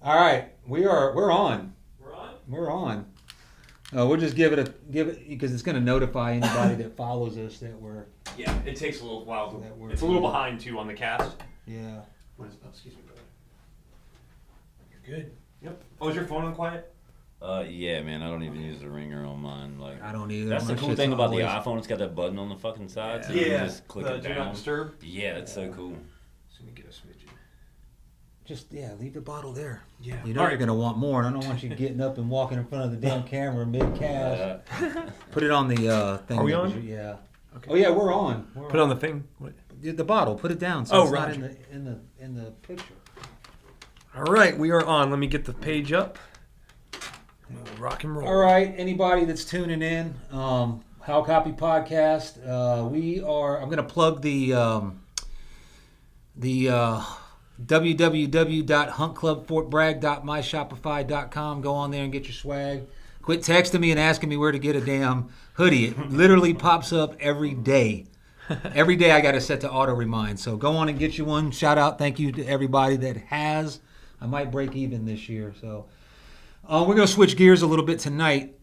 All right, we're on. We're on? We're on. We'll just give it because it's going to notify anybody that follows us that we're. Yeah, it takes a little while. That we're It's a little behind too on the cast. Yeah. Excuse me, brother. You're good. Yep. Oh, is your phone on quiet? Yeah, man. I don't even use the ringer on mine. Like, I don't either. that's the My cool shit's thing about always- the iPhone. It's got that button on the fucking side, so you can just click it Do not down. disturb. Yeah, it's so cool. Let me get a smidgen. Just leave the bottle there. Yeah. You know you're going to want more, and I don't want you getting up and walking in front of the damn camera mid-cast. Put it on the thing. Are we on? Yeah. Okay. Oh yeah, we're on. Put it on the thing. What? The bottle. Put it down so it's Roger. not in the picture. All right, we are on. Let me get the page up. We'll rock and roll. All right, anybody that's tuning in, How Copy Podcast. I'm going to plug the www.huntclubfortbragg.myshopify.com. Go on there and get your swag. Quit texting me and asking me where to get a damn hoodie. It literally pops up every day. Every day I got it set to auto remind. So go on and get you one. Shout out, thank you to everybody that has. I might break even this year. So we're going to switch gears a little bit tonight.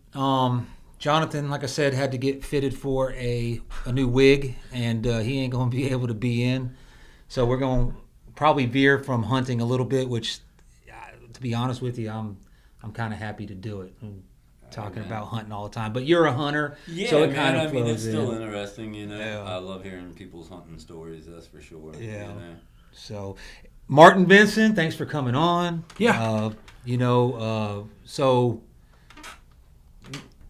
Jonathan, like I said, had to get fitted for a new wig, and he ain't going to be able to be in. So we're going to probably veer from hunting a little bit, which, to be honest with you, I'm kind of happy to do it. I'm talking about hunting all the time, but you're a hunter, Yeah, so it man. kind of I mean, it's flows still in. interesting, you know. Yeah. I love hearing people's hunting stories. That's for sure. Yeah. You know? So, Martin Vinson, thanks for coming on. Yeah. So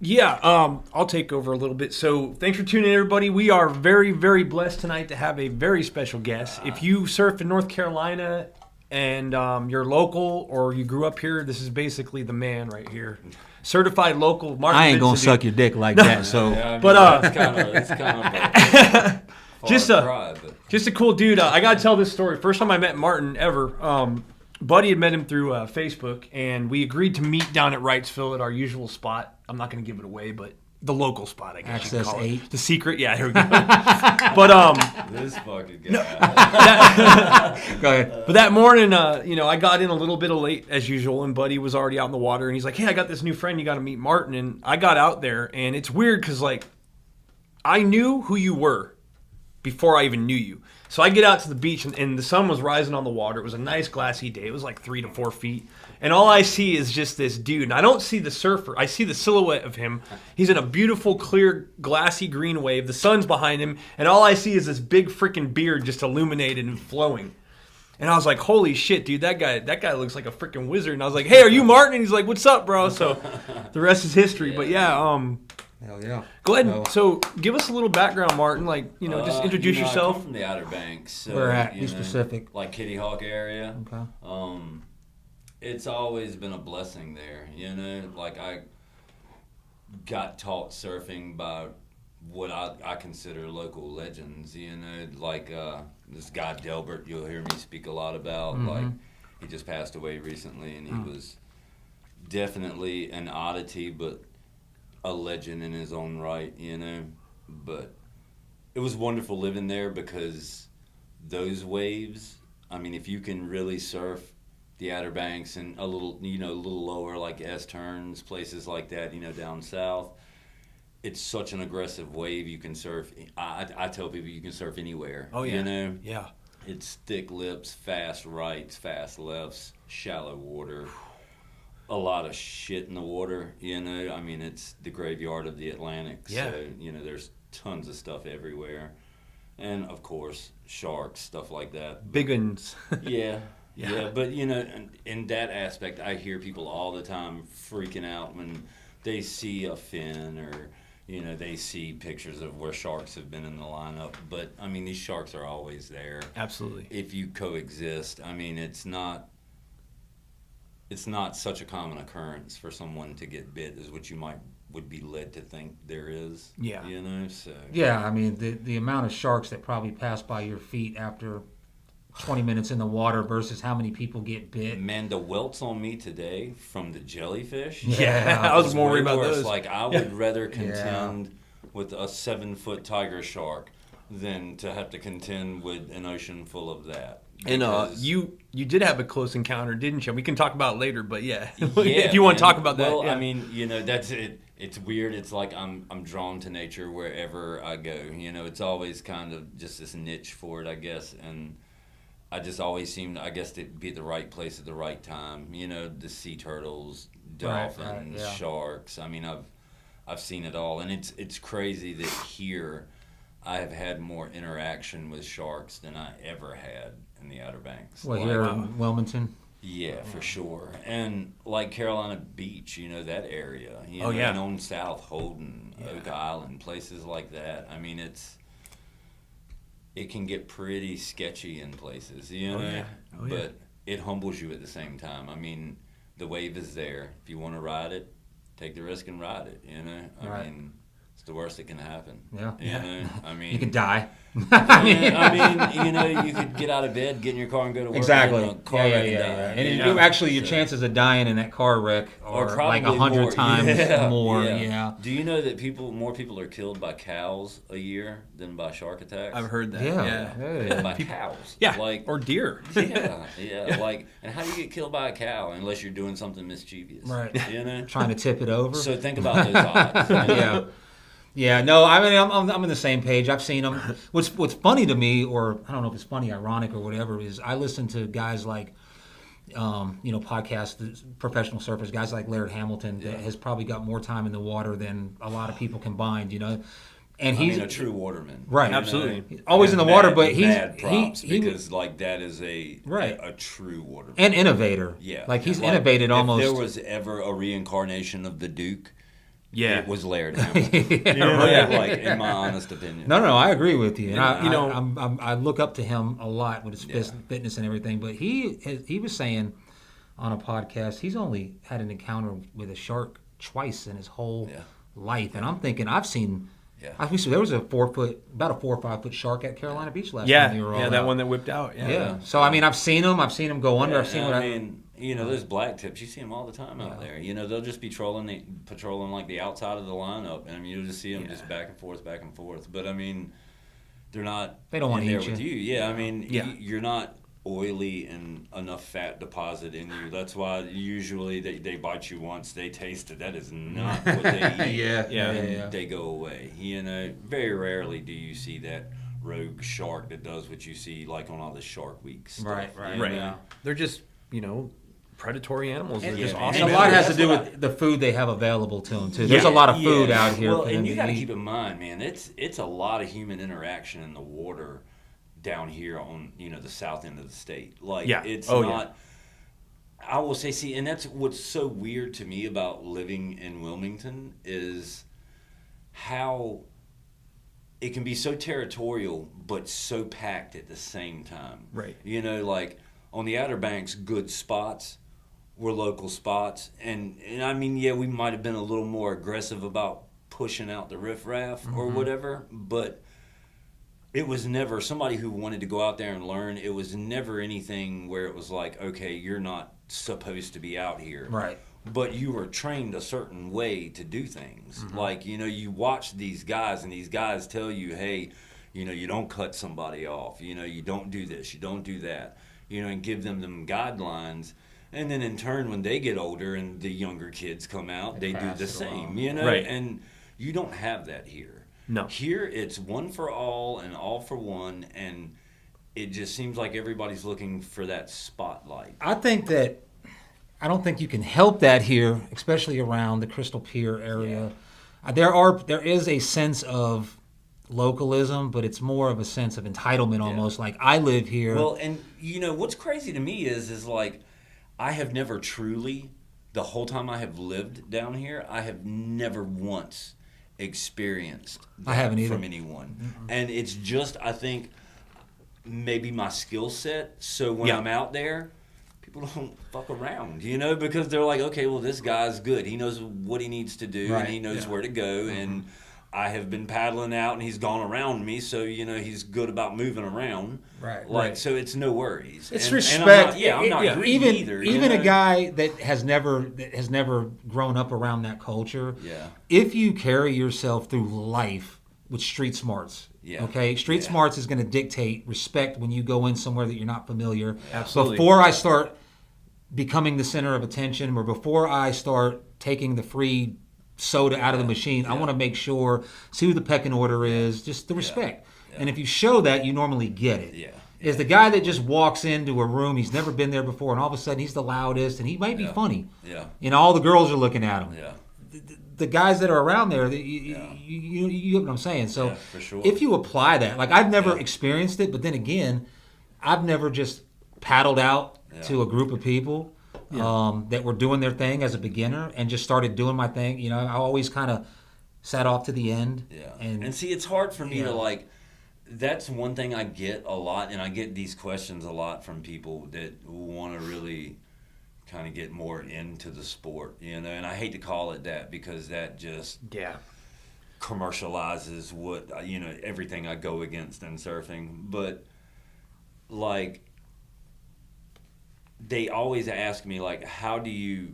Yeah, I'll take over a little bit. So thanks for tuning in, everybody. We are very, very blessed tonight to have a very special guest. If you surf in North Carolina and you're local or you grew up here, this is basically the man right here. Certified local. Martin I ain't gonna Vinson, suck your dick like that. So Yeah, I mean, But, it's kind of a Just far a- cry, but just a cool dude. I got to tell this story. First time I met Martin ever, Buddy had met him through Facebook, and we agreed to meet down at Wrightsville at our usual spot. I'm not going to give it away, but the local spot, I guess you Access could call 8. it. The secret, yeah, here we go. But this fucking guy. go ahead. But that morning, I got in a little bit late as usual, and Buddy was already out in the water, and he's like, "Hey, I got this new friend. You got to meet Martin." And I got out there, and it's weird because I knew who you were before I even knew you. So I get out to the beach, and the sun was rising on the water. It was a nice glassy day. It was like 3 to 4 feet, and all I see is just this dude. And I don't see the surfer. I see the silhouette of him. He's in a beautiful, clear, glassy green wave. The sun's behind him, and all I see is this big freaking beard just illuminated and flowing. And I was like, holy shit, dude, that guy looks like a freaking wizard. And I was like, hey, are you Martin? And he's like, what's up, bro? So the rest is history. But yeah, Hell yeah. go ahead and so give us a little background, Martin. Just introduce I yourself. come from the Outer Banks. So, Where at? you Be know, specific. Like Kitty Hawk area. Okay. It's always been a blessing there, you know. Like I got taught surfing by what I consider local legends, you know, like this guy Delbert. You'll hear me speak a lot about. Mm-hmm. Like he just passed away recently, and he was definitely an oddity, but a legend in his own right, you know. But it was wonderful living there because those waves, I mean, if you can really surf the Outer Banks and a little lower, like S turns, places like that, you know, down south, it's such an aggressive wave. You can surf. I tell people you can surf anywhere. Oh, yeah. You know? Yeah. It's thick lips, fast rights, fast lefts, shallow water. A lot of shit in the water, you know. I mean, it's the graveyard of the Atlantic. Yeah. So, you know, there's tons of stuff everywhere. And, of course, sharks, stuff like that. Big uns. Yeah. Yeah. Yeah. But, you know, in that aspect, I hear people all the time freaking out when they see a fin or, you know, they see pictures of where sharks have been in the lineup. But, I mean, these sharks are always there. Absolutely. If you coexist, I mean, it's not such a common occurrence for someone to get bit as what you would be led to think there is. Yeah. You know, so. Yeah, I mean the amount of sharks that probably pass by your feet after 20 minutes in the water versus how many people get bit. Man, the welts on me today from the jellyfish. Yeah, I was more worried about worse. those. Like, I would rather contend with a 7-foot tiger shark than to have to contend with an ocean full of that. And because- you did have a close encounter, didn't you? We can talk about it later, but yeah, Yeah, if you want to man. talk about that. Well, yeah. I mean, that's it. It's weird. It's like I'm drawn to nature wherever I go. It's always kind of just this niche for it, I guess. And I just always seem, I guess, to be at the right place at the right time. The sea turtles, dolphins, yeah. sharks. I mean, I've seen it all, and it's crazy that here I have had more interaction with sharks than I ever had in the Outer Banks. Well, Like, here in Wilmington. yeah, for sure. And like Carolina Beach, that area. Oh, yeah. And on South Holden, Oak Island, places like that. I mean, it can get pretty sketchy in places, yeah. Oh, yeah. But it humbles you at the same time. I mean, the wave is there. If you want to ride it, take the risk and ride it, I mean, it's the worst that can happen. Yeah. I mean, You could die. I mean, you could get out of bed, get in your car, and go to work. Exactly. And a car wreck and die. And actually, your chances of dying in that car wreck are like probably 100 more. times more. Yeah. Do you know that more people are killed by cows a year than by shark attacks? I've heard that. Yeah. By cows. Yeah, Like, or deer. yeah. Like, and how do you get killed by a cow unless you're doing something mischievous? Right. Trying to tip it over. So think about those odds. Yeah. Yeah, no, I mean, I'm on the same page. I've seen them. What's funny to me, or I don't know if it's funny, ironic, or whatever, is I listen to guys like, podcasts, professional surfers, guys like Laird Hamilton that has probably got more time in the water than a lot of people combined, And he's a true waterman. Right. Absolutely. Always in the water, but he's mad props he because like that is a true waterman. and innovator. Yeah. Like he's innovated almost. If there was ever a reincarnation of the Duke, Yeah. it was Laird Hamilton. Like in my honest opinion. No, I agree with you. And Yeah. I look up to him a lot with his fitness and everything. But he was saying on a podcast he's only had an encounter with a shark twice in his whole life, and I'm thinking I've seen. Yeah. There was about a 4 or 5 foot shark at Carolina Beach last Yeah, time we were all that out. one that whipped out. Yeah. So I mean, I've seen them go under. I've seen what those black tips, you see them all the time out there. They'll just be patrolling like the outside of the lineup, and I mean, you'll just see them just back and forth. But I mean, they don't want to there eat with you. you. Yeah, I mean, you're not oily and enough fat deposit in you. That's why usually they bite you once, they taste it. That is not what they eat. Yeah. They go away. Very rarely do you see that rogue shark that does what you see like on all the Shark Week stuff. Right. Yeah. They're just, predatory animals. They're just man. awesome. And a lot That's has to do what with the food they have available to them too. There's a lot of food out here. Well, for them and you got to eat. keep in mind, man, it's a lot of human interaction in the water down here on the south end of the state. Like it's not. I will say, see, and that's what's so weird to me about living in Wilmington is how it can be so territorial but so packed at the same time. Right. Like on the Outer Banks, good spots were local spots, and I mean, we might have been a little more aggressive about pushing out the riffraff or whatever, but it was never somebody who wanted to go out there and learn. It was never anything where it was like, okay, you're not supposed to be out here. Right. But you were trained a certain way to do things. Like, you watch these guys and these guys tell you, hey, you don't cut somebody off. You don't do this, you don't do that. And give them guidelines. And then in turn, when they get older and the younger kids come out, they do the same, Right. And you don't have that here. No. Here, it's one for all and all for one, and it just seems like everybody's looking for that spotlight. I don't think you can help that here, especially around the Crystal Pier area. There is a sense of localism, but it's more of a sense of entitlement almost. Like, I live here. Well, and what's crazy to me is like I have never truly, the whole time I have lived down here, I have never once experienced that I haven't either from anyone. And it's just, I think, maybe my skill set. So when I'm out there, people don't fuck around, because they're like, okay, well, this guy's good. He knows what he needs to do, and he knows where to go. And I have been paddling out, and he's gone around me, so he's good about moving around. Right. So it's no worries. It's And respect. I'm not greedy either. Even a guy that has never grown up around that culture. Yeah. If you carry yourself through life with street smarts, Yeah. Okay, street smarts is going to dictate respect when you go in somewhere that you're not familiar. Absolutely. Before I start becoming the center of attention, or before I start taking the free soda out of the machine, I want to make sure, see who the pecking order is, just the respect. And if you show that, you normally get it. Yeah. Is the guy that just walks into a room, he's never been there before, and all of a sudden he's the loudest, and he might be funny. Yeah. You know, all the girls are looking at him. Yeah. The guys that are around there, you get what I'm saying. So for sure. if you apply that, like I've never experienced it, but then again, I've never just paddled out to a group of people that were doing their thing as a beginner and just started doing my thing. You know, I always kind of sat off to the end. Yeah. And see, it's hard for me to like. That's one thing I get a lot, and I get these questions a lot from people that want to really kind of get more into the sport, you know. And I hate to call it that because that just commercializes what everything I go against in surfing. But like, they always ask me like, how do you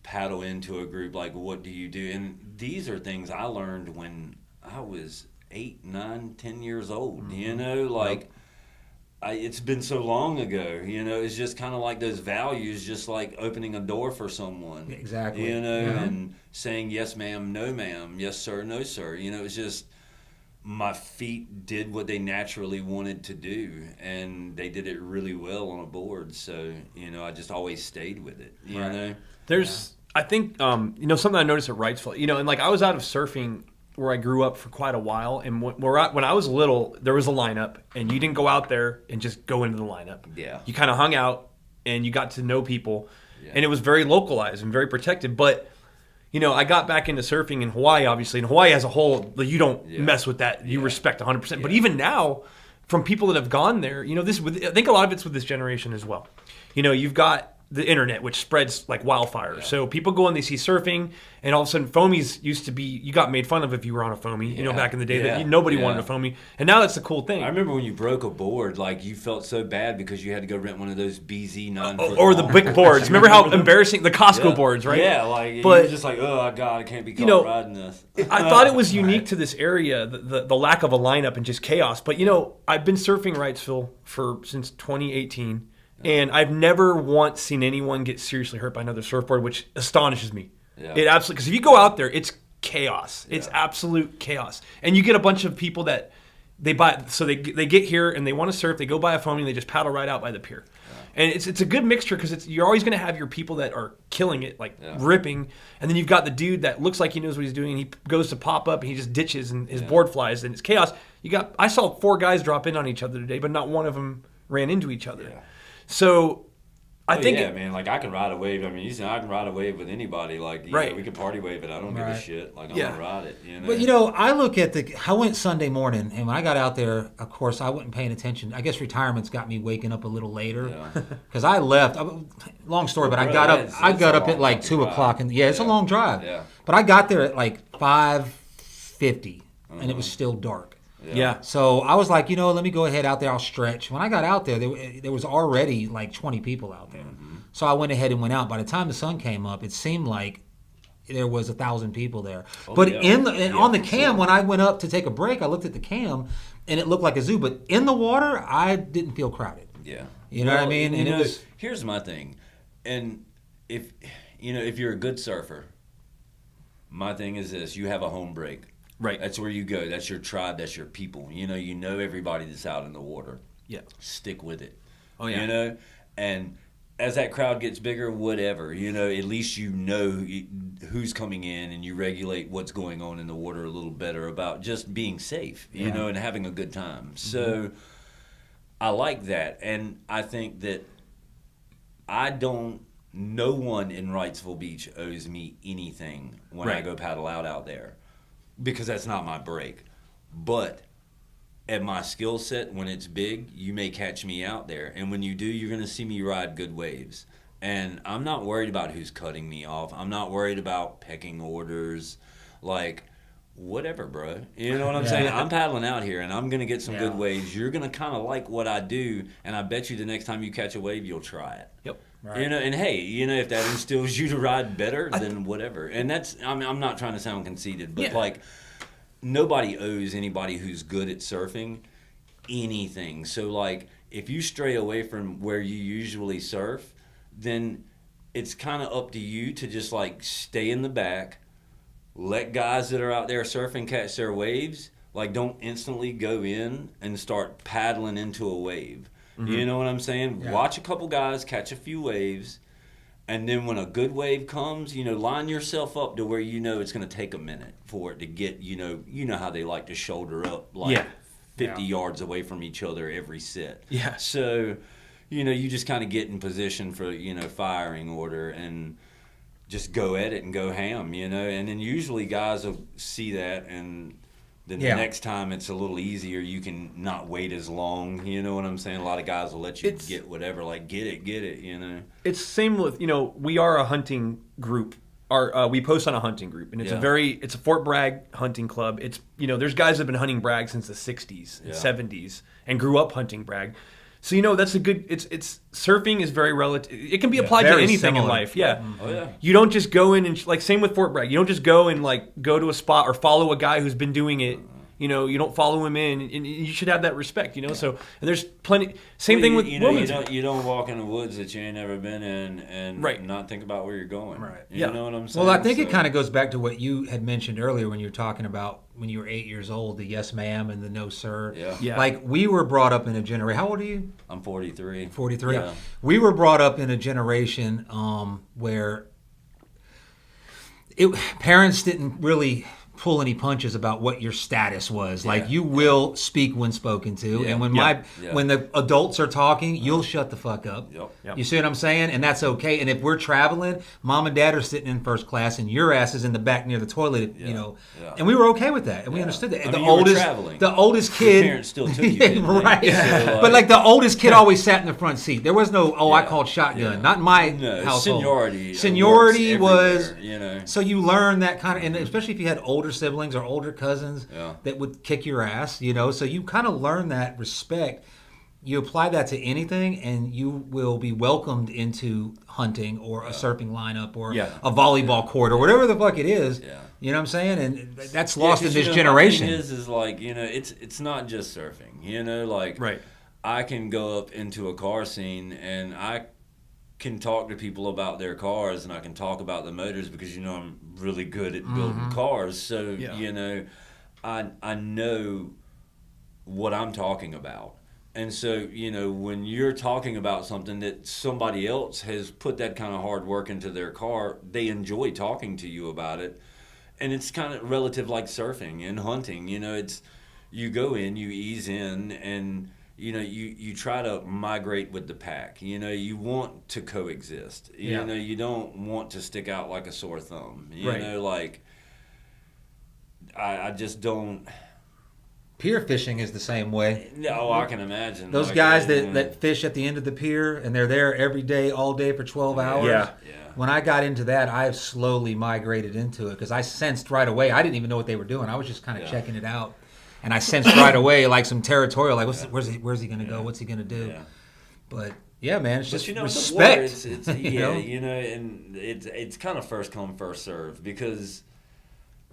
paddle into a group? Like, what do you do? And these are things I learned when I was 8, 9, 10 years old, you know, like it's been so long ago, you know. It's just kind of like those values, just like opening a door for someone, exactly, you know, and saying yes ma'am, no ma'am, yes sir, no sir, you know. It's just my feet did what they naturally wanted to do, and they did it really well on a board, so you know, I just always stayed with it, you know. There's I think something I noticed at Wrightsville, and like I was out of surfing where I grew up for quite a while, and when I was little, there was a lineup, and you didn't go out there and just go into the lineup. Yeah. You kind of hung out, and you got to know people, and it was very localized and very protected. But, I got back into surfing in Hawaii, obviously. In Hawaii as a whole, you don't mess with that. You respect 100%. Yeah. But even now, from people that have gone there, I think a lot of it's with this generation as well. You've got the internet, which spreads like wildfire. Yeah. So people go and they see surfing, and all of a sudden foamies used to be, you got made fun of if you were on a foamy, back in the day, that nobody wanted a foamy. And now that's the cool thing. I remember when you broke a board, like you felt so bad because you had to go rent one of those BZ 9 or the big boards. Remember how embarrassing the Costco boards, right? Yeah, like you're just like, oh God, I can't be caught riding this. I thought it was unique to this area, the lack of a lineup and just chaos. But I've been surfing Wrightsville since 2018. And I've never once seen anyone get seriously hurt by another surfboard, which astonishes me. Yeah. It absolutely, because if you go out there, it's chaos. Yeah. It's absolute chaos. And you get a bunch of people that they buy, so they get here and they want to surf, they go buy a foamy, and they just paddle right out by the pier. Yeah. And it's a good mixture because you're always going to have your people that are killing it, like ripping, and then you've got the dude that looks like he knows what he's doing, and he goes to pop up and he just ditches and his board flies, and it's chaos. I saw 4 guys drop in on each other today, but not one of them ran into each other. Yeah. So, I think... Yeah, man, like, I can ride a wave. I mean, I can ride a wave with anybody. Like, we can party wave it. I don't give a shit. Like, I'm going to ride it, But, I look at I went Sunday morning, and when I got out there, of course, I wasn't paying attention. I guess retirement's got me waking up a little later. Because I left, long story, but I got up at like 2 o'clock. And it's a long drive. Yeah. But I got there at like 5:50, and it was still dark. Yeah. So I was like, let me go ahead out there. I'll stretch. When I got out there, there was already like 20 people out there. Mm-hmm. So I went ahead and went out. By the time the sun came up, it seemed like there was 1,000 people there. On the cam, when I went up to take a break, I looked at the cam, and it looked like a zoo. But in the water, I didn't feel crowded. Yeah. You know what I mean? And it was. Here's my thing, and if you're a good surfer, my thing is this: you have a home break. Right. That's where you go. That's your tribe. That's your people. You know everybody that's out in the water. Yeah. Stick with it. Oh, yeah. And as that crowd gets bigger, whatever, at least you know who's coming in, and you regulate what's going on in the water a little better about just being safe, you know, and having a good time. Mm-hmm. So I like that. And I think that no one in Wrightsville Beach owes me anything when I go paddle out there. Because that's not my break. But at my skill set, when it's big, you may catch me out there. And when you do, you're going to see me ride good waves. And I'm not worried about who's cutting me off. I'm not worried about pecking orders. Like, whatever, bro. You know what I'm saying? I'm paddling out here, and I'm going to get some good waves. You're going to kind of like what I do, and I bet you the next time you catch a wave, you'll try it. Yep. Right. And hey, if that instills you to ride better, then whatever. And that's, I'm not trying to sound conceited, but nobody owes anybody who's good at surfing anything. So like if you stray away from where you usually surf, then it's kind of up to you to just like stay in the back, let guys that are out there surfing catch their waves. Like don't instantly go in and start paddling into a wave. You know what I'm saying? Yeah. Watch a couple guys catch a few waves, and then when a good wave comes, line yourself up to where it's going to take a minute for it to get, you know how they like to shoulder up like 50 yards away from each other every set. Yeah. So, you just kind of get in position for, firing order and just go at it and go ham, and then usually guys will see that, and then the next time it's a little easier. You can not wait as long. You know what I'm saying? A lot of guys will let you get whatever, like get it. It's same with we are a hunting group. We post on a hunting group, and it's it's a Fort Bragg hunting club. It's there's guys that have been hunting Bragg since the 60s and 70s and grew up hunting Bragg. So that's a good. It's surfing is very relative. It can be applied to anything similar. in life. Yeah. Oh yeah. You don't just go in and same with Fort Bragg. You don't just go and go to a spot or follow a guy who's been doing it. You don't follow him in, and you should have that respect. So and there's plenty. Same thing with women. You don't walk in the woods that you ain't never been in and not think about where you're going. Right. You know what I'm saying? Well, I think it kind of goes back to what you had mentioned earlier when you were talking about when you were 8 years old, the yes ma'am and the no sir. Yeah. Like we were brought up in a generation. How old are you? I'm 43. 43. Yeah. We were brought up in a generation where parents didn't really pull any punches about what your status was. Like you will speak when spoken to, and when when the adults are talking, you'll shut the fuck up. Yep. You see what I'm saying? And that's okay. And if we're traveling, mom and dad are sitting in first class, and your ass is in the back near the toilet. And we were okay with that, and we understood that. I mean, you were traveling. The oldest Your kid, parents still took you, didn't they? right? So, But the oldest kid always sat in the front seat. There was no I called shotgun. Yeah. Not in my No, household. Seniority was everywhere, So you learn that kind of, and especially if you had older siblings or older cousins Yeah. that would kick your ass, so you kind of learn that respect. You apply that to anything, and you will be welcomed into hunting or a surfing lineup or a volleyball court or whatever the fuck it is. Yeah. You know what I'm saying? And that's lost in this My generation. thing is it's not just surfing. Right. I can go up into a car scene and I can talk to people about their cars, and I can talk about the motors because I'm really good at building cars. So I know what I'm talking about. And so, when you're talking about something that somebody else has put that kind of hard work into their car, they enjoy talking to you about it. And it's kind of relative like surfing and hunting. It's you go in, you ease in, and you try to migrate with the pack. You want to coexist. You don't want to stick out like a sore thumb. I just don't. Pier fishing is the same way. No, I can imagine. Those guys that fish at the end of the pier, and they're there every day, all day for 12 hours. Yeah. When I got into that, I've slowly migrated into it because I sensed right away. I didn't even know what they were doing. I was just kind of checking it out. And I sensed right away, like some territorial, like where's he going to go? What's he going to do? Yeah. But yeah, man, it's just respect. respect. And it's kind of first come first serve because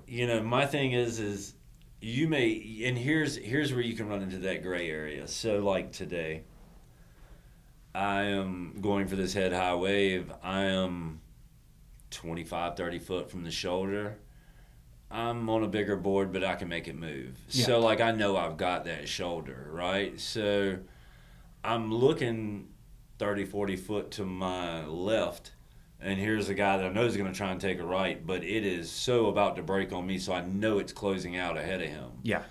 my thing is you may, and here's where you can run into that gray area. So like today, I am going for this head high wave. I am 25, 30 foot from the shoulder. I'm on a bigger board, but I can make it move. Yeah. So, I know I've got that shoulder, right? So, I'm looking 30, 40 foot to my left, and here's a guy that I know is going to try and take a right, but it is so about to break on me, so I know it's closing out ahead of him. Yeah.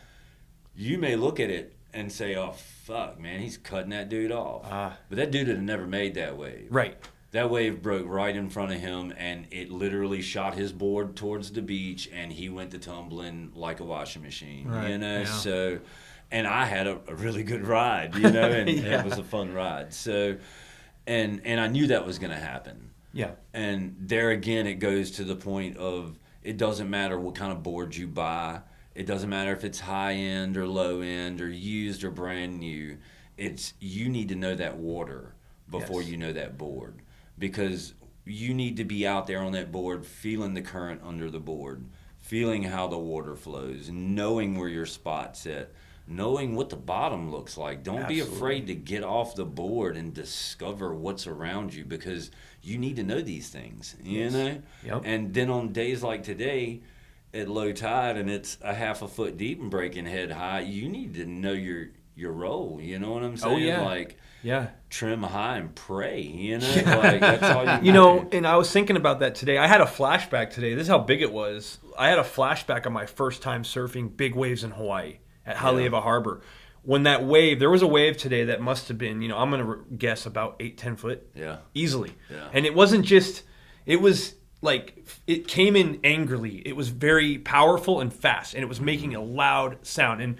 You may look at it and say, oh, fuck, man, he's cutting that dude off. But that dude had never made that wave. Right. That wave broke right in front of him, and it literally shot his board towards the beach, and he went to tumbling like a washing machine, Right. So, and I had a really good ride, and it was a fun ride. So, and I knew that was going to happen. Yeah. And there again, it goes to the point of it doesn't matter what kind of board you buy. It doesn't matter if it's high end or low end or used or brand new. You need to know that water before you know that board. Because you need to be out there on that board feeling the current under the board, feeling how the water flows, knowing where your spot's at, knowing what the bottom looks like. Don't be afraid to get off the board and discover what's around you, because you need to know these things, you know? Yep. And then on days like today, at low tide and it's a half a foot deep and breaking head high, you need to know your role, you know what I'm saying? Oh, yeah. Like, Yeah. trim high and pray, you know? Like, that's all you You do. know, and I was thinking about that today. I had a flashback today. This is how big it was. I had a flashback of my first time surfing big waves in Hawaii at Haleiwa Harbor. When that wave, there was a wave today that must have been, I'm going to guess about 8-10 foot. Yeah. Easily. Yeah. And it wasn't just, it was like, it came in angrily. It was very powerful and fast, and it was making a loud sound. And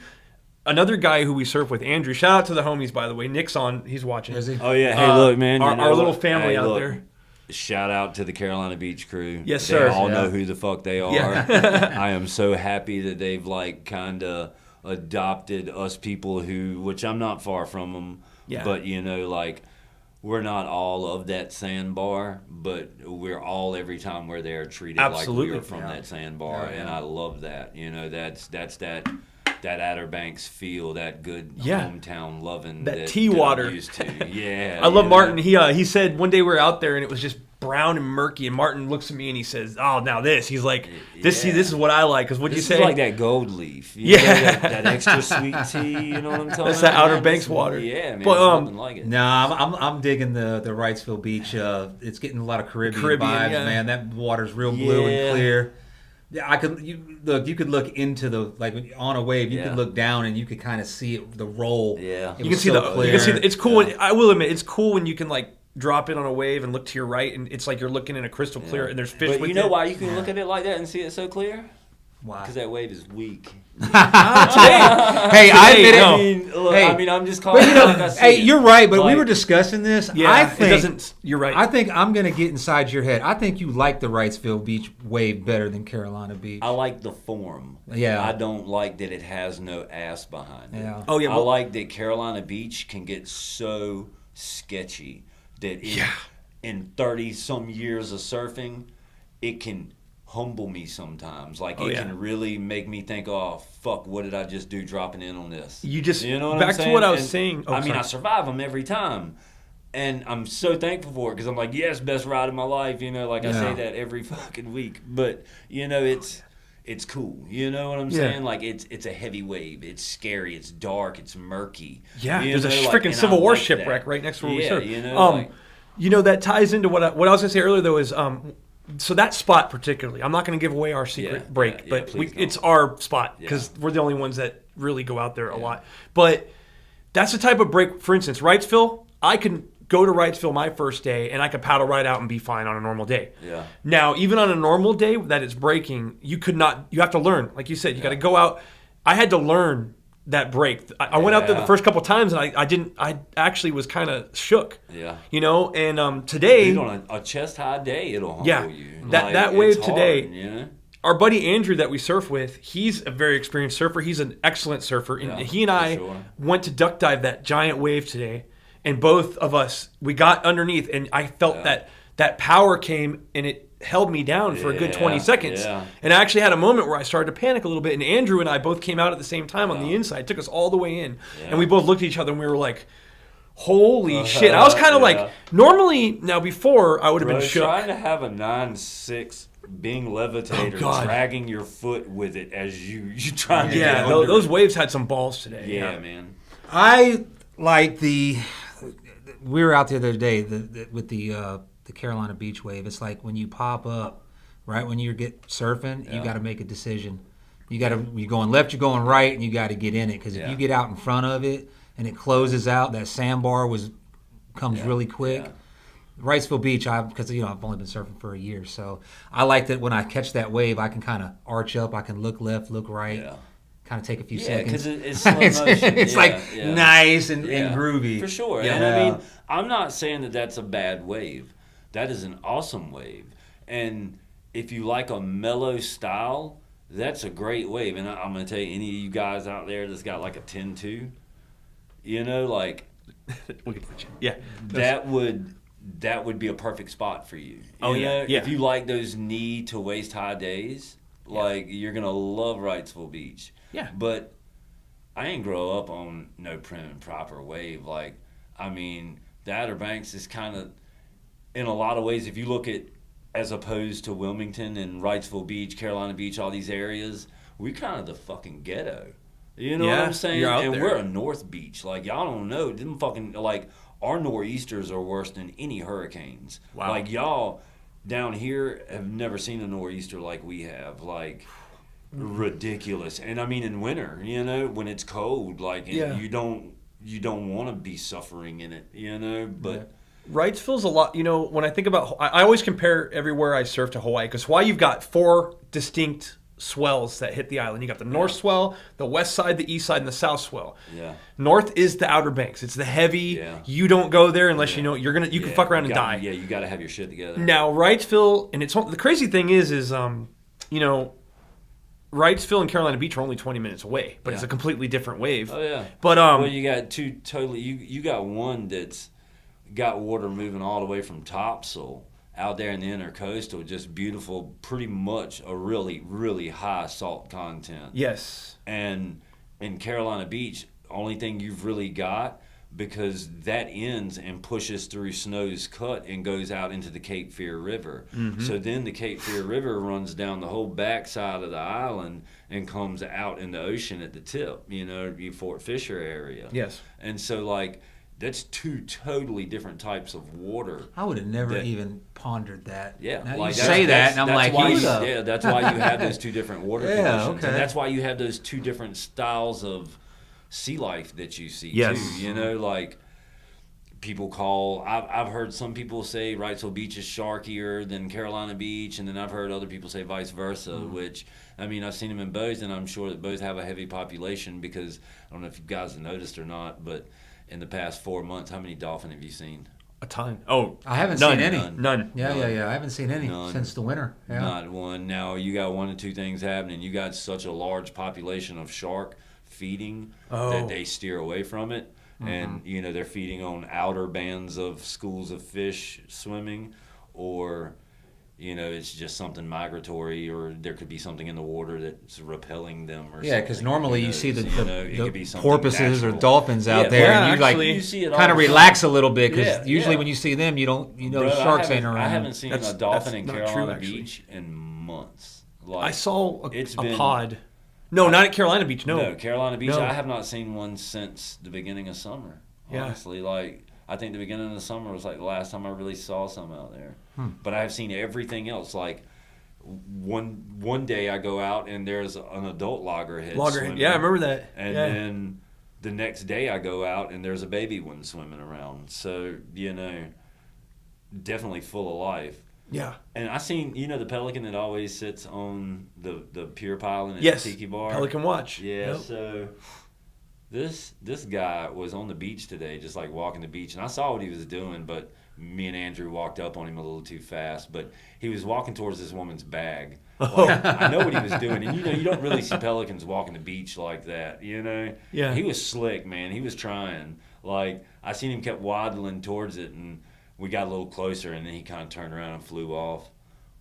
another guy who we surf with, Andrew, shout out to the homies, by the way. Nick's on, he's watching. Is he? Oh, yeah. Hey, look, man. you know Our little what? family Hey, out look, there. Shout out to the Carolina Beach crew. Yes, They sir. all Yeah. know who the fuck they are. Yeah. I am so happy that they've, like, kind of adopted us people who, which I'm not far from them, Yeah. but, like, we're not all of that sandbar, but we're all, every time we're there, treated Absolutely. like we're from that sandbar, and I love that. That's that Outer Banks feel, that good Yeah. hometown loving That tea I'm water. used to. Yeah, I love you know? Martin. He said one day we were out there and it was just brown and murky, and Martin looks at me and he says, "Oh, now this." He's like, "This, see, this is what I like." Because what'd you This say? is like that gold leaf. Yeah. That extra sweet tea. You know what I'm talking That's about? that Outer man? Banks It's- water. Yeah, man. But, But, nothing like it. No, I'm digging the Wrightsville Beach. It's getting a lot of Caribbean vibes, yeah. man. That water's real blue Yeah. and clear. Yeah, you could look into the, like, on a wave, you Yeah. could look down and you could kind of see it, the roll. Yeah. It You can was see so the. clear. You can see it's cool. When, I will admit, it's cool when you can like drop in on a wave and look to your right, and it's like you're looking in a crystal clear, and there's fish. But with you know why you can look at it like that and see it so clear? Why? Because that wave is weak. Hey, I admit it. no. I mean, look, Hey. I'm just calling But it like I see hey, it. you're right. But we Like- were discussing this. Yeah, I it think doesn't. You're right. I think I'm gonna get inside your head. I think you like the Wrightsville Beach wave better than Carolina Beach. I like the form. Yeah. I don't like that it has no ass behind it. Yeah. Oh, yeah, I well- like that Carolina Beach can get so sketchy that in 30 some years of surfing, it can humble me sometimes. Like Oh, it yeah. can really make me think, oh fuck, what did I just do dropping in on this? You just- you know what back I'm to saying? what I was And, saying- oh, I mean, sorry. I survive them every time. And I'm so thankful for it because I'm like, yes, best ride of my life. Like I say Yeah. that every fucking week. But it's cool. You know what I'm Yeah. saying? Like it's a heavy wave. It's scary. It's dark. It's murky. Yeah, You there's a know, freaking and Civil I War like shipwreck that. right next to where we Yeah, surf. like- That ties into what I was gonna say earlier though is so that spot particularly. I'm not gonna give away our secret Yeah, break, yeah, but please don't. it's our spot because we're the only ones that really go out there a lot. But that's the type of break. For instance, Wrightsville, I can go to Wrightsville my first day and I could paddle right out and be fine on a normal day. Yeah. Now, even on a normal day that it's breaking, you have to learn. Like you said, you got to go out. I had to learn that break. I went out there the Yeah. first couple times and I actually was kind of shook. Yeah. And today, Dude, on a chest high day, it'll humble Yeah, you. that it's wave hard, today- You know? our buddy Andrew that we surf with, he's a very experienced surfer. He's an excellent surfer. And Yeah, he and for I sure. went to duck dive that giant wave today. And both of us, we got underneath and I felt that power came and it held me down for a good 20 Yeah, seconds. yeah. And I actually had a moment where I started to panic a little bit. And Andrew and I both came out at the same time on the inside. It took us all the way in. Yeah. And we both looked at each other and we were like, holy shit. I was kind of Yeah. like, normally, now before, I would have Bro, been shook. trying to have a 9.6 being levitator, God. dragging your foot with it as you trying to Yeah, get under those it. waves had some balls today. Yeah, man. I like we were out the other day with the Carolina Beach wave. It's like when you pop up, right when you get surfing, you got to make a decision. You're going left, you're going right, and you got to get in it because if you get out in front of it and it closes out, that sandbar comes really quick. Yeah. Wrightsville Beach, because I've only been surfing for a year, so I like that when I catch that wave, I can kind of arch up, I can look left, look right, Yeah. kind of take a few Yeah, seconds. because it's slow motion. It's Yeah, like yeah. nice and Yeah, groovy. For sure. Yeah. And I mean, I'm not saying that that's a bad wave. That is an awesome wave. And if you like a mellow style, that's a great wave. And I'm going to tell you, any of you guys out there that's got like a 10-2, like Yeah. that would be a perfect spot for you. Oh, You yeah, know, yeah. If you like those knee to waist high days, Like, you're going to love Wrightsville Beach. Yeah. But I ain't grow up on no prim and proper wave. Like, I mean, the Outer Banks is kind of, in a lot of ways, if you look at, as opposed to Wilmington and Wrightsville Beach, Carolina Beach, all these areas, we kind of the fucking ghetto. You know what I'm saying? You're out and there. we're a North Beach. Like, y'all don't know. Them fucking, like, our nor'easters are worse than any hurricanes. Wow. Like, y'all down here have never seen a nor'easter like we have. Like, ridiculous. And I mean, in winter, you know, when it's cold, like, you don't want to be suffering in it, you know, but Wrightsville's a lot, you know, when I think about, I always compare everywhere I surf to Hawaii, because Hawaii, you've got 4 distinct swells that hit the island. You got the north swell, the west side, the east side, and the south swell. Yeah. North is the Outer Banks. It's the heavy. Yeah. You don't go there unless you know you can fuck around and die. Yeah, you got to have your shit together. Now Wrightsville, and it's the crazy thing is you know, Wrightsville and Carolina Beach are only 20 minutes away, but it's a completely different wave. Oh yeah. But well, you got two totally. You got one that's got water moving all the way from Topsail out there in the intercoastal, just beautiful, pretty much a really, really high salt content. Yes. And in Carolina Beach, only thing you've really got, because that ends and pushes through Snow's Cut and goes out into the Cape Fear River. Mm-hmm. So then the Cape Fear River runs down the whole backside of the island and comes out in the ocean at the tip, you know, the Fort Fisher area. Yes. And so, like, that's 2 totally different types of water. I would have never even pondered that. Yeah, now like you say that, and I'm like, yeah, that's why you have those 2 different water conditions, okay. and that's why you have those 2 different styles of sea life that you see Yes. too. You know, like people call. I've heard some people say Wrightsville Beach is sharkier than Carolina Beach, and then I've heard other people say vice versa. Which, I mean, I've seen them in both, and I'm sure that both have a heavy population, because I don't know if you guys have noticed or not, but in the past 4 months, how many dolphin have you seen? A ton. Oh, I haven't none. seen any. None. Yeah. I haven't seen any since the winter. Yeah. Not one. Now, you got 1 of 2 things happening. You got such a large population of shark feeding that they steer away from it. Mm-hmm. And, you know, they're feeding on outer bands of schools of fish swimming, or, you know, it's just something migratory, or there could be something in the water that's repelling them or something. Because normally you see the it could be something porpoises natural. or dolphins out there, yeah, and you see it all kind of the time. relax a little bit, because Yeah, usually yeah. when you see them, you don't, Bro, sharks ain't around. I haven't seen a dolphin in not true, Carolina actually. Beach in months. Like, I saw it's a been- pod. No, not at Carolina Beach. No. Carolina Beach. No. I have not seen one since the beginning of summer. Yeah. Honestly, like, I think the beginning of the summer was like the last time I really saw some out there. But I have seen everything else. Like, one day I go out and there's an adult loggerhead. swimming. Yeah, I remember that. And yeah. then the next day I go out and there's a baby one swimming around. So, you know, definitely full of life. Yeah. And I seen, you know, the pelican that always sits on the pier pile in Yes. the tiki bar. Pelican Watch. Yeah, Yep. so this guy was on the beach today, just like walking the beach, and I saw what he was doing, but me and Andrew walked up on him a little too fast. But he was walking towards this woman's bag. Like, I know what he was doing, and you know, you don't really see pelicans walking the beach like that, you know. Yeah. He was slick, man. He was trying. Like, I seen him kept waddling towards it, and we got a little closer, and then he kind of turned around and flew off.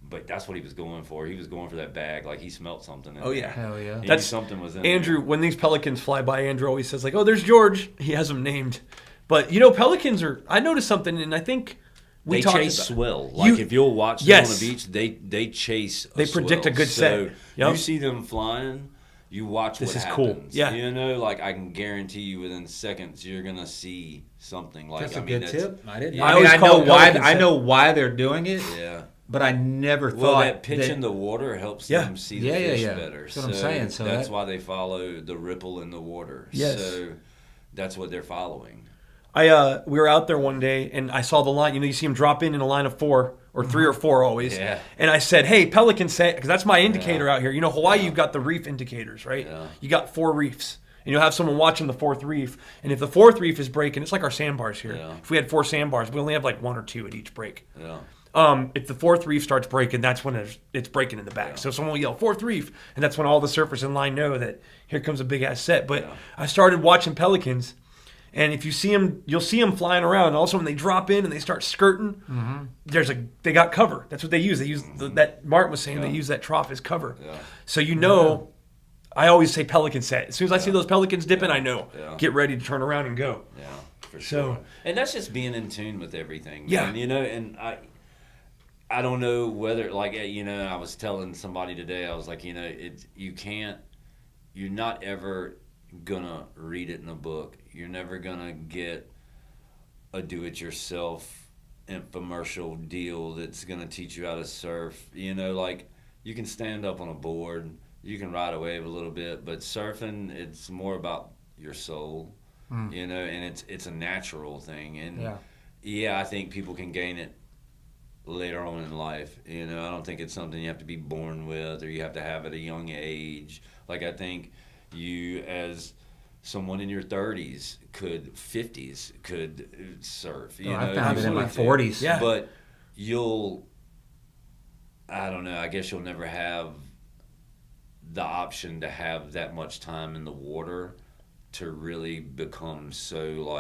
But that's what he was going for. He was going for that bag. Like, he smelled something. Oh, yeah. Hell yeah. He That's knew something was in Andrew, there. when these pelicans fly by, Andrew always says, like, oh, there's George. He has them named. But, you know, pelicans are, I noticed something, and I think we They talked chase about, swell. Like, if you'll watch them on Yes. the beach, they chase They predict a good set. So Yep. you see them flying, you watch This what is cool. happens. Yeah. You know, like, I can guarantee you within seconds you're going to see something. Like, That's I a mean, good tip. I didn't. Yeah. I I mean, always I call know it why. pelican I set. know why they're doing it, Yeah. but I never Well, thought that pitch in the water helps Yeah. them see the Yeah, fish yeah. better. That's what I'm saying. So that's that- why they follow the ripple in the water. Yes. So that's what they're following. we were out there one day, and I saw the line. You know, you see them drop in a line of 4 or 3 or 4 always. Yeah. And I said, hey, pelican set, because that's my indicator out here. You know, Hawaii, you've got the reef indicators, right? Yeah. You got 4 reefs. And you'll have someone watching the 4th reef. And if the 4th reef is breaking, it's like our sandbars here. Yeah. If we had 4 sandbars, we only have like 1 or 2 at each break. Yeah. If the 4th reef starts breaking, that's when it's breaking in the back. Yeah. So someone will yell 4th reef, and that's when all the surfers in line know that here comes a big ass set. But I started watching pelicans, And if you see them, you'll see them flying around. And also when they drop in and they start skirting, they got cover. That's what they use. They use that Martin was saying they use that trough as cover. Yeah. So I always say pelican set. As soon as I see those pelicans dipping, I know. Yeah. Get ready to turn around and go. Yeah, for sure. So, and that's just being in tune with everything. Yeah. And, and I don't know whether, I was telling somebody today, I was like, you're not ever gonna read it in a book. You're never gonna get a do-it-yourself infomercial deal that's gonna teach you how to surf. You can stand up on a board, you can ride a wave a little bit, but surfing, it's more about your soul, and it's a natural thing. And I think people can gain it later on in life. I don't think it's something you have to be born with or you have to have at a young age. Like, I think you, as someone in your 30s, 50s, could surf. I found it in my 40s. Yeah. But I don't know, I guess you'll never have the option to have that much time in the water to really become so,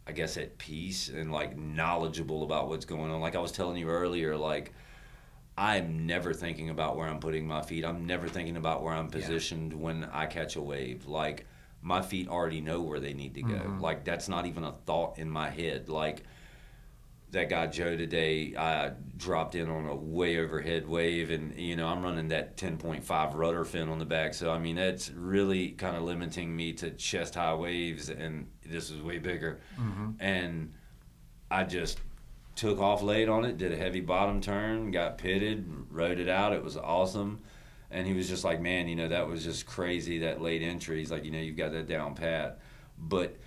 I guess, at peace and knowledgeable about what's going on. Like I was telling you earlier, I'm never thinking about where I'm putting my feet. I'm never thinking about where I'm positioned when I catch a wave. My feet already know where they need to go. That's not even a thought in my head. That guy Joe today, I dropped in on a way overhead wave, and I'm running that 10.5 rudder fin on the back. So that's really kind of limiting me to chest high waves, and this is way bigger. And I just took off late on it, did a heavy bottom turn, got pitted, rode it out. It was awesome. And he was just like, man, that was just crazy, that late entry. He's like, you've got that down pat. But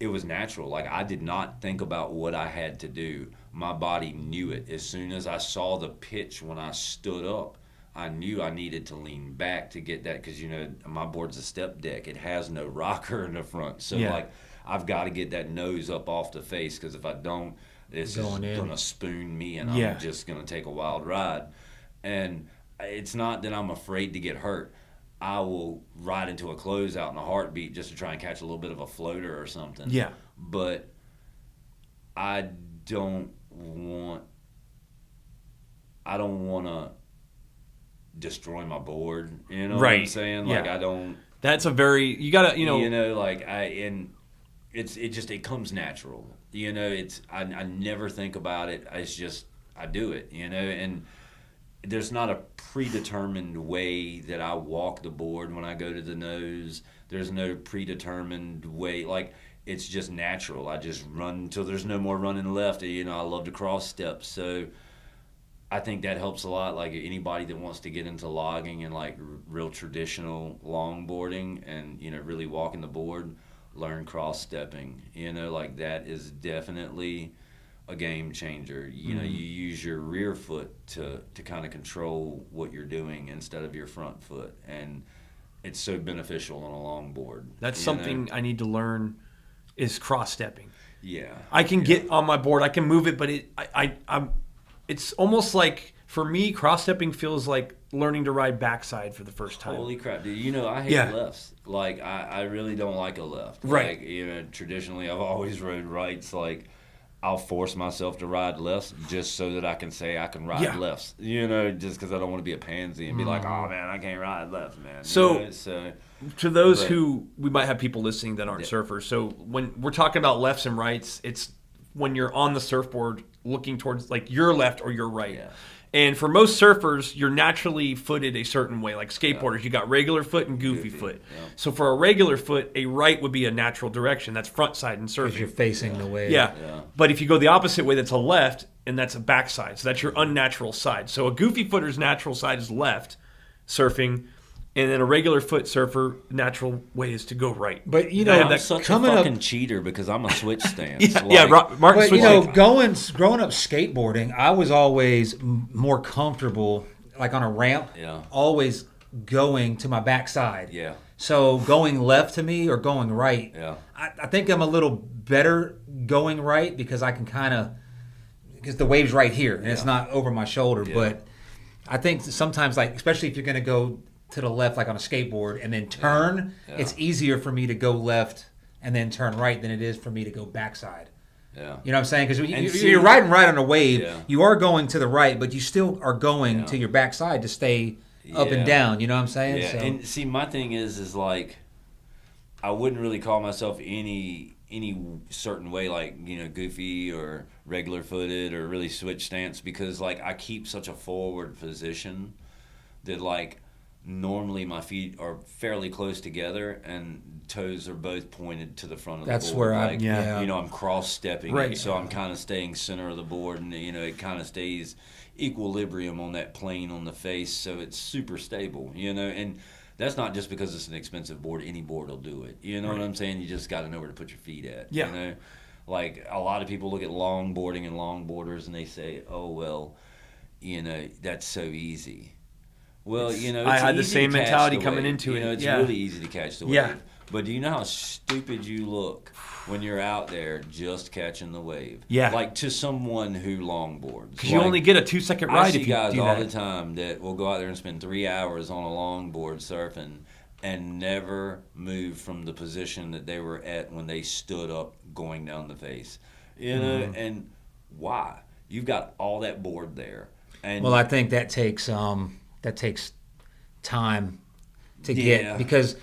it was natural. I did not think about what I had to do. My body knew it. As soon as I saw the pitch when I stood up, I knew I needed to lean back to get that, because my board's a step deck. It has no rocker in the front. So I've got to get that nose up off the face, because if I don't, it's just going to spoon me, and I'm just going to take a wild ride. And it's not that I'm afraid to get hurt. I will ride into a closeout in a heartbeat just to try and catch a little bit of a floater or something. Yeah. But I don't want to destroy my board. You know what I'm saying? I don't. That's a very, you gotta, it comes natural. I never think about it. It's just, I do it, and there's not a predetermined way that I walk the board when I go to the nose. There's no predetermined way. It's just natural. I just run until there's no more running left. I love to cross steps. So I think that helps a lot. Anybody that wants to get into logging and real traditional longboarding and, really walking the board, learn cross stepping. That is definitely a game changer. You use your rear foot to kind of control what you're doing instead of your front foot, and it's so beneficial on a longboard. That's something I need to learn, is cross stepping. Yeah, I can get on my board, I can move it, but it's almost like, for me, cross stepping feels like learning to ride backside for the first time. Holy crap, dude! I hate lefts. I really don't like a left. Right. Traditionally, I've always rode rights. I'll force myself to ride lefts just so that I can say I can ride lefts. Just because I don't want to be a pansy and be like, oh man, I can't ride lefts, man. So to those who, we might have people listening that aren't surfers. So when we're talking about lefts and rights, it's when you're on the surfboard looking towards your left or your right. Yeah. And for most surfers, you're naturally footed a certain way. Like skateboarders, you got regular foot and goofy foot. Yeah. So for a regular foot, a right would be a natural direction. That's front side in surfing. Because you're facing the wave. Yeah. But if you go the opposite way, that's a left, and that's a backside. So that's your unnatural side. So a goofy footer's natural side is left, surfing, and then a regular foot surfer, natural way is to go right. But I'm such a fucking cheater because I'm a switch stance. Martin. But growing up skateboarding, I was always more comfortable, on a ramp. Yeah. Always going to my backside. Yeah. So going left to me or going right. Yeah. I think I'm a little better going right because I can because the wave's right here and it's not over my shoulder. Yeah. But I think sometimes, especially if you're going to go to the left, on a skateboard, and then turn, it's easier for me to go left and then turn right than it is for me to go backside. Yeah. You know what I'm saying? Because And you're riding right on a wave. Yeah. You are going to the right, but you still are going Yeah. to your backside to stay up and Yeah. down. You know what I'm saying? Yeah, So, and see, my thing is like, I wouldn't really call myself any certain way, like, you know, goofy or regular footed or really switch stance, because like I keep such a forward position that like normally my feet are fairly close together and toes are both pointed to the front of that's the board. where like, you know, I'm cross stepping, Right. so I'm kind of staying center of the board, and you know, it kind of stays equilibrium on that plane on the face, so it's super stable, you know. And that's not just because it's an expensive board. Any board will do it. You know what I'm saying? You just got to know where to put your feet at. Yeah. You know, like a lot of people look at longboarding and longboarders and they say, "Oh well, you know, that's so easy." Well, you know, it's I had the easy same to catch mentality the coming wave. into You it. know, it's Yeah. really easy to catch the wave. Yeah. But do you know how stupid you look when you're out there just catching the wave? Yeah. Like to someone who longboards. Because you only get a 2-second I ride see if you guys do all that. the time that will go out there and spend 3 hours on a longboard surfing and never move from the position that they were at when they stood up going down the face. You know, Mm-hmm. and why? You've got all that board there. And well, I think that takes time to Yeah. get, because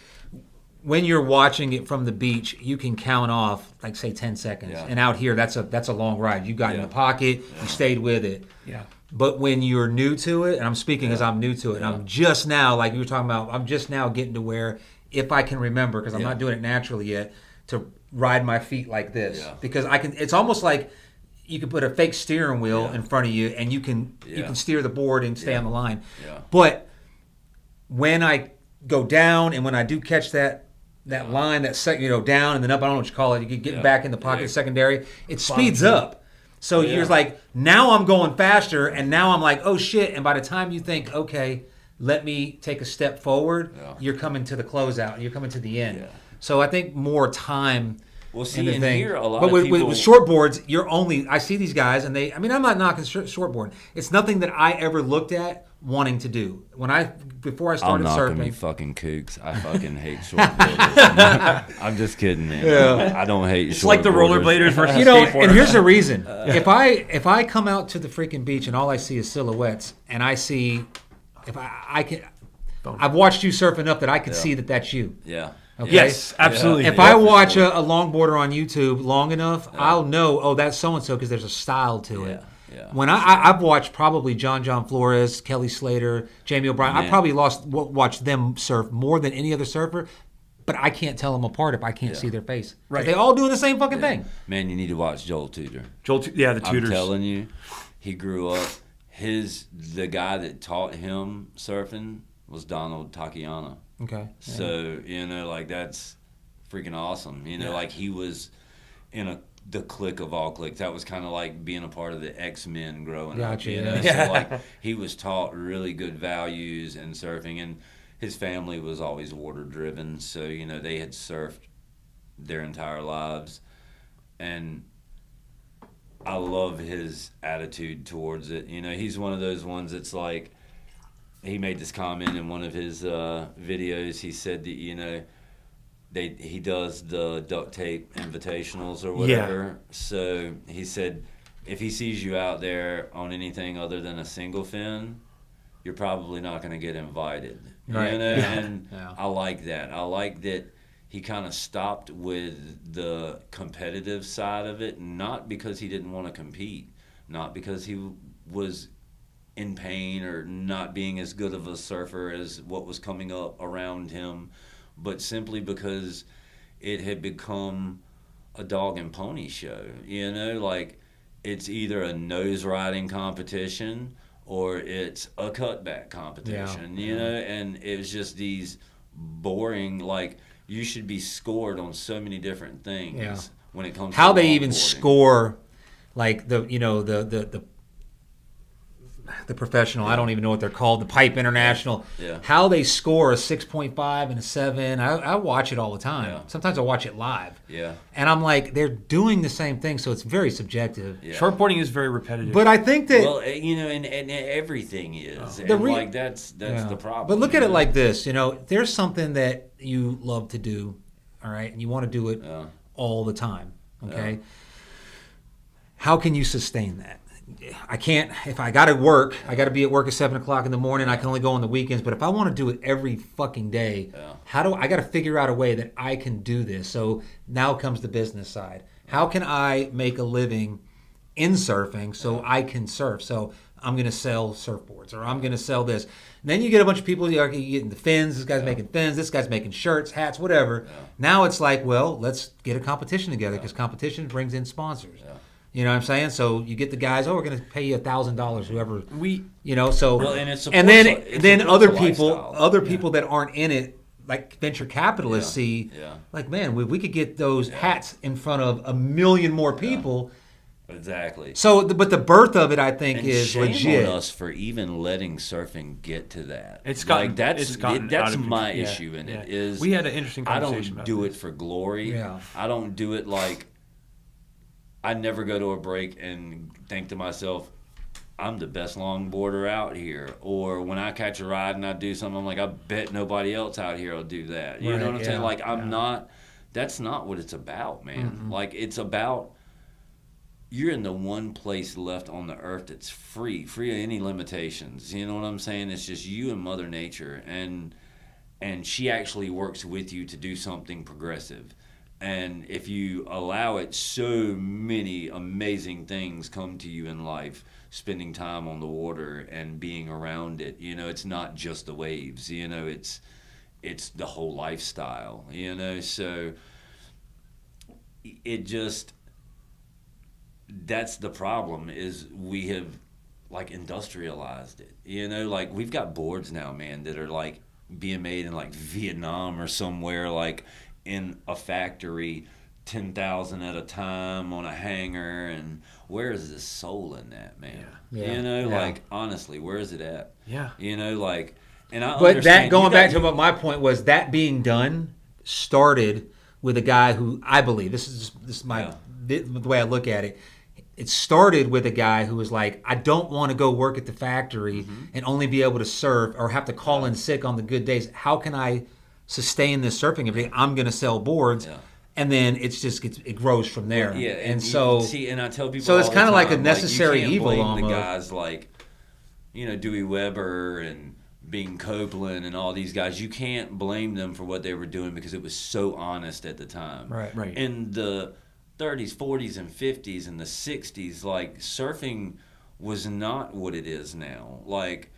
when you're watching it from the beach, you can count off like say 10 seconds, Yeah. and out here that's a long ride. You got in Yeah. the pocket, you stayed with it. Yeah. But when you're new to it, and I'm speaking as I'm new to it, Yeah. I'm just now, like you were talking about, I'm just now getting to where, if I can remember, because I'm Yeah. not doing it naturally yet, to ride my feet like this. Yeah. Because I can, it's almost like you can put a fake steering wheel Yeah. in front of you, and you can Yeah. steer the board and stay Yeah. on the line. Yeah. But when I go down and when I do catch that line, down and then up, I don't know what you call it, you get Yeah. back in the pocket Yeah. secondary, it speeds up. So Yeah. you're like, now I'm going faster, and now I'm like, oh shit. And by the time you think, okay, let me take a step forward, Yeah. you're coming to the closeout, you're coming to the end. Yeah. So I think more time. Well, see, in the and thing. here a lot but of with, people... with short boards, I see these guys, and I'm not knocking shortboard. It's nothing that I ever looked at wanting to do. Before I I'm started knocking surfing, me fucking kooks. I fucking hate shortboarders. I'm just kidding, man. Yeah. I don't hate It's like the shortboarders. rollerbladers versus skateboarders. and here's the reason: if I come out to the freaking beach and all I see is silhouettes, and I see, if I can, I've watched you surf enough that I can see that that's you. Yeah. Okay? Yes, absolutely. If Yeah, I for watch sure. a longboarder on YouTube long enough, I'll know, oh, that's so and so, because there's a style to it. Yeah, When I've watched probably John Flores, Kelly Slater, Jamie O'Brien, I Man. probably watched them surf more than any other surfer, but I can't tell them apart if I can't see their face. 'Cause Right. They all doing the same fucking thing. Man, you need to watch Joel Tudor. The tutors. I'm telling you, he grew up. The guy that taught him surfing was Donald Takiana. Okay. So, you know, like that's freaking awesome. You know, like he was in the clique of all cliques. That was kind of like being a part of the X-Men growing up. Gotcha, You know, yeah. so like he was taught really good values in surfing, and his family was always water driven. So, you know, they had surfed their entire lives, and I love his attitude towards it. You know, he's one of those ones that's like, he made this comment in one of his videos. He said that, you know, he does the duct tape invitationals or whatever. So he said, if he sees you out there on anything other than a single fin, you're probably not going to get invited. Right. You know? Yeah. And Yeah. I like that. I like that he kind of stopped with the competitive side of it, not because he didn't want to compete, not because he was in pain or not being as good of a surfer as what was coming up around him, but simply because it had become a dog and pony show. You know, like it's either a nose riding competition or it's a cutback competition, you know, and it was just these boring, like you should be scored on so many different things when it comes How to they even longboarding. score, like the professional, I don't even know what they're called, the Pipe International. Yeah. How they score a 6.5 and a 7. I watch it all the time. Yeah. Sometimes I watch it live. Yeah. And I'm like, they're doing the same thing, so it's very subjective. Yeah. Shortboarding is very repetitive. But I think that Well, you know, and everything is. The And re- like that's yeah. the problem. But look you at it know? like this, there's something that you love to do, all right, and you want to do it Yeah. all the time, okay? Yeah. How can you sustain that? I can't. If I got to work, I got to be at work at 7 o'clock in the morning. I can only go on the weekends. But if I want to do it every fucking day, I got to figure out a way that I can do this. So now comes the business side. How can I make a living in surfing so I can surf? So I'm going to sell surfboards, or I'm going to sell this. And then you get a bunch of people. You get the fins. This guy's making fins. This guy's making shirts, hats, whatever. Now it's like, well, let's get a competition together because competition brings in sponsors. You know what I'm saying? So you get the guys. Oh, we're going to pay you $1,000, whoever. So Well, and it's and then other people, lifestyle. people that aren't in it, like venture capitalists, see, like, man, we could get those hats in front of 1 million more people. Exactly. So, but the birth of it, I think, And is shame legit. on us for even letting surfing get to that. It's gotten- like that's it's gotten that's out of my control. issue in it. Yeah. Is We had an interesting I conversation don't about do this. it for glory. Yeah. I don't do it like I never go to a break and think to myself, I'm the best longboarder out here. Or when I catch a ride and I do something, I'm like, I bet nobody else out here will do that. You know what I'm saying? Like I'm not. That's not what it's about, man. Like it's about. You're in the one place left on the earth that's free of any limitations. You know what I'm saying? It's just you and Mother Nature, and she actually works with you to do something progressive. And if you allow it, so many amazing things come to you in life. Spending time on the water and being around it. You know, it's not just the waves. You know, it's the whole lifestyle. You know, so it just. That's the problem is we have like industrialized it. You know, like we've got boards now, man, that are like being made in like Vietnam or somewhere, like in a factory, 10,000 at a time on a hanger. And where is the soul in that, man? Yeah. You know, like honestly, where is it at? Yeah. You know, like, and I But understand that you going back got- to what my point was, that being done started with a guy who I believe this is my the way I look at it. It started with a guy who was like, I don't want to go work at the factory and only be able to surf or have to call in sick on the good days. How can I sustain this surfing every day? I'm going to sell boards. Yeah. And then it grows from there. Yeah, and you so see, and I tell people, so it's kind of like a necessary you can't evil blame almost. the guys like, you know, Dewey Weber and Bing Copeland and all these guys. You can't blame them for what they were doing because it was so honest at the time. Right. In the 30s, 40s, and 50s, and the 60s, like surfing was not what it is now. Like.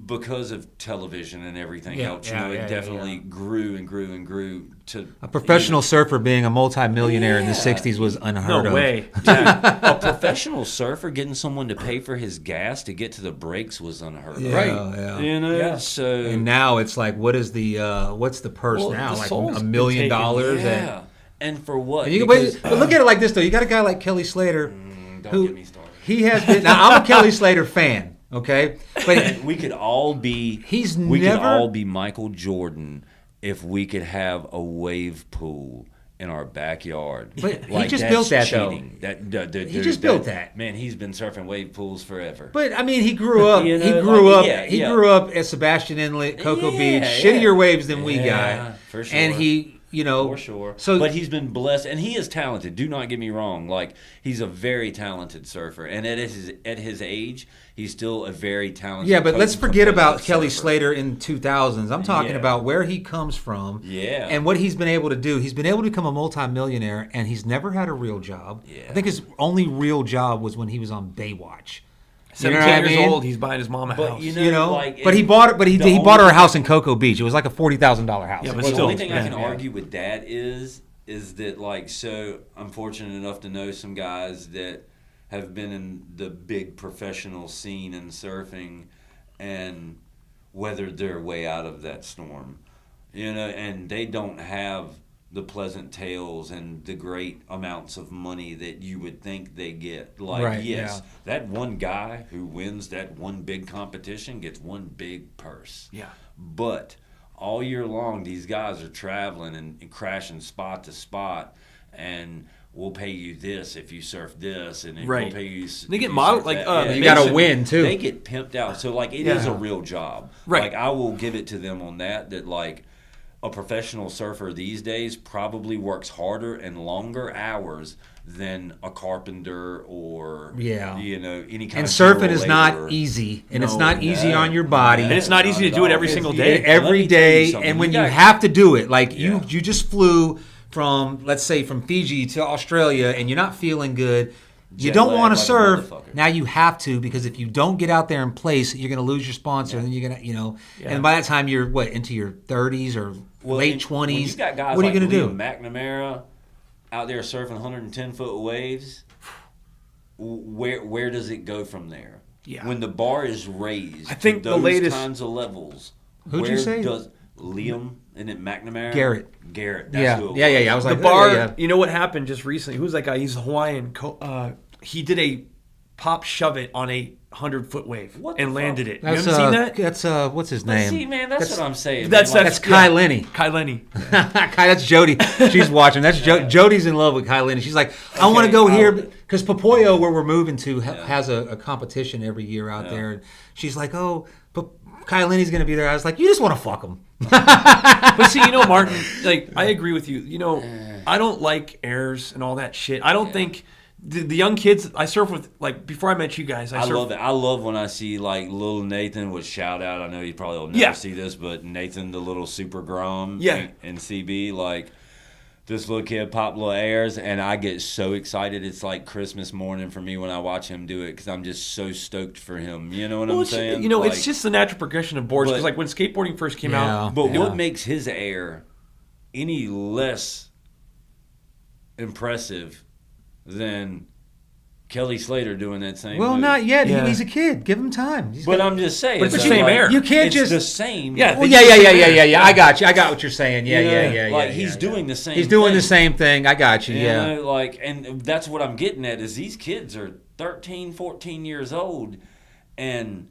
Because of television and everything else, you know, it definitely grew and grew and grew to a professional surfer being a multimillionaire in the Yeah. 60s was unheard of. No way. a professional surfer getting someone to pay for his gas to get to the breaks was unheard of. Yeah. You know, Yeah. so And now it's like, what's the purse Well, now? the Like soul's $1 million. yeah. And for what? And Because- but look at it like this though. You got a guy like Kelly Slater, don't who get me started. he has been. Now I'm a Kelly Slater fan. Okay, but And we could all be. He's we never- could all be Michael Jordan if we could have a wave pool in our backyard. But he just built that's that, though. cheating. He just built that. Man, he's been surfing wave pools forever. But I mean, he grew up. You know, he grew like, up. yeah, he yeah. grew up at Sebastian Inlet, Cocoa Yeah, Beach, yeah. shittier waves than we Yeah, got. for sure. And he, For sure. So, but he's been blessed, and he is talented. Do not get me wrong. Like he's a very talented surfer, and at his age, he's still a very talented. yeah, but let's potent, forget about competitive Kelly surfer. Slater in 2000s. I'm talking Yeah. about where he comes from. Yeah. And what he's been able to do. He's been able to become a multimillionaire, and he's never had a real job. Yeah. I think his only real job was when he was on Baywatch. You know 17 what I years mean? old, he's buying his mom a But house. you know, You know, like, but he it- bought it. But he the bought her a only- house in Cocoa Beach. It was like a $40,000 house. Yeah, It but Well, wasn't- the only thing I Yeah, can yeah. argue with that is that like so I'm fortunate enough to know some guys that have been in the big professional scene in surfing and weathered their way out of that storm. You know, and they don't have the pleasant tales and the great amounts of money that you would think they get. Like, Right, yes, yeah. that one guy who wins that one big competition gets one big purse. Yeah. But all year long, these guys are traveling and crashing spot to spot, and we'll pay you this if you surf this, and Right. we'll pay you. They if get you model- surf like, that. You gotta Basically, win, too. They get pimped out, so like it is Yeah. a real job. Right. Like I will give it to them on that. That like, a professional surfer these days probably works harder and longer hours than a carpenter or any kind and of surfing general is not laborer. easy, and it's No, not easy on your body. And it's not easy to do it every single day. Every Let me tell you day, something. and when You you got- have to do it, like Yeah. you just flew from, let's say, from Fiji to Australia, and you're not feeling good. You Jet don't lag want to like a surf. motherfucker. Now you have to, because if you don't get out there and place, you're going to lose your sponsor, and then you're going to, Yeah. and by that time you're into your 30s or late and 20s. When you got guys what are you like going to do? Liam McNamara out there surfing 110-foot waves, where does it go from there? Yeah. When the bar is raised, I think to the those latest- kinds of levels. Who'd you say? Does Liam and it McNamara? Garrett. That's Yeah, who it yeah, yeah, was. yeah. I was The like, bar, yeah. you know what happened just recently? Who's that guy? He's a Hawaiian. He did a pop shove it on a 100-foot wave What the and fuck? landed it. You That's haven't seen that? That's what's his But name? see, man, that's what I'm saying. That's man. That's Kai Lenny. Kai Lenny. Kai, that's Jody. She's watching. That's Jody's in love with Kai Lenny. She's like, I want to go here because Popoyo, where we're moving to, has a competition every year out there. And she's like, oh, but Kai Lenny's going to be there. I was like, you just want to fuck him. But see, Martin, like, I agree with you. I don't like airs and all that shit. I don't think the young kids I surf with, like, before I met you guys, I love it. I love when I see like little Nathan with shout out. I know you probably will never see this, but Nathan, the little super grom, in CB, like this little kid pop little airs, and I get so excited. It's like Christmas morning for me when I watch him do it because I'm just so stoked for him. You know what I'm saying? It's just the natural progression of boards. Because like when skateboarding first came out, But what makes his air any less impressive than Kelly Slater doing that same Well, move? not yet. Yeah. He's a kid. Give him time. But I'm just saying. But it's the though, same like, air. You can't it's just the same. Yeah, Well, yeah. I got you. I got what you're saying. Yeah. Like he's doing the same. He's doing thing. the same thing. I got you. You Yeah. know, like, and that's what I'm getting at is these kids are 13, 14 years old and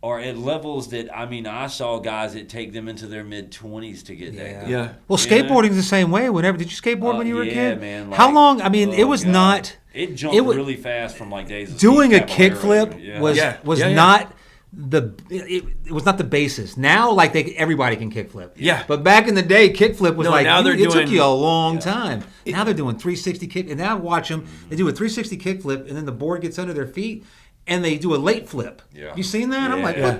are at levels that, I mean, I saw guys that take them into their mid-20s to get that good. Yeah. Well, skateboarding's the same way. Whenever did you skateboard when you were a kid? Man, How like, long? I mean, it was God. not. It jumped really fast from like days of Doing Steve a Caballero. kickflip was Yeah. not the it was not the basis. Now, like everybody can kickflip. Yeah. But back in the day, kickflip was now it took doing- you a long time. Now they're doing 360 kick, and now watch them. They do a 360 kickflip, and then the board gets under their feet, and they do a late flip. Yeah. You seen that? I'm like, Yeah.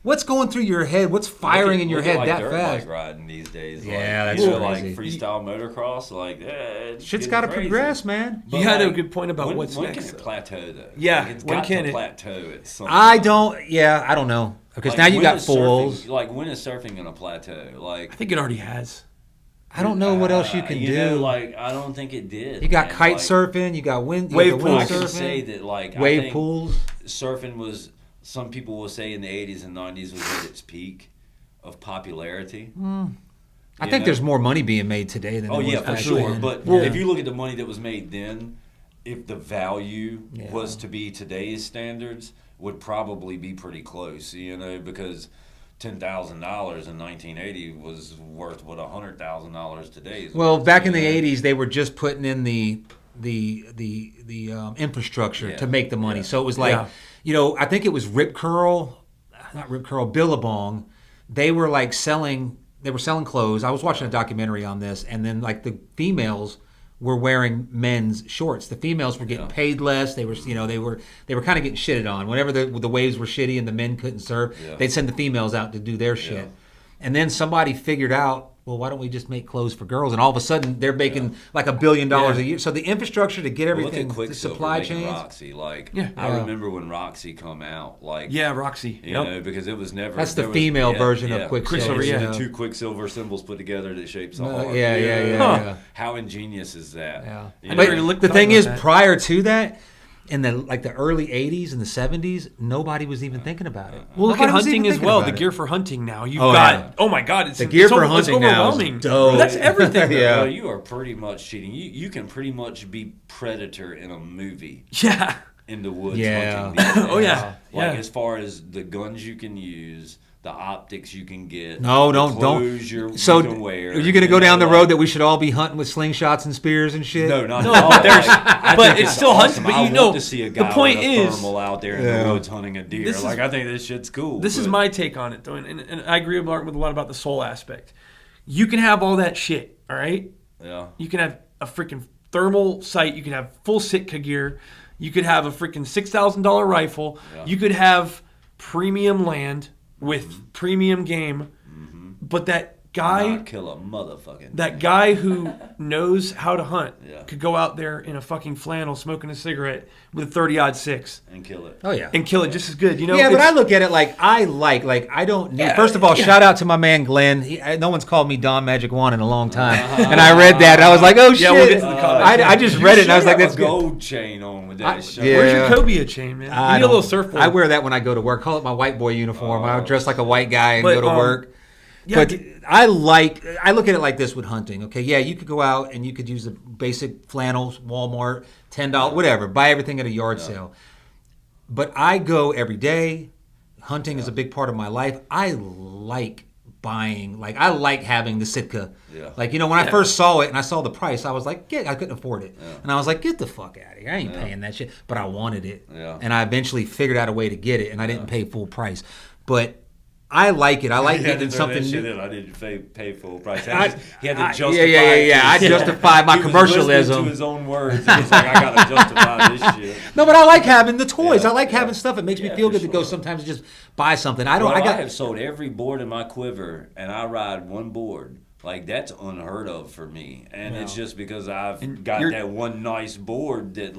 what's going through your head? What's firing in your Look at, head like, that dirt fast? bike riding these days. Yeah, like, that's like crazy. freestyle motocross. Like, it's Shit's getting got to crazy. progress, man. But, You had a like, good point about when, what's when next, can it though. plateau though? Yeah, like, it's when got can to it? plateau at some I point. don't. Yeah, I don't know because Like, now you when got is fools. surfing- like when is surfing gonna plateau? Like I think it already has. I don't know what else you can do. know, like I don't think it did. You got man. kite Like, surfing. You got wind. Wave you got the wind I can pools. say surfing. that like I Wave think pools. surfing was. Some people will say in the 80s and 90s was at its peak of popularity. I think there's more money being made today than Oh there was yeah, for back sure. then. But Yeah. if you look at the money that was made then, if the value Yeah. was to be today's standards, would probably be pretty close. You know, because $10,000 in 1980 was worth what $100,000 today is. Well, worth, back you in the know? 80s, they were just putting in the infrastructure to make the money. So it was like, I think it was Billabong. They were like selling clothes. I was watching a documentary on this, and then like the females were wearing men's shorts. The females were getting paid less. They were, they were kind of getting shitted on. Whenever the waves were shitty and the men couldn't surf, they'd send the females out to do their shit. And then somebody figured out, well, why don't we just make clothes for girls? And all of a sudden, they're making like $1 billion a year. So the infrastructure to get everything, Look at the Quicksilver supply making chains. Roxy. Like, Yeah. I remember when Roxy come out. Like, Roxy. you know, because it was never. That's the there was- female version of Quicksilver. Quicksilver, It's yeah. the two Quicksilver symbols put together that shapes a heart. Yeah. You know? Yeah. How ingenious is that? Yeah. You never know? really looked The thing about is, that. prior to that, in the early 80s and the 70s, nobody was even thinking about it. Well, look at Nobody was hunting even as thinking well. about The it. gear for hunting now. You've Oh, got. yeah. Oh my God! It's The gear for it's hunting now is overwhelming. dope. That's everything. Yeah. Well, you are pretty much cheating. You can pretty much be Predator in a movie Yeah. in the woods Yeah. hunting. these days. Oh, yeah. Like Yeah. as far as the guns you can use, the optics you can get. No, the don't. clothes you So, can wear. are you going to go know, down the like- road that we should all be hunting with slingshots and spears and shit? No, not No, at all. but there's- I but think it's still hunting, awesome. but I you know, want to see a the guy point with a is- thermal out there in Yeah. the woods hunting a deer. This is- Like I think this shit's cool. This is but- my take on it, though, and I agree with Mark with a lot about the soul aspect. You can have all that shit, all right? Yeah. You can have a freaking thermal sight. You can have full Sitka gear. You could have a freaking $6,000 rifle. Yeah. You could have premium land with premium game. But that guy, Not kill a motherfucking. that guy who knows how to hunt Yeah. could go out there in a fucking flannel smoking a cigarette with a 30-06 and kill it. Oh yeah. and kill it just as good. You know? Yeah, but It's- I look at it like I don't need. Yeah, First of all, yeah. shout out to my man Glenn. No one's called me Don Magic One in a long time, and I read that and I was like, oh shit. Yeah, we'll get to the comments. I just read it and I was like, that's a good. gold chain on with that shit. yeah. Where's your cobia chain, man? I You need a little don't- surfboard. I wear that when I go to work. Call it my white boy uniform. I dress like a white guy and But, go to work. yeah, But I look at it like this with hunting. Okay, yeah, you could go out and you could use the basic flannels, Walmart, $10, whatever. Buy everything at a yard sale. But I go every day. Hunting is a big part of my life. I like buying, I like having the Sitka. Yeah. When I first saw it and I saw the price, I was like, I couldn't afford it. Yeah. And I was like, get the fuck out of here. I ain't paying that shit. But I wanted it. Yeah. And I eventually figured out a way to get it, and I didn't pay full price. But I like it. I like getting something new. I didn't pay full price. I- He had to I- justify. yeah. I justify my He was commercialism. listening to his own words. He was like, I gotta justify this shit. No, but I like having the toys. Yeah, I like yeah. having stuff. It makes me Yeah, feel for good to go sure. sometimes and just buy something. I have sold every board in my quiver, and I ride one board. Like, that's unheard of for me. And it's just because I've got that one nice board that,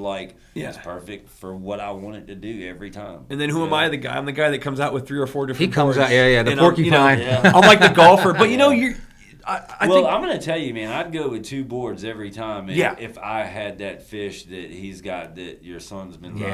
is perfect for what I want it to do every time. And then who am I? The guy. I'm the guy that comes out with 3 or 4 different. He comes boards. out, the And porcupine. I'm like the golfer, but you're. I Well, think I'm going to tell you, man, I'd go with 2 boards every time if I had that fish that he's got that your son's been riding.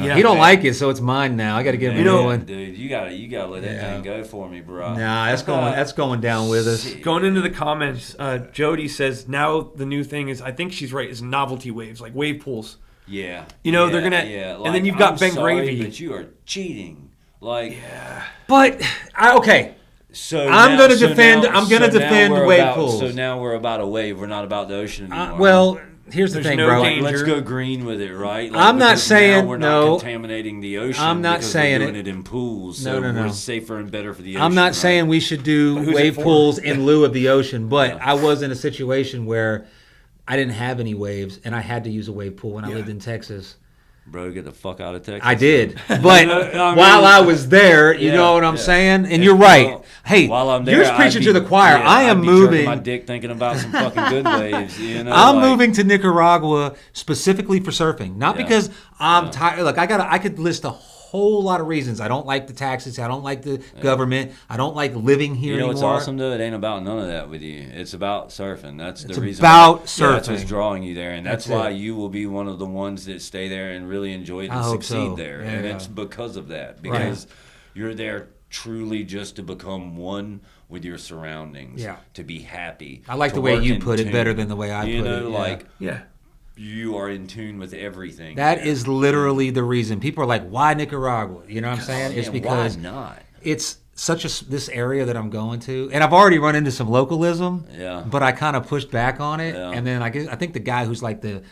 Yeah. He don't like it, so it's mine now. I got to get him a new one. Dude, you gotta let that thing go for me, bro. Nah, that's going down with us. going into the comments, Jody says now the new thing is, I think she's right, is novelty waves, like wave pools. Yeah. They're gonna, and then you've got I'm Ben sorry, Gravy. but you are cheating. But okay. So I'm now- gonna so defend. now- I'm gonna so now defend we're wave about- pools. So now we're about a wave. We're not about the ocean anymore. Well, here's the There's thing, no bro. danger. Let's go green with it, right? I'm not because saying- now we're no. not contaminating the ocean. I'm not because saying we're doing it. it in pools. So No. we're safer and better for the ocean. I'm not right? saying we should do who's it wave for? pools in lieu of the ocean, but I was in a situation where I didn't have any waves, and I had to use a wave pool when I lived in Texas. Bro, get the fuck out of Texas. I did, but I mean, while I was there, you yeah, know what I'm yeah. saying? And you're right. Well, Hey, while I'm there, you're preaching I'd to be- the choir. yeah, I am I'd be jerking moving. my dick thinking about some fucking good waves. I'm moving to Nicaragua specifically for surfing, not Yeah. because I'm tired. Look, I could list a whole lot of reasons. I don't like the taxes. I don't like the government. I don't like living here You know what's anymore. awesome though? It ain't about none of that with you. It's about surfing. That's the It's reason. about Yeah, that's surfing. what's drawing you there, and that's That's why it. you will be one of the ones that stay there and really enjoy it I and hope succeed so. there. Yeah, and yeah. it's because of that. Because you're there truly just to become one with your surroundings. Yeah. To be happy. I like to the way work you in put it tune. better than the way I You put know, it. Yeah. like Yeah. you are in tune with everything. That there. is literally the reason. People are like, "Why Nicaragua?" You know what I'm saying? It's Man, because why not? it's such this area that I'm going to, and I've already run into some localism. Yeah. But I kind of pushed back on it, Yeah. and then I think the guy who's like the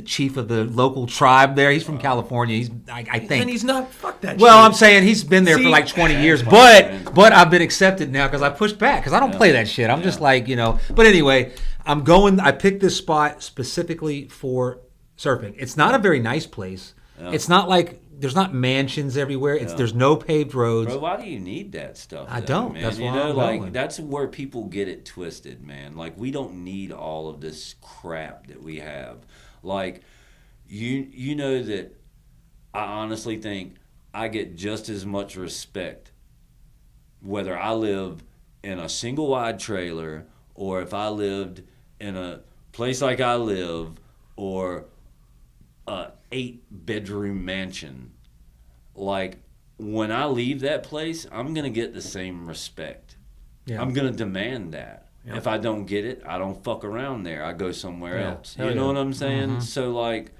chief of the local tribe there, he's from California. I think. And he's not. Fuck that. Well, shit. I'm saying he's been there for See, like 20 years, fine, but I've been accepted now because I pushed back because I don't play that shit. I'm just like, But anyway, I picked this spot specifically for surfing. It's not a very nice place. Yeah. It's not like there's not mansions everywhere. There's no paved roads. Bro, why do you need that stuff? I though, don't. Man? That's you why know, I'm like going. that's where people get it twisted, man. Like we don't need all of this crap that we have. Like you know that I honestly think I get just as much respect whether I live in a single wide trailer or if I lived in a place like I live or a 8-bedroom mansion. Like when I leave that place, I'm gonna get the same respect. Yeah. I'm gonna demand that. Yeah. If I don't get it, I don't fuck around there. I go somewhere Yeah. else. Hell You know yeah. what I'm saying? Mhm. So like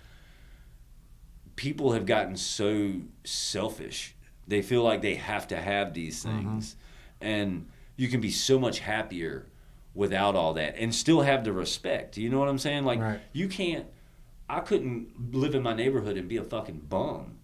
people have gotten so selfish. They feel like they have to have these things. And you can be so much happier without all that and still have the respect. You know what I'm saying? Like Right. I couldn't live in my neighborhood and be a fucking bum.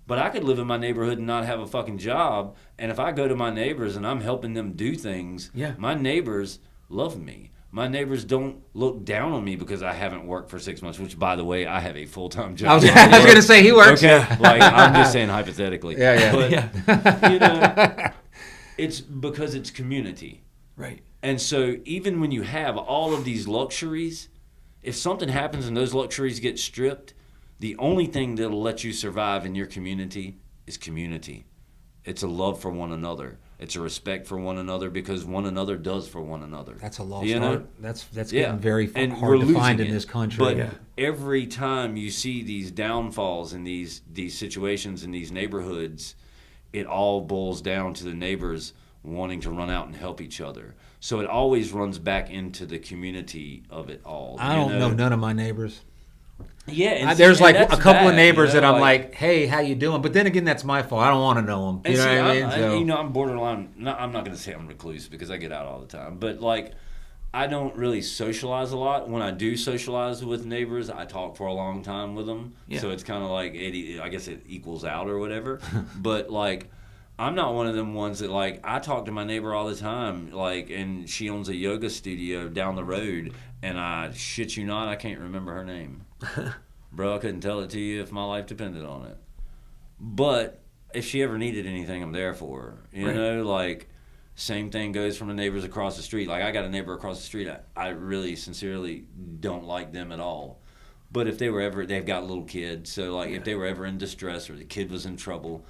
But I could live in my neighborhood and not have a fucking job. And if I go to my neighbors and I'm helping them do things, Yeah. my neighbors love me. My neighbors don't look down on me because I haven't worked for 6 months, which, by the way, I have a full-time job. I was going to say he works. Okay, like, I'm just saying hypothetically. Yeah. But, you know, it's because it's community. Right. And so even when you have all of these luxuries, if something happens and those luxuries get stripped, the only thing that'll let you survive in your community is community. It's a love for one another. It's a respect for one another because one another does for one another. That's a lost you know? art. That's getting very and hard we're to find losing in it. this country. But every time you see these downfalls in these situations in these neighborhoods, it all boils down to the neighbors wanting to run out and help each other. So it always runs back into the community of it all. I don't know none of my neighbors. Yeah, and there's like that's a couple of bad, neighbors you know, that I'm like, hey, how you doing? But then again, that's my fault. I don't want to know them. You know what I mean? So, you know, I'm borderline. I'm not going to say I'm recluse because I get out all the time. But like, I don't really socialize a lot. When I do socialize with neighbors, I talk for a long time with them. Yeah. So it's kind of like I guess it equals out or whatever. But like, I'm not one of them ones that like I talk to my neighbor all the time. Like, and she owns a yoga studio down the road, and I shit you not, I can't remember her name. Bro, I couldn't tell it to you if my life depended on it. But if she ever needed anything, I'm there for her. You know, like, same thing goes from the neighbors across the street. Like, I got a neighbor across the street. I really, sincerely don't like them at all. But if they've got little kids. So, like, if they were ever in distress or the kid was in trouble,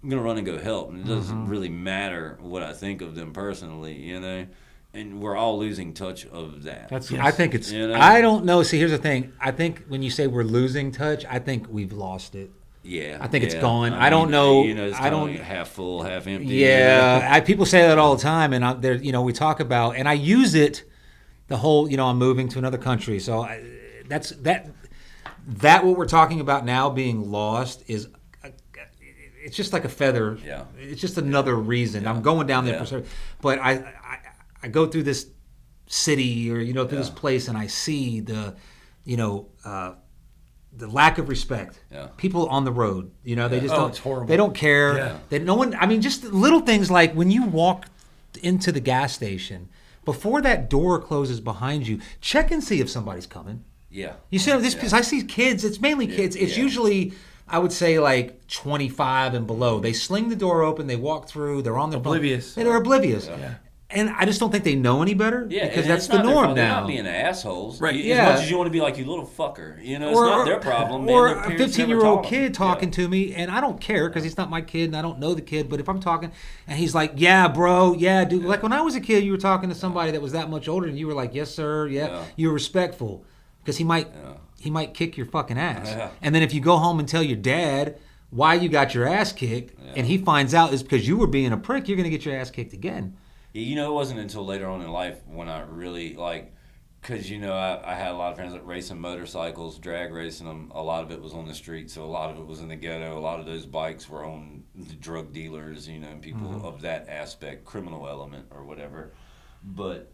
I'm going to run and go help. And it doesn't really matter what I think of them personally, you know. And we're all losing touch of that. I think it's. You know? I don't know. See, here's the thing. I think when you say we're losing touch, I think we've lost it. Yeah, I think it's gone. I don't know. You know, it's kind of like half full, half empty. Yeah, you know? People say that all the time, and there, you know, we talk about, and I use it. The whole, you know, I'm moving to another country, so that's that. What we're talking about now being lost is. It's just like a feather. Yeah. It's just another reason. I'm going down there for certain. But I go through this city or, you know, through this place and I see the, you know, the lack of respect. Yeah. People on the road, you know, they just don't. It's horrible. They don't care. Yeah. No one. I mean, just little things like when you walk into the gas station, before that door closes behind you, check and see if somebody's coming. Yeah. You see this because I see kids. It's mainly kids. It's usually. I would say like 25 and below. They sling the door open, they walk through, they're on their oblivious. They're oblivious. Yeah. And I just don't think they know any better because that's the norm now. They're not being assholes. Right. As much as you want to be like, you little fucker. You know, it's not their problem. Or a 15-year-old kid talking to me, and I don't care because he's not my kid and I don't know the kid. But if I'm talking and he's like, yeah, bro, yeah, dude. Like when I was a kid, you were talking to somebody that was that much older and you were like, yes, sir, yeah. You were respectful because he might kick your fucking ass. Yeah. And then if you go home and tell your dad why you got your ass kicked, and he finds out is because you were being a prick, you're going to get your ass kicked again. Yeah, you know, it wasn't until later on in life when I really, like, because, you know, I had a lot of friends that racing motorcycles, drag racing them. A lot of it was on the street, so a lot of it was in the ghetto. A lot of those bikes were on drug dealers, you know, and people of that aspect, criminal element or whatever. But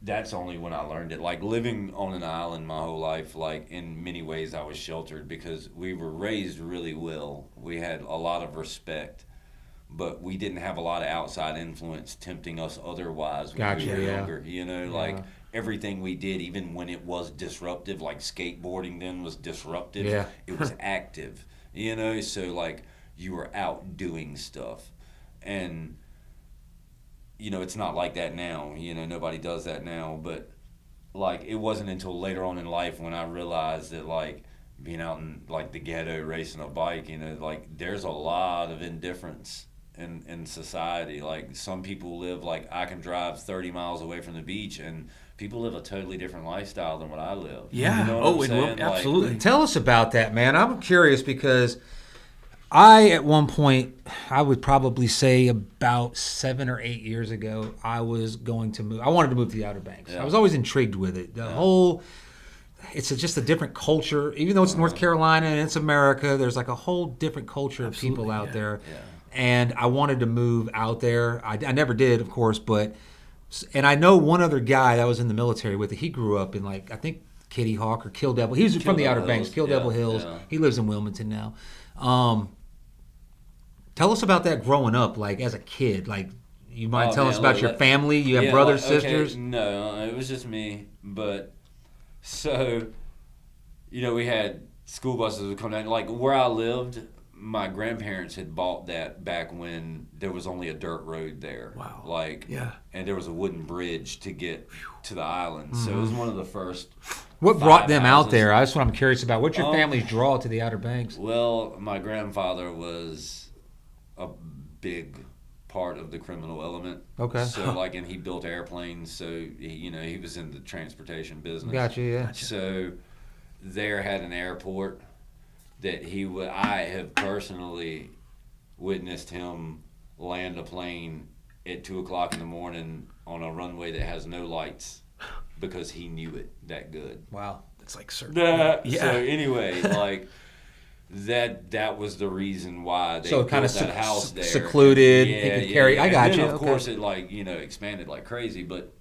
that's only when I learned it. Like, living on an island my whole life, like, in many ways I was sheltered because we were raised really well. We had a lot of respect, but we didn't have a lot of outside influence tempting us otherwise when we were younger. You know, like, everything we did, even when it was disruptive, like skateboarding then was disruptive, it was active, you know? So, like, you were out doing stuff. And you know, it's not like that now. You know, nobody does that now. But, like, it wasn't until later on in life when I realized that, like, being out in, like, the ghetto racing a bike, you know, like, there's a lot of indifference in society. Like, some people live, like, I can drive 30 miles away from the beach, and people live a totally different lifestyle than what I live. Yeah. You know what I'm saying? Absolutely. Like, tell us about that, man. I'm curious because at one point, I would probably say about 7 or 8 years ago, I was going to move. I wanted to move to the Outer Banks. I was always intrigued with it. The whole, it's just a different culture. Even though it's North Carolina and it's America, there's like a whole different culture of people out there. Yeah. And I wanted to move out there. I never did, of course, and I know one other guy that was in the military with it. He grew up in, like, I think Kitty Hawk or Kill Devil. He was from the Outer Banks, Kill Devil Hills. Yeah. He lives in Wilmington now. Tell us about that growing up, like, as a kid. Like, You mind Oh, telling us man, about look, your let- family? You have Yeah, brothers, like, okay, sisters? No, it was just me. But so, we had school buses would come down. Like where I lived, my grandparents had bought that back when there was only a dirt road there. Wow. Like, Yeah. and there was a wooden bridge to get to the island. So it was one of the first. What brought 5 them out houses. there? That's what I'm curious about. What's your Um, family's draw to the Outer Banks? Well, my grandfather was a big part of the criminal element. Okay. So and he built airplanes. So he was in the transportation business. Gotcha, yeah. So there had an airport that I have personally witnessed him land a plane at 2:00 in the morning on a runway that has no lights because he knew it that good. Wow. It's like certain. So Yeah. anyway, that was the reason why they So built kind of that house there. secluded. It could carry. I got and you. then, of Okay. course, it expanded like crazy. But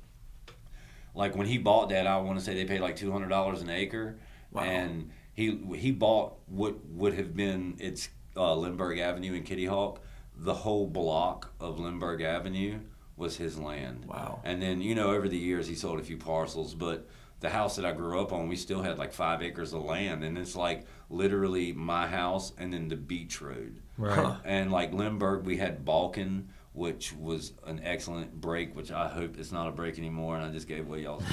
when he bought that, I want to say they paid like $200 an acre, Wow. and he bought what would have been Lindbergh Avenue in Kitty Hawk. The whole block of Lindbergh Avenue was his land. Wow. And then over the years he sold a few parcels, but the house that I grew up on, we still had like 5 acres of land, and it's like literally my house and then the beach road. Right. Huh. And like Lindbergh, we had Balkan, which was an excellent break, which I hope it's not a break anymore, and I just gave away y'all's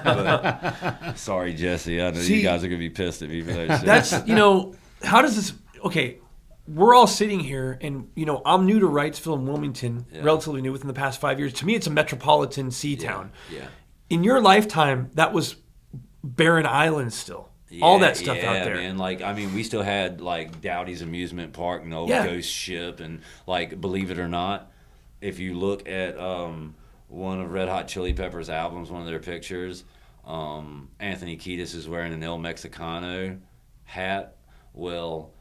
but sorry, Jesse. I know See, you guys are going to be pissed at me for that shit. That's how does this? Okay, we're all sitting here, and I'm new to Wrightsville and Wilmington, Yeah. relatively new within the past 5 years. To me, it's a metropolitan sea town. Yeah. In your lifetime, that was barren islands still. All that stuff out there. Man. We still had like Dowdy's Amusement Park and the old Yeah. Ghost Ship, and believe it or not, if you look at one of Red Hot Chili Peppers' albums, one of their pictures, Anthony Kiedis is wearing an El Mexicano hat. Well,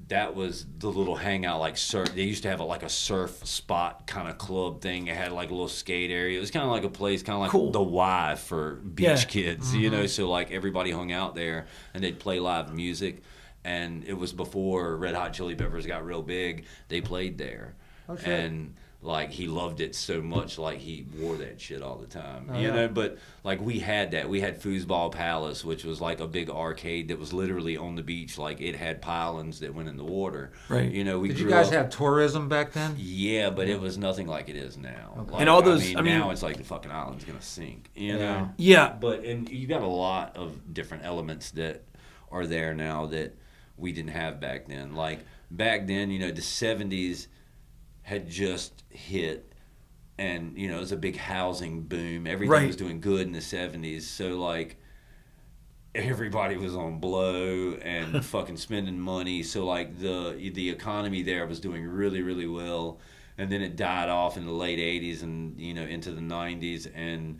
that was the little hangout, surf. They used to have a surf spot kind of club thing. It had a little skate area. It was kind of like a place, kind of like Cool. the Y for beach Yeah. kids, So everybody hung out there and they'd play live music. And it was before Red Hot Chili Peppers got real big. They played there, and he loved it so much. He wore that shit all the time, But we had that. We had Foosball Palace, which was a big arcade that was literally on the beach. It had pylons that went in the water. Right. We Did you grew guys up- have tourism back then? Yeah, but it was nothing like it is now. Okay. And all those- now it's like the fucking island's gonna sink. Yeah. Yeah. And you got a lot of different elements that are there now that we didn't have back then. Back then, the 70s had just hit, and it was a big housing boom. Everything Right. was doing good in the 70s. So everybody was on blow and fucking spending money. So the economy there was doing really, really well. And then it died off in the late 80s and into the 90s, and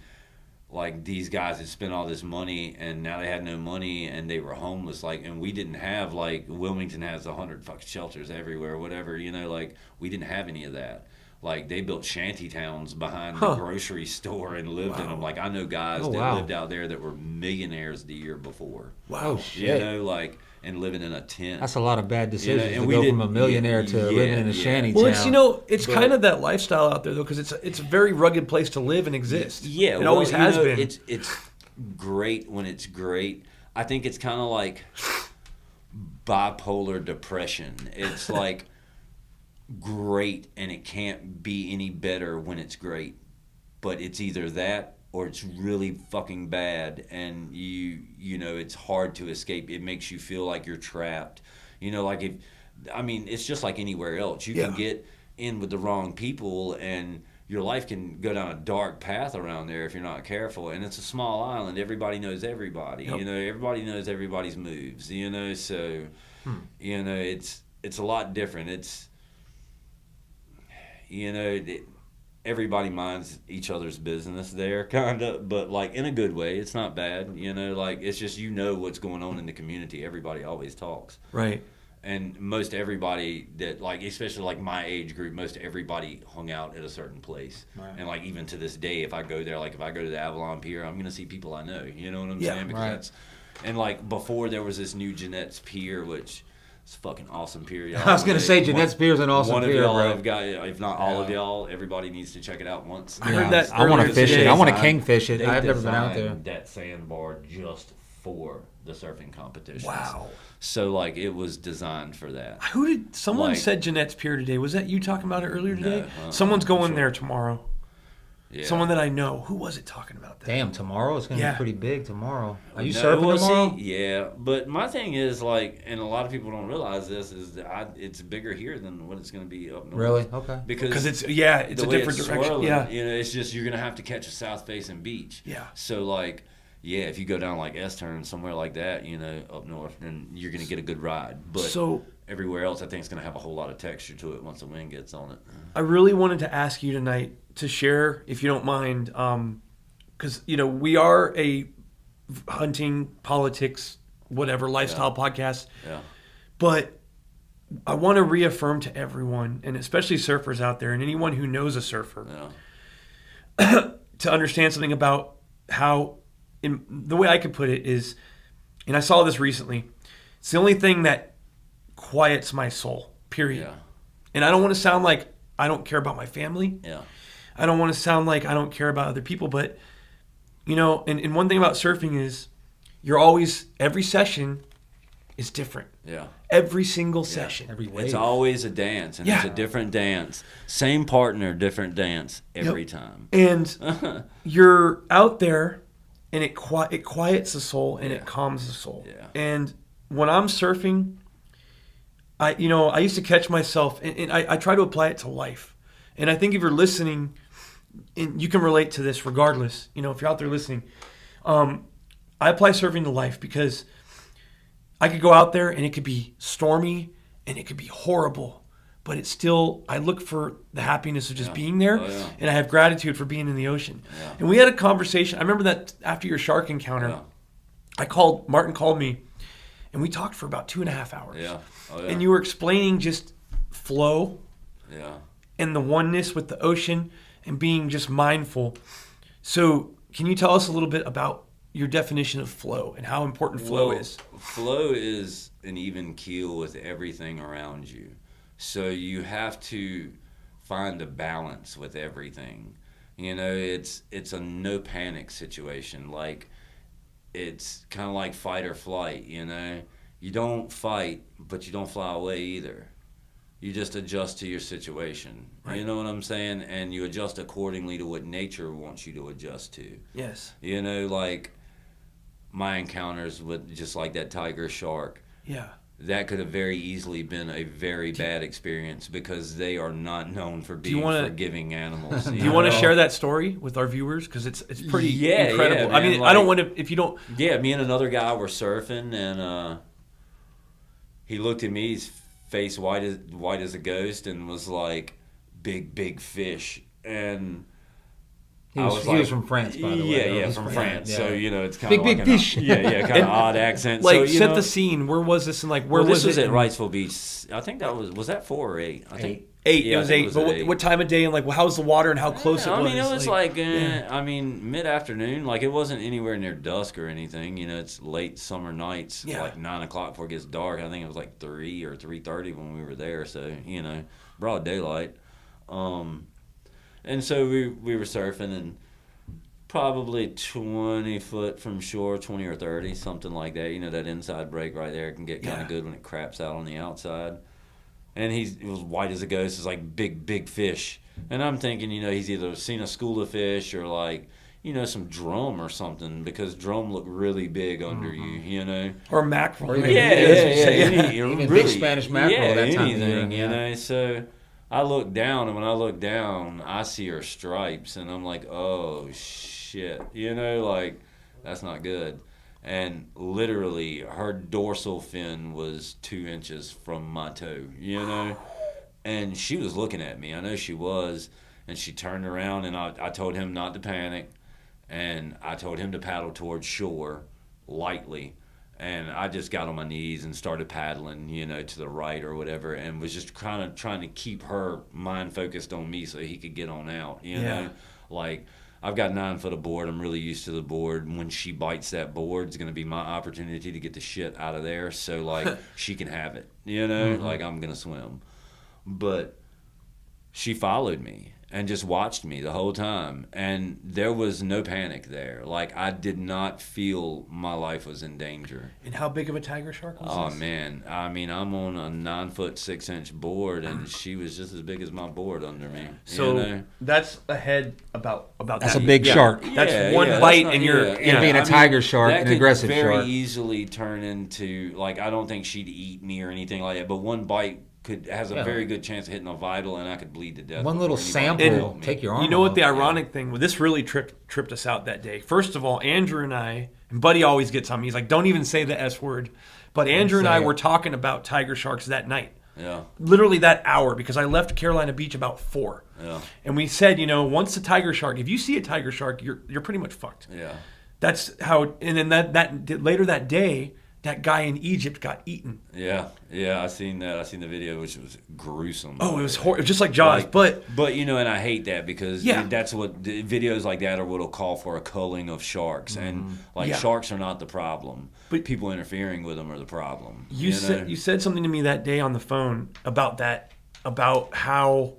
these guys had spent all this money and now they had no money and they were homeless. And we didn't have Wilmington has 100 fucking shelters everywhere, whatever, we didn't have any of that. They built shanty towns behind the grocery store and lived in them. I know guys that lived out there that were millionaires the year before. Wow, shit. And living in a tent. That's a lot of bad decisions and to we go didn't- from a millionaire to yeah, living in a yeah. shanty Well, town. it's kind of that lifestyle out there though, because it's a very rugged place to live and exist. Yeah, it always has been. It's great when it's great. I think it's kind of like bipolar depression. It's great and it can't be any better when it's great, but it's either that or it's really fucking bad, and it's hard to escape. It makes you feel like you're trapped. It's just like anywhere else. You can get in with the wrong people and your life can go down a dark path around there if you're not careful. And it's a small island. Everybody knows everybody. Yep. Everybody knows everybody's moves. So it's a lot different. It's everybody minds each other's business there, kind of, but in a good way. It's not bad. It's just what's going on in the community. Everybody always talks. Right. And most everybody that especially my age group, most everybody hung out at a certain place. Right. And if to this day, if I go there, if I go to the Avalon Pier, I'm gonna see people I know. You know what I'm Yeah, saying? Because right. that's, and before there was this new Jeanette's Pier, which It's a fucking awesome pier, y'all. I was gonna say Jeanette's Pier is an awesome one pier, of y'all bro. have got, if not all of y'all, everybody needs to check it out once. I heard that I want to earlier fish it. today. I want to kingfish it. They I've never been out there. designed that sandbar just for the surfing competitions. Wow. So like it was designed for that. Someone Like- said Jeanette's Pier today. Was that you talking about it earlier today? No, Someone's going sure. there tomorrow. Yeah. Someone that I know. Who was it talking about that? Damn, tomorrow it's gonna Yeah. be pretty big tomorrow. Are you No, surfing well, tomorrow? See, yeah, but my thing is like, and a lot of people don't realize this is that it's bigger here than what it's going to be up north. Really? Okay. Because it's the a way different it's direction. swirling, Yeah. you know, it's just you're gonna have to catch a south facing beach. Yeah. So like, yeah, if you go down like S turn somewhere like that, you know, up north, then you're gonna get a good ride. But So everywhere else, I think it's gonna have a whole lot of texture to it once the wind gets on it. I really wanted to ask you tonight to share, if you don't mind, because we are a hunting, politics, whatever lifestyle podcast, Yeah. but I want to reaffirm to everyone, and especially surfers out there, and anyone who knows a surfer, Yeah. to understand something about how, in the way I could put it is, and I saw this recently, it's the only thing that quiets my soul, period. Yeah. And I don't want to sound like I don't care about my family. Yeah. I don't want to sound like I don't care about other people, but, and one thing about surfing is you're always, every session is different. Yeah. Every single session. Every wave. It's always a dance, and Yeah. it's a different dance. Same partner, different dance every time. And you're out there, and it quiets the soul, and it calms the soul. Yeah. And when I'm surfing, I used to catch myself, and I try to apply it to life. And I think if you're listening, and you can relate to this regardless, if you're out there listening, I apply surfing to life because I could go out there and it could be stormy and it could be horrible, but it's still, I look for the happiness of just being there, Oh, yeah. and I have gratitude for being in the ocean. Yeah. And we had a conversation. I remember that after your shark encounter, Yeah. Martin called me, and we talked for about 2.5 hours. Yeah. Oh, yeah. And you were explaining just flow Yeah. and the oneness with the ocean and being just mindful. So can you tell us a little bit about your definition of flow and how important flow Well, is? Flow is an even keel with everything around you. So you have to find a balance with everything. It's a no panic situation. Like, it's kind of like fight or flight, You don't fight, but you don't fly away either. You just adjust to your situation. Right. You know what I'm saying? And you adjust accordingly to what nature wants you to adjust to. Yes. Like my encounters with just like that tiger shark, Yeah. that could have very easily been a very bad experience because they are not known for you being wanna- forgiving animals. Do you want to share that story with our viewers? Because it's pretty Yeah, incredible. yeah, I mean, man, I don't like- want to, if you don't, Yeah, me and another guy were surfing, and he looked at me, his face white as a ghost, and was like, "Big fish." And He was from France, by the way. Yeah, He's from France. yeah. So it's kind Big, of big like fish. kind of odd accent. like, so, set the scene. Where was this? And like, where Well, was this was it? at Wrightsville Beach. I think that was that 4 or 8? I think 8. Yeah, It was I think 8. But at what, 8. what time of day and like, well, how was the water and how close it was? I mean, it was like, yeah. mid afternoon. Like, it wasn't anywhere near dusk or anything. It's late summer nights, Yeah. like 9 o'clock before it gets dark. I think it was like 3 or 3:30 when we were there. So broad daylight. And so we were surfing, and probably 20 foot from shore, 20 or 30, something like that. That inside break right there can get kind of good when it craps out on the outside. And it was white as a ghost. It's like big fish. And I'm thinking, he's either seen a school of fish or like, some drum or something, because drum look really big under you, Or mackerel. Or even- Yeah. Even big Spanish mackerel that time of anything, year, So I look down, and when I look down, I see her stripes, and I'm like, oh, shit. Like, that's not good. And literally, her dorsal fin was 2 inches from my toe, And she was looking at me. I know she was. And she turned around, and I told him not to panic. And I told him to paddle towards shore lightly. And I just got on my knees and started paddling, to the right or whatever, and was just kind of trying to keep her mind focused on me so he could get on out, Yeah. Like, I've got 9 foot of board. I'm really used to the board. When she bites that board, it's going to be my opportunity to get the shit out of there. So, like, she can have it, you know? Like, I'm going to swim. But she followed me and just watched me the whole time. And there was no panic there. Like, I did not feel my life was in danger. And how big of a tiger shark was Oh, this? man. I mean, I'm on a 9 foot 6-inch board, and she was just as big as my board under me. So you know? that's ahead about That's that. a big shark. That's one bite and you're And being a tiger shark, that an aggressive could very shark. easily turn into, like, I don't think she'd eat me or anything like that, but one bite has a very good chance of hitting a vital, and I could bleed to death. One little before anybody sample helped will me. take your arm You know what off. the ironic thing? Well, this really tripped us out that day. First of all, Andrew and I, and Buddy always gets on me. He's like, don't even say the S word. But Andrew and I were talking about tiger sharks that night. Yeah. Literally that hour, because I left Carolina Beach about 4. Yeah. And we said, once the tiger shark, if you see a tiger shark, you're pretty much fucked. Yeah. That's how. And then that later that day, that guy in Egypt got eaten. Yeah. I seen that. I seen the video, which was gruesome. Oh, it was horrible. Just like Jaws, But and I hate that because Yeah. that's what videos like that are what'll call for a culling of sharks, and like Yeah. sharks are not the problem, But- people interfering with them are the problem. You said something to me that day on the phone about that, about how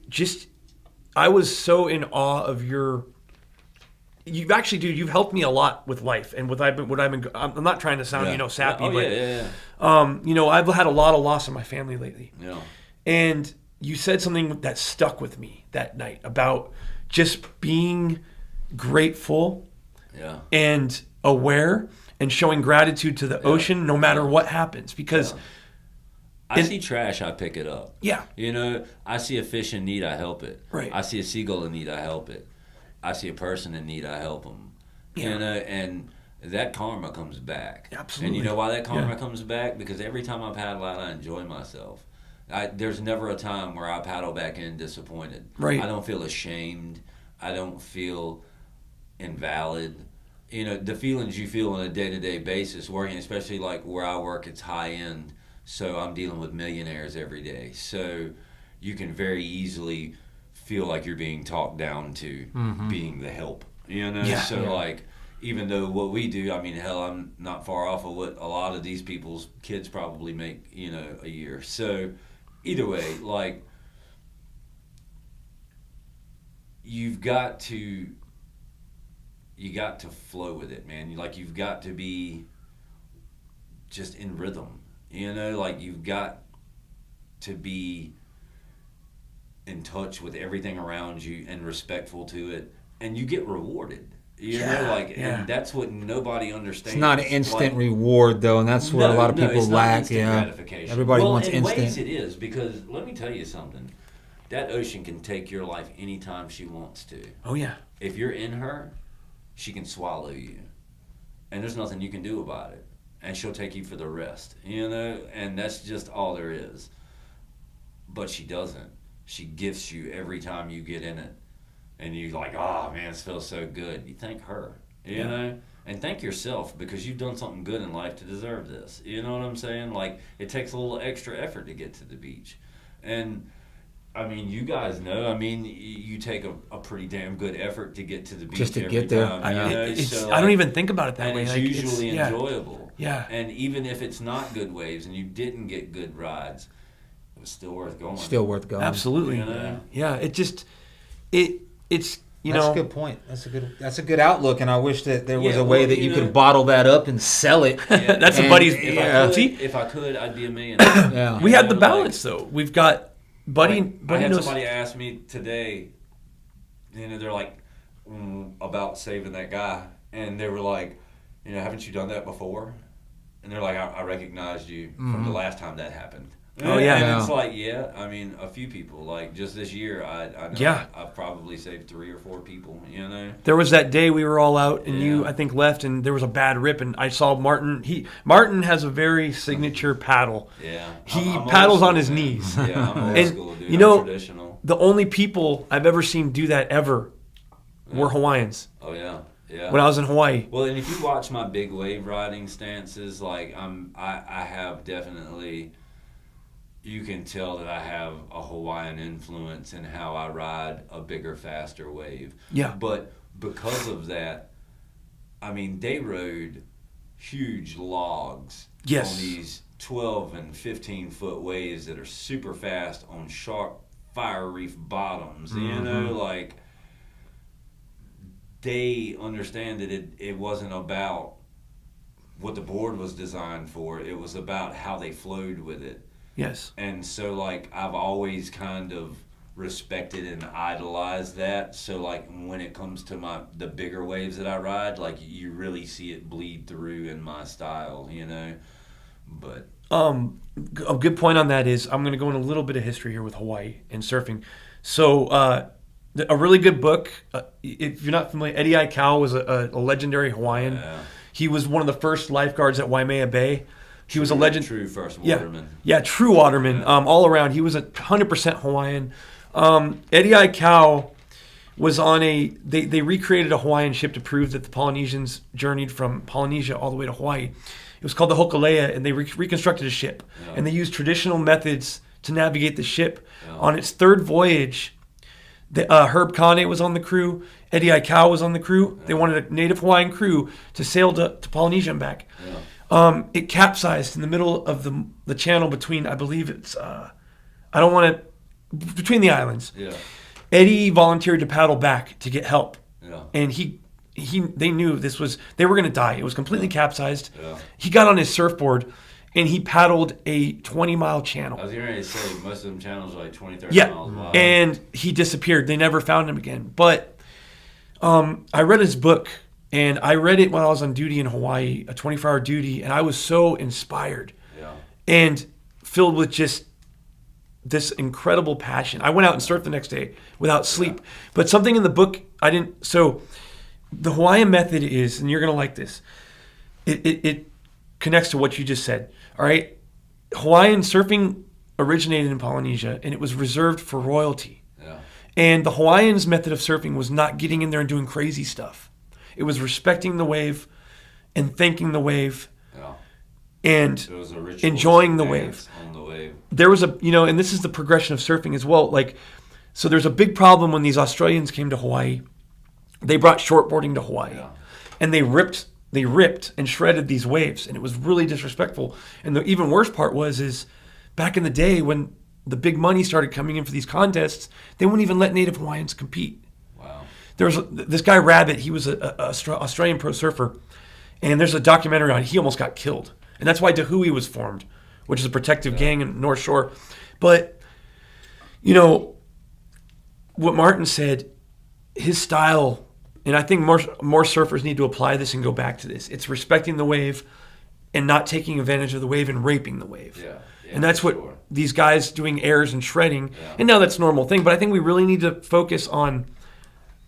just I was so in awe of your. You've actually, dude, you've helped me a lot with life and what I've been. I'm not trying to sound sappy, Oh, but yeah. I've had a lot of loss in my family lately. Yeah. And you said something that stuck with me that night about just being grateful Yeah. and aware and showing gratitude to the ocean no matter what happens. Because, I see trash, I pick it up. yeah, I see a fish in need, I help it. Right. I see a seagull in need, I help it. I see a person in need, I help them. Yeah. And that karma comes back. Absolutely. And you know why that karma Yeah. comes back? Because every time I paddle out, I enjoy myself. There's never a time where I paddle back in disappointed. Right. I don't feel ashamed. I don't feel invalid. The feelings you feel on a day-to-day basis, working, especially like where I work, it's high-end. So I'm dealing with millionaires every day. So you can very easily feel like you're being talked down to being the help. Yeah. So like, even though what we do, I mean, hell, I'm not far off of what a lot of these people's kids probably make, a year. So either way, like, you got to flow with it, man. You've got to be just in rhythm, like you've got to be in touch with everything around you and respectful to it, and you get rewarded. And that's what nobody understands. It's not an instant reward, though, and that's what a lot of people it's not lack. instant Yeah, gratification. everybody wants in instant. ways it is, because let me tell you something. That ocean can take your life anytime she wants to. oh yeah, If you're in her, she can swallow you, and there's nothing you can do about it. And she'll take you for the rest, and that's just all there is. But she doesn't. She gifts you every time you get in it. And you're like, oh man, this feels so good. You thank her, and thank yourself, because you've done something good in life to deserve this. You know what I'm saying? Like, it takes a little extra effort to get to the beach. And I mean, you guys know, I mean, you take a pretty damn good effort to get to the beach Just to every get there. time, I don't even think about it that and way. it's Like, usually yeah. enjoyable. Yeah. And even if it's not good waves and you didn't get good rides, it was still worth going. Still worth going. Absolutely. Yeah. It just it's That's a good point. That's a good outlook, and I wish that there was Yeah, a way well, that you could bottle that up and sell it. That's a And- buddy's yeah. If I could, I'd be a millionaire. Yeah. We had the balance though. We've got Buddy. I Buddy had knows. somebody ask me today, they're like, about saving that guy, and they were like, haven't you done that before? And they're like, I recognized you from the last time that happened. Oh, yeah. And Yeah. it's like, I mean, a few people, like just this year, I know Yeah. I've probably saved 3 or 4 people, There was that day we were all out, and you, Yeah. I think, left, and there was a bad rip, and I saw Martin. Martin has a very signature paddle. Yeah. He I'm old paddles school, on his man. knees. Yeah, I'm old And, school, dude. you know, I'm traditional. The only people I've ever seen do that ever were Hawaiians. Oh, yeah. Yeah. When I was in Hawaii. Well, and if you watch my big wave riding stances, like I have definitely you can tell that I have a Hawaiian influence in how I ride a bigger, faster wave. Yeah. But because of that, I mean, they rode huge logs Yes. on these 12 and 15 foot waves that are super fast on sharp fire reef bottoms. You know, like, they understand that it wasn't about what the board was designed for. It was about how they flowed with it. Yes. And so, like, I've always kind of respected and idolized that. So, like, when it comes to the bigger waves that I ride, like, you really see it bleed through in my style, you know? But a good point on that is I'm going to go in a little bit of history here with Hawaii and surfing. So, a really good book. If you're not familiar, Eddie Aikau was a legendary Hawaiian. Yeah. He was one of the first lifeguards at Waimea Bay. He was a legend. True first waterman. Yeah, true waterman. All around, he was 100% Hawaiian. Eddie Aikau was on they recreated a Hawaiian ship to prove that the Polynesians journeyed from Polynesia all the way to Hawaii. It was called the Hokulea, and they reconstructed a ship. Yeah. And they used traditional methods to navigate the ship. Yeah. On its third voyage, Herb Kane was on the crew. Eddie Aikau was on the crew. Yeah. They wanted a native Hawaiian crew to sail to Polynesia and back. Yeah. It capsized in the middle of the channel between, I believe it's, between the islands. Yeah. Eddie volunteered to paddle back to get help. Yeah. And they knew they were going to die. It was completely capsized. Yeah. He got on his surfboard and he paddled a 20-mile I channel. was getting ready to say, most of them channels are like 20, 30 Yeah. miles wide. And he disappeared. They never found him again. But I read his book, and I read it when I was on duty in Hawaii, a 24-hour duty, and I was so inspired Yeah. and filled with just this incredible passion. I went out and surfed the next day without sleep. But something in the book so the Hawaiian method is, and you're going to like this, it connects to what you just said. All right? Hawaiian surfing originated in Polynesia, and it was reserved for royalty. Yeah. And the Hawaiians' method of surfing was not getting in there and doing crazy stuff. It was respecting the wave and thanking the wave Yeah. and There was a ritual enjoying the dance wave. on the wave. There was and this is the progression of surfing as well. Like, so there's a big problem when these Australians came to Hawaii. They brought shortboarding to Hawaii, Yeah. and they ripped and shredded these waves, and it was really disrespectful. And the even worse part is back in the day when the big money started coming in for these contests, they wouldn't even let Native Hawaiians compete. Wow. There was this guy Rabbit. He was a Australian pro surfer, and there's a documentary on it. He almost got killed, and that's why Tahui was formed, which is a protective gang in North Shore. But what Martin said, his style, and I think more surfers need to apply this and go back to this. It's respecting the wave and not taking advantage of the wave and raping the wave. Yeah. And that's what sure. these guys doing airs and shredding, Yeah. and now that's a normal thing. But I think we really need to focus on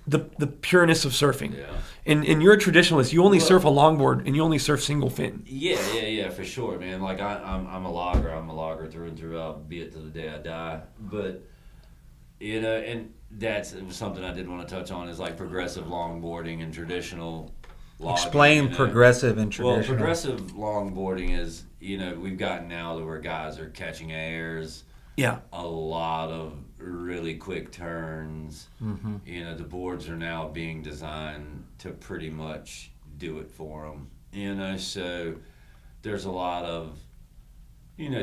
the pureness of surfing. Yeah. And you're a traditionalist. You only surf a longboard, and you only surf single fin. Yeah, for sure, man. Like, I'm a logger. I'm a logger through and through. I'll be it to the day I die. But, and that's something I did want to touch on is, like, progressive longboarding and traditional logging. Explain progressive and Well, traditional. progressive longboarding is, we've gotten now to where guys are catching airs, Yeah. a lot of really quick turns. Mm-hmm. The boards are now being designed to pretty much do it for them. So there's a lot of,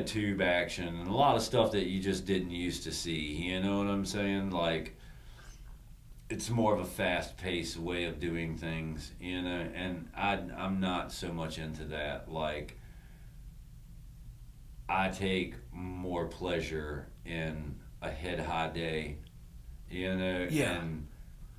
tube action and a lot of stuff that you just didn't used to see. You know what I'm saying? Like, it's more of a fast-paced way of doing things, and I'm not so much into that. Like, I take more pleasure in a head-high day, and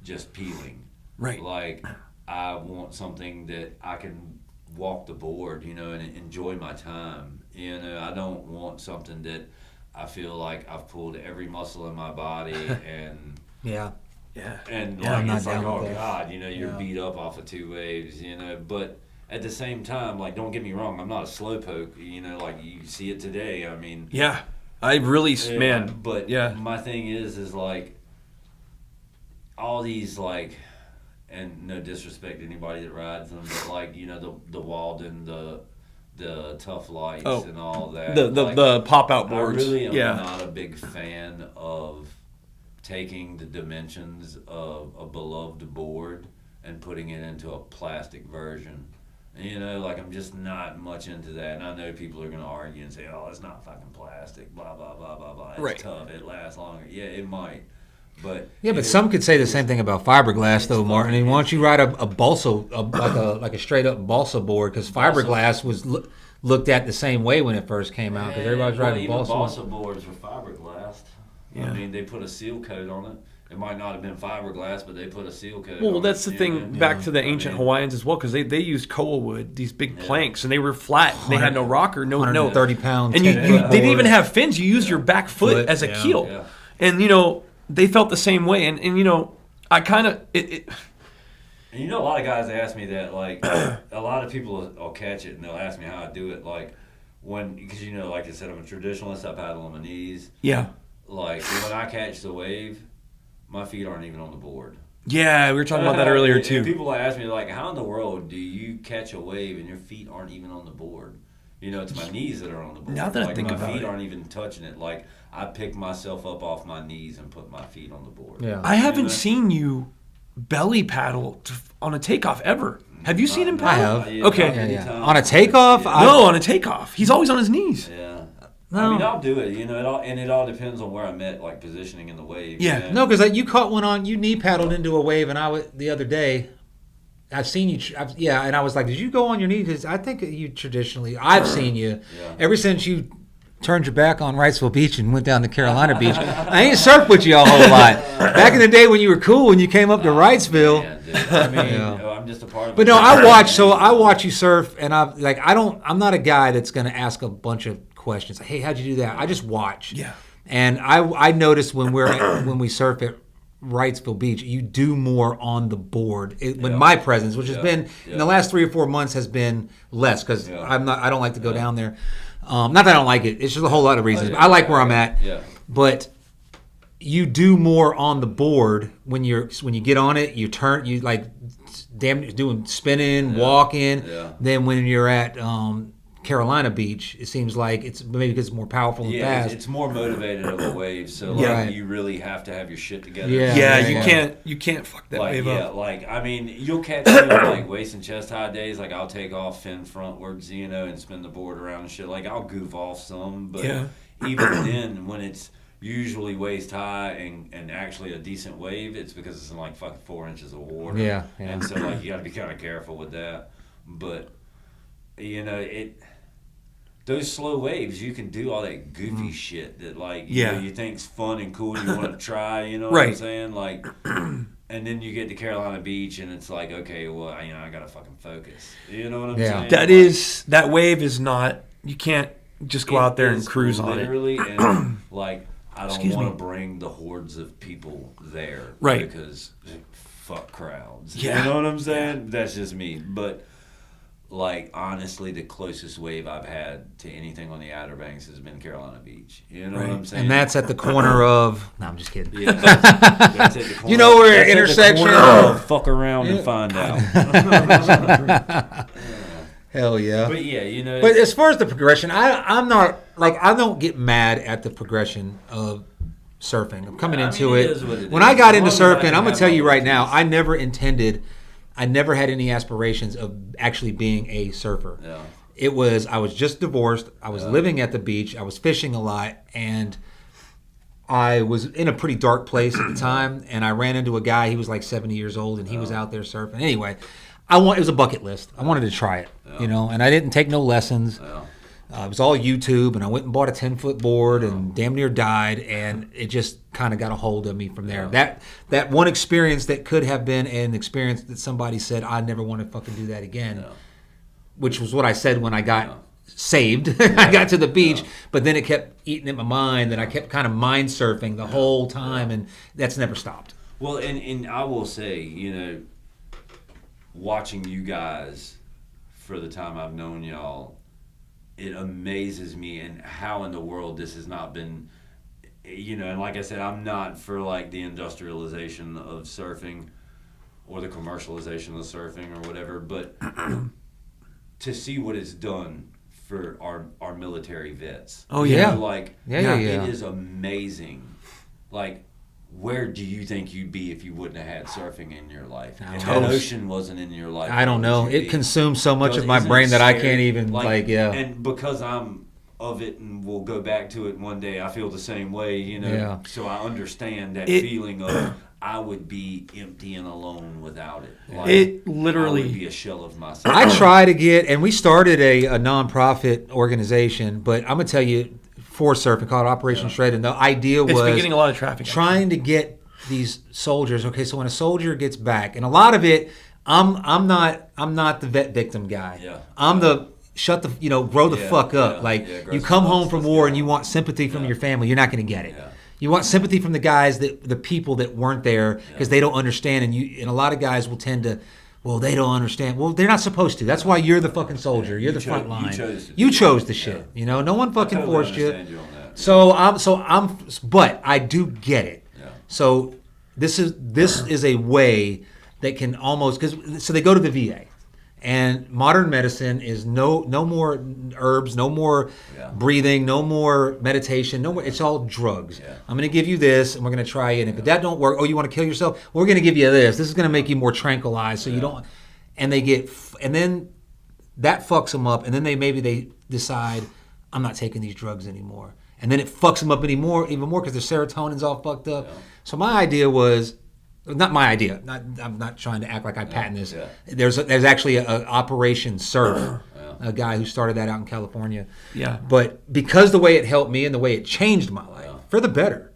just peeling. Right. Like, I want something that I can walk the board, and enjoy my time. I don't want something that I feel like I've pulled every muscle in my body and Yeah. Yeah. and Yeah, like I'm not it's like, down oh with that. God, you're Yeah. beat up off of two waves, but at the same time, like, don't get me wrong, I'm not a slowpoke, like you see it today. I mean, Yeah. I really, yeah, man. but yeah. my thing is like all these, like, and no disrespect to anybody that rides them, but like, the Walden, the the tough lights Oh, and all that. The pop out boards. I really am yeah. not a big fan of taking the dimensions of a beloved board and putting it into a plastic version. You know, like I'm just not much into that. And I know people are going to argue and say, "Oh, it's not fucking plastic." Blah blah blah blah blah. It's Right. tough. It lasts longer. Yeah, it might. But Yeah, but some could say the same thing about fiberglass, though, Martin. And why don't you ride a balsa, like a straight up balsa board? Because fiberglass was looked at the same way when it first came out. Because everybody's riding even balsa. balsa boards were fiberglass. Yeah. I mean, they put a seal coat on it. It might not have been fiberglass, but they put a seal coat. Well, on that's it, the thing. Back to the ancient Hawaiians as well, because they used koa wood, these big planks, and they were flat. They had no rocker, no 130-pound. and they didn't even have fins. You used your back foot as a keel, Yeah. and they felt the same way. And I kind of it. And a lot of guys ask me that, like, a lot of people will catch it and they'll ask me how I do it, like, because like I said, I'm a traditionalist. I paddle on my knees. Yeah. Like when I catch the wave, my feet aren't even on the board. Yeah, we were talking about that earlier And too. people ask me like, how in the world do you catch a wave and your feet aren't even on the board? It's my knees that are on the board. Now that I like, think my about feet it. aren't even touching it. Like I pick myself up off my knees and put my feet on the board. Yeah. I haven't seen you belly paddle on a takeoff ever. Have you seen him paddle? I have. Yeah, Okay. not many Yeah. times. On a takeoff? Yeah. No, on a takeoff. He's always on his knees. Yeah. No. I mean, I'll do it. It all depends on where I'm at, like positioning in the wave. Yeah. man. No, because you caught one on. You knee paddled into a wave, and the other day. I've seen you. And I was like, "Did you go on your knees?" Because I think you traditionally. I've seen you Yeah. ever since you turned your back on Wrightsville Beach and went down to Carolina Beach. I ain't surfed with you a whole lot. Back in the day when you were cool, when you came up to Wrightsville. Yeah, dude. I mean, Yeah. I'm just a part of it. But no, I watch you surf, and I'm not a guy that's going to ask a bunch of questions. Hey, how'd you do that? I just watch. Yeah. And I noticed when we surf at Wrightsville Beach, you do more on the board. When my presence, which has been in the last 3 or 4 months, has been less because I don't like to go down there. Not that I don't like it. It's just a whole lot of reasons. I like where I'm at. Yeah. But you do more on the board when you get on it. You turn. You like doing spinning, walking. Yeah. Than when you're at Carolina Beach. It seems like it's maybe because it's more powerful and Yeah, fast. it's more motivated of a wave, so like, Right. you really have to have your shit together. Yeah. Yeah, you can't fuck that Like wave up. like I mean, you'll catch me on like waist and chest high days. Like I'll take off fin frontwards, and spin the board around and shit. Like I'll goof off some, but even then, when it's usually waist high and actually a decent wave, it's because it's in like fucking 4 inches of water. Yeah. And so like you got to be kind of careful with that. But those slow waves, you can do all that goofy shit that like you think's fun and cool and you want to try, what I'm saying? Like and then you get to Carolina Beach and it's like, okay, well, I got to fucking focus. You know what I'm saying? That wave is not, you can't just go out there and cruise on it. Literally, and like I don't want to bring the hordes of people there. Right. Because fuck crowds. Yeah. You know what I'm saying? That's just me. But like honestly, the closest wave I've had to anything on the Outer Banks has been Carolina Beach. You know what I'm saying? And that's at the corner of. No, I'm just kidding. Yeah, that's at the corner. You know where That's at the intersection corner of- of fuck around and find out. Hell yeah. But yeah, But as far as the progression, I'm not like I don't get mad at the progression of surfing. I'm coming into it it. is what it When is. I got into As long as I surfing, can I'm gonna have tell my you right now, routines. I never had any aspirations of actually being a surfer. Yeah. I was just divorced. I was living at the beach. I was fishing a lot, and I was in a pretty dark place at the time. And I ran into a guy. He was like 70 years old, and he was out there surfing. Anyway, it was a bucket list. I wanted to try it, and I didn't take no lessons. It was all YouTube, and I went and bought a 10-foot board and damn near died, and it just kind of got a hold of me from there. That one experience that could have been an experience that somebody said, I never want to fucking do that again, which was what I said when I got saved. I got to the beach, but then it kept eating at my mind, and I kept kind of mind surfing the whole time, and that's never stopped. Well, and I will say, watching you guys for the time I've known y'all, it amazes me and how in the world this has not been, and like I said, I'm not for like the industrialization of surfing or the commercialization of surfing or whatever, but to see what it's done for our military vets. Oh, yeah. Like, Yeah. it is amazing. Like, where do you think you'd be if you wouldn't have had surfing in your life? If that ocean wasn't in your life, I don't where know. would you It be? consumes so much of my Isn't it brain that I scary? can't even yeah. And because I'm of it, and we'll go back to it one day, I feel the same way, Yeah. So I understand that feeling of I would be empty and alone without it. Like, It literally- I would be a shell of myself. I try to get, and we started a nonprofit organization, but I'm gonna tell you, for surfing called Operation Shred, and the idea was It's been getting a lot of traffic. trying to get these soldiers. Okay, so when a soldier gets back, and a lot of it, I'm not the vet victim guy. Yeah. I'm the grow the Yeah, fuck up. yeah, Like yeah, grow you some come nuts, home from let's war go. and you want sympathy from your family. You're not going to get it. Yeah. You want sympathy from the guys the people that weren't there because they don't understand, and a lot of guys will tend to. Well, they don't understand. Well, they're not supposed to. That's why you're the fucking soldier. You're the front line. You chose the to. shit. Yeah. No one fucking totally forced you. understand you on that. But I do get it. Yeah. So this is a way that can almost so they go to the VA, and modern medicine is no more herbs, no more breathing, no more meditation, no more. It's all drugs. Yeah. I'm going to give you this, and we're going to try it. And if that don't work, oh, you want to kill yourself? Well, we're going to give you this. This is going to make you more tranquilized, so you don't. And and then that fucks them up, and then they decide I'm not taking these drugs anymore, and then it fucks them up even more because their serotonin's all fucked up. Yeah. So my idea was. Not my idea. I'm not trying to act like I patent this. Yeah. There's actually a Operation Surf, a guy who started that out in California. Yeah. But because the way it helped me and the way it changed my life for the better,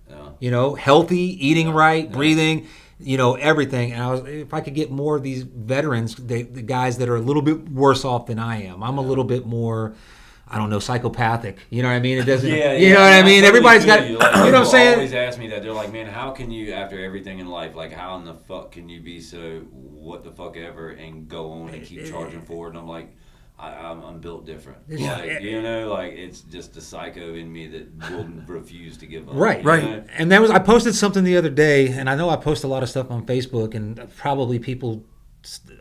healthy, eating right, breathing, everything. And if I could get more of these veterans, the guys that are a little bit worse off than I am. I'm a little bit more. I don't know, psychopathic. You know what I mean? It doesn't. You know what I mean? Totally Everybody's got. you. You know what I'm People saying? always ask me that. They're like, man, how can you, after everything in life, like, how in the fuck can you be so what the fuck ever and go on and keep charging forward? And I'm like, I'm built different. Like, it's just the psycho in me that will refuse to give up. Right. Know? And I posted something the other day, and I know I post a lot of stuff on Facebook, and probably people.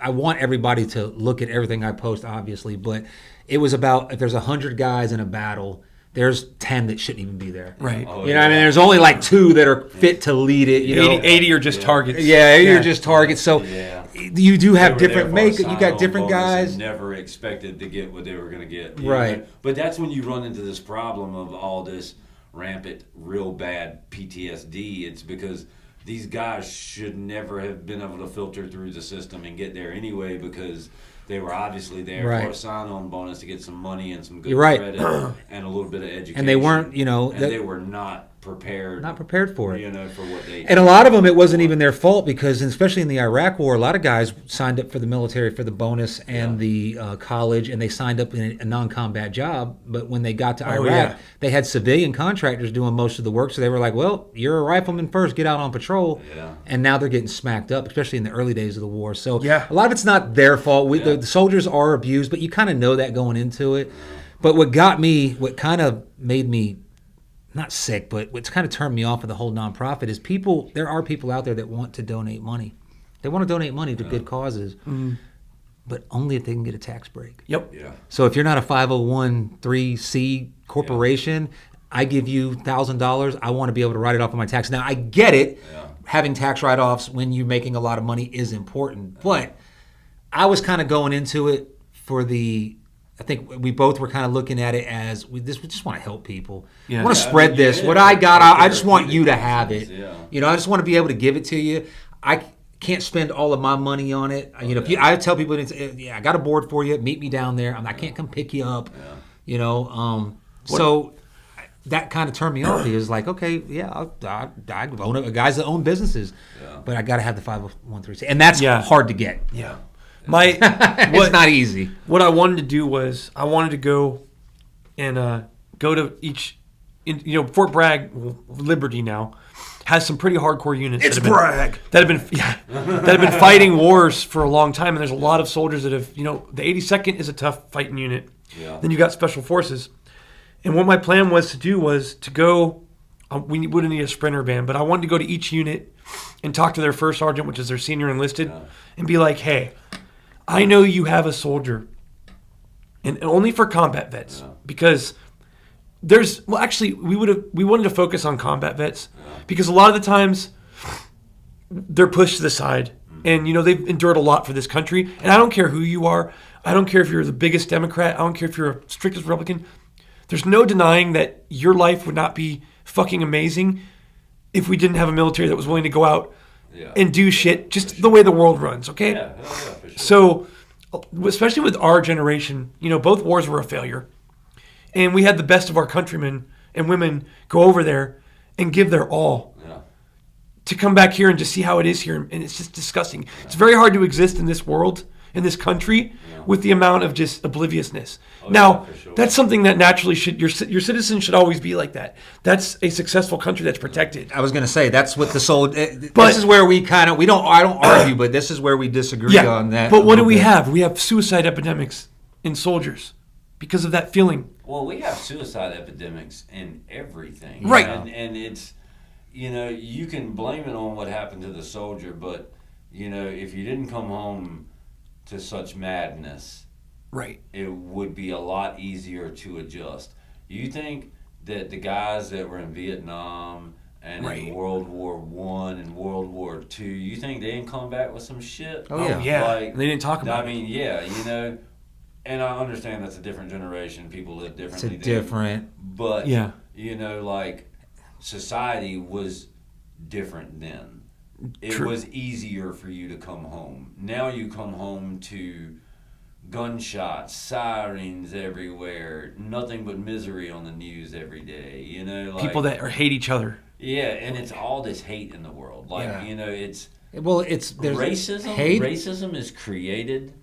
I want everybody to look at everything I post, obviously, but it was about if there's 100 guys in a battle, there's 10 that shouldn't even be there. Right. Oh, What I mean? There's only like 2 that are fit to lead it. 80 are just targets. Yeah, you're just targets. So you do have different makeup. You got different guys. Never expected to get what they were going to get. Right. But that's when you run into this problem of all this rampant, real bad PTSD. It's because these guys should never have been able to filter through the system and get there anyway because they were obviously there for a sign-on bonus to get some money and some good credit and a little bit of education. And they weren't, they were not prepared. Not prepared for it. For what they. And a lot of them, it wasn't even their fault because, especially in the Iraq War, a lot of guys signed up for the military for the bonus and the college, and they signed up in a non-combat job. But when they got to Iraq, they had civilian contractors doing most of the work. So they were like, "Well, you're a rifleman first. Get out on patrol." Yeah. And now they're getting smacked up, especially in the early days of the war. So a lot of it's not their fault. The soldiers are abused, but you kind of know that going into it. But what kind of made me not sick, but what's kind of turned me off of the whole nonprofit is there are people out there that want to donate money. They want to donate money to good causes, but only if they can get a tax break. Yep. Yeah. So if you're not a 501(c) corporation, I give you $1,000. I want to be able to write it off on my tax. Now, I get it. Yeah. Having tax write-offs when you're making a lot of money is important, but I was kind of going into it for I think we both were kind of looking at it as we just want to help people. Yeah. I want to spread this. What I got, I just want you to have it. Yeah. I just want to be able to give it to you. I can't spend all of my money on it. I tell people, I got a board for you. Meet me down there. I can't come pick you up. Yeah. So that kind of turned me off. He was like, okay, I own guys that own businesses, but I got to have the 501(c), and that's hard to get. Yeah. It's not easy. What I wanted to do was I wanted to go and go to each, Fort Bragg, Liberty now, has some pretty hardcore units. It's Bragg that have been fighting wars for a long time, and there's a lot of soldiers that have, the 82nd is a tough fighting unit. Yeah. Then you got Special Forces, and what my plan was to do was to go. We wouldn't need a sprinter band, but I wanted to go to each unit and talk to their first sergeant, which is their senior enlisted, and be like, hey, I know you have a soldier and only for combat vets, Yeah. because actually we wanted to focus on combat vets because a lot of the times they're pushed to the side, and they've endured a lot for this country. And I don't care who you are. I don't care if you're the biggest Democrat. I don't care if you're a strictest Republican. There's no denying that your life would not be fucking amazing if we didn't have a military that was willing to go out and do shit just the way the world runs, okay? Yeah, for sure. So, especially with our generation, both wars were a failure. And we had the best of our countrymen and women go over there and give their all to come back here and just see how it is here. And it's just disgusting. It's very hard to exist in this world, in this country, with the amount of just obliviousness. Now, for sure. that's something that naturally your citizens should always be like that. That's a successful country that's protected. I was going to say that's what the soul. This is where we I don't argue, but this is where we disagree on that. But what do we have? We have suicide epidemics in soldiers because of that feeling. Well, we have suicide epidemics in everything. Right. And it's, you can blame it on what happened to the soldier, but, if you didn't come home to such madness, right, it would be a lot easier to adjust. You think that the guys that were in Vietnam and in World War I and World War II, you think they didn't come back with some shit? Oh, yeah. Like, they didn't talk about it. I mean, yeah, and I understand that's a different generation. People live differently. It's different. But, Yeah. like, society was different then. It was easier for you to come home. Now you come home to gunshots, sirens everywhere, nothing but misery on the news every day. Like, people that hate each other. Yeah, and it's all this hate in the world. Like, it's there's racism. hate. Racism is created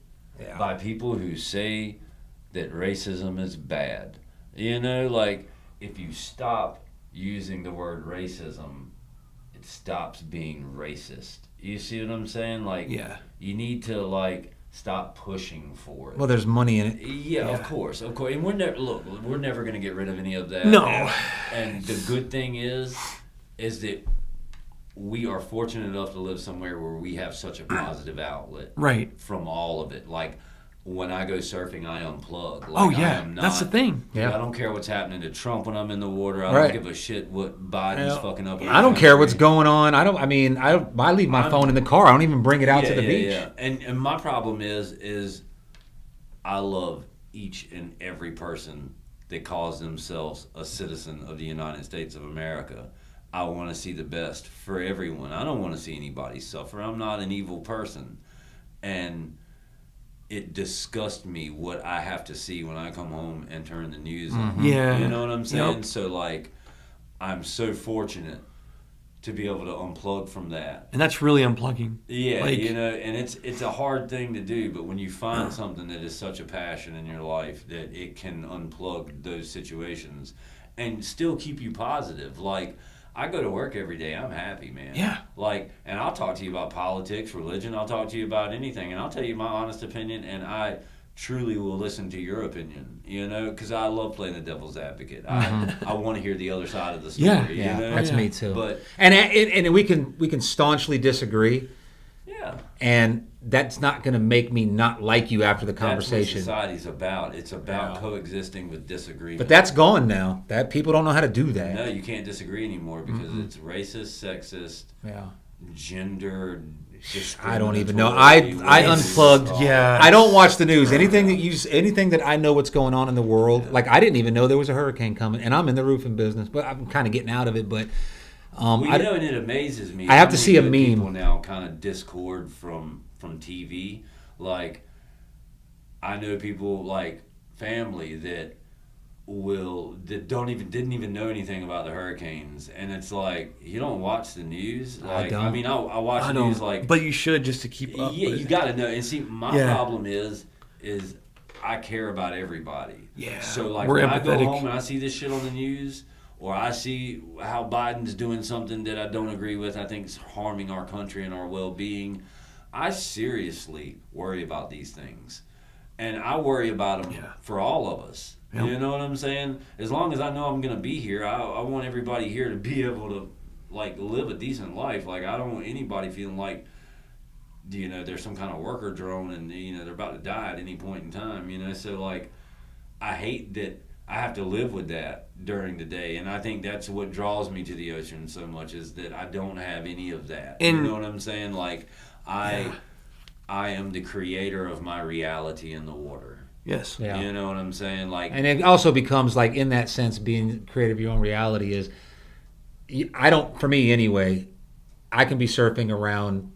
by people who say that racism is bad. Like, if you stop using the word racism, it stops being racist. You see what I'm saying? Like, you need to, like, stop pushing for it. Well, there's money in it. Yeah, of course. And we're never going to get rid of any of that. No. And the good thing is that we are fortunate enough to live somewhere where we have such a positive outlet from all of it. Like, when I go surfing, I unplug. Like, that's the thing. I don't care what's happening to Trump when I'm in the water. I don't give a shit what Biden's fucking up. I don't care what's going on. I leave my phone in the car. I don't even bring it out to the beach. Yeah. And my problem is I love each and every person that calls themselves a citizen of the United States of America. I want to see the best for everyone. I don't want to see anybody suffer. I'm not an evil person. And it disgusts me what I have to see when I come home and turn the news on. Yeah. You know what I'm saying? Yep. So, like, I'm so fortunate to be able to unplug from that. And that's really unplugging. Yeah, and it's a hard thing to do, but when you find something that is such a passion in your life that it can unplug those situations and still keep you positive. Like, I go to work every day. I'm happy, man. Yeah. Like, and I'll talk to you about politics, religion. I'll talk to you about anything, and I'll tell you my honest opinion, and I truly will listen to your opinion, because I love playing the devil's advocate. I want to hear the other side of the story. That's me too. But and we can staunchly disagree. Yeah. And that's not going to make me not like you after the conversation. That's what society's about. It's about coexisting with disagreement. But that's gone now. That people don't know how to do that. No, you can't disagree anymore because it's racist, sexist, gender. I don't even know. I unplugged. I don't watch the news. Anything that I know what's going on in the world. Like, I didn't even know there was a hurricane coming, and I'm in the roofing business, but I'm kind of getting out of it. But and it amazes me. I have to see a meme. People now kind of discord from TV. Like, I know people, like family that didn't even know anything about the hurricanes, and it's like, you don't watch the news. Like, I mean, I watch the news, like, but you should, just to keep up. Yeah, you got to know. And see, my problem is I care about everybody. Yeah, so like, we're when empathetic. I go home and I see this shit on the news, or I see how Biden's doing something that I don't agree with, I think it's harming our country and our well-being, I seriously worry about these things. And I worry about them for all of us. Yep. You know what I'm saying? As long as I know I'm going to be here, I want everybody here to be able to, like, live a decent life. Like, I don't want anybody feeling like, there's some kind of worker drone and, they're about to die at any point in time, So, like, I hate that I have to live with that during the day, and I think that's what draws me to the ocean so much, is that I don't have any of that. You know what I'm saying? Like I am the creator of my reality in the water. Yes. Yeah. You know what I'm saying? Like, and it also becomes like, in that sense, being creative of your own reality is, I don't, for me anyway, I can be surfing around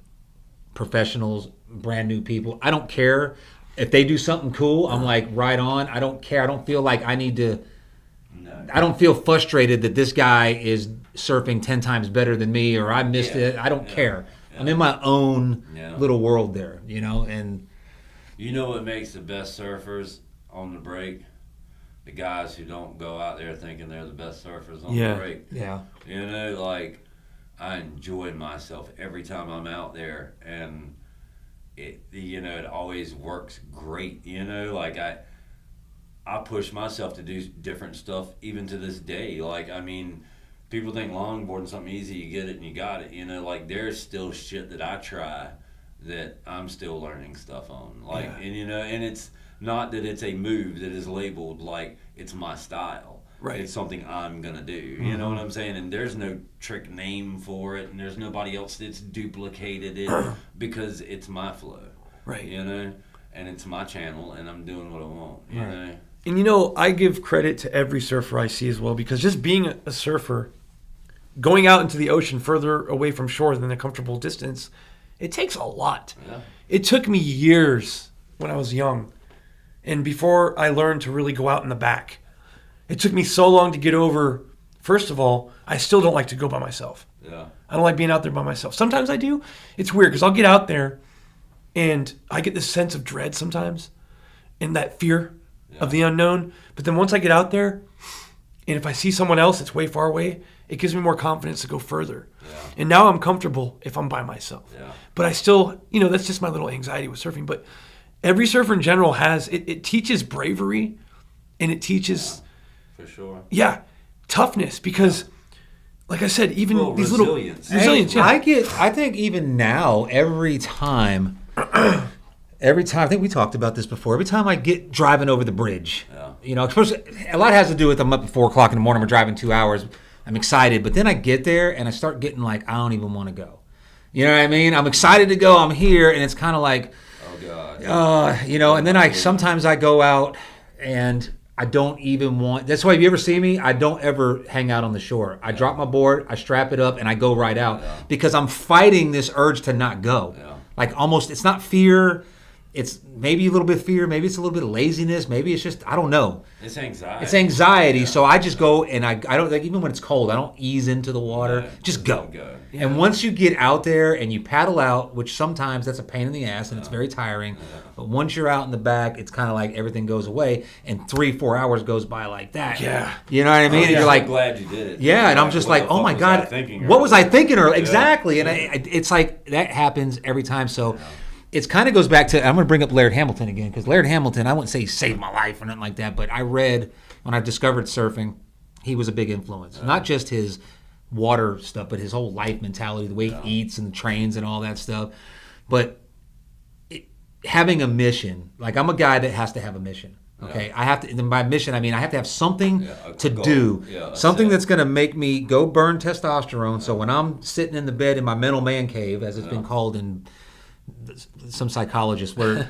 professionals, brand new people. I don't care if they do something cool. I'm like, right on. I don't care. I don't feel like I need to. no. I don't feel frustrated that this guy is surfing 10 times better than me, or I missed it. I don't care. Yeah. I'm in my own Yeah. little world there, you know. And You know what makes the best surfers on the break? The guys who don't go out there thinking they're the best surfers on the break. yeah, You know, like, I enjoy myself every time I'm out there, and it always works great. You know, like I push myself to do different stuff even to this day. Like, I mean, people think longboarding something easy, you get it and you got it. You know, like, there's still shit that I try that I'm still learning stuff on. Like, and it's not that it's a move that is labeled like it's my style. Right. It's something I'm going to do. You know what I'm saying? And there's no trick name for it, and there's nobody else that's duplicated it because it's my flow. Right. You know? And it's my channel, and I'm doing what I want. You know? And I give credit to every surfer I see as well, because just being a surfer, going out into the ocean further away from shore than a comfortable distance, it takes a lot. Yeah. It took me years when I was young, and before I learned to really go out in the back. It took me so long to get over. First of all, I still don't like to go by myself. Yeah. I don't like being out there by myself. Sometimes I do. It's weird because I'll get out there and I get this sense of dread sometimes and that fear of the unknown. But then once I get out there, and if I see someone else that's way far away, it gives me more confidence to go further. Yeah. And now I'm comfortable if I'm by myself. Yeah. But I still, that's just my little anxiety with surfing. But every surfer in general has, it teaches bravery, and it teaches... For sure. Yeah, toughness, because, like I said, even these resilience. little resilience. I think even now, every time, I think we talked about this before. Every time I get driving over the bridge, especially, a lot has to do with I'm up at 4 o'clock in the morning. We're driving 2 hours. I'm excited, but then I get there and I start getting like, I don't even want to go. You know what I mean? I'm excited to go. I'm here, and it's kind of like, oh God. And then sometimes I go out and I don't even want. That's why if you ever see me, I don't ever hang out on the shore. I drop my board, I strap it up, and I go right out because I'm fighting this urge to not go. Yeah. Like almost, it's not fear. It's maybe a little bit of fear. Maybe it's a little bit of laziness. Maybe it's just, I don't know. It's anxiety. It's anxiety. Yeah. So I just go and I don't, like, even when it's cold, I don't ease into the water. Yeah, just go. Yeah. And once you get out there and you paddle out, which sometimes that's a pain in the ass and it's very tiring. Yeah. But once you're out in the back, it's kind of like everything goes away, and 3-4 hours goes by like that. Yeah. You know what I mean? And you're like, glad you did it. Yeah. And I'm just like, oh my God, what was I thinking? Exactly. And it's like that happens every time. So. Yeah. It kind of goes back to, I'm going to bring up Laird Hamilton again, because Laird Hamilton, I wouldn't say he saved my life or nothing like that, but I read, when I discovered surfing, he was a big influence. Yeah. Not just his water stuff, but his whole life mentality, the way he eats and trains and all that stuff. But having a mission, like I'm a guy that has to have a mission. Okay, I have to. And by mission, I mean I have to have something to do, something that's going to make me go burn testosterone. So when I'm sitting in the bed in my mental man cave, as it's been called in some psychologists, where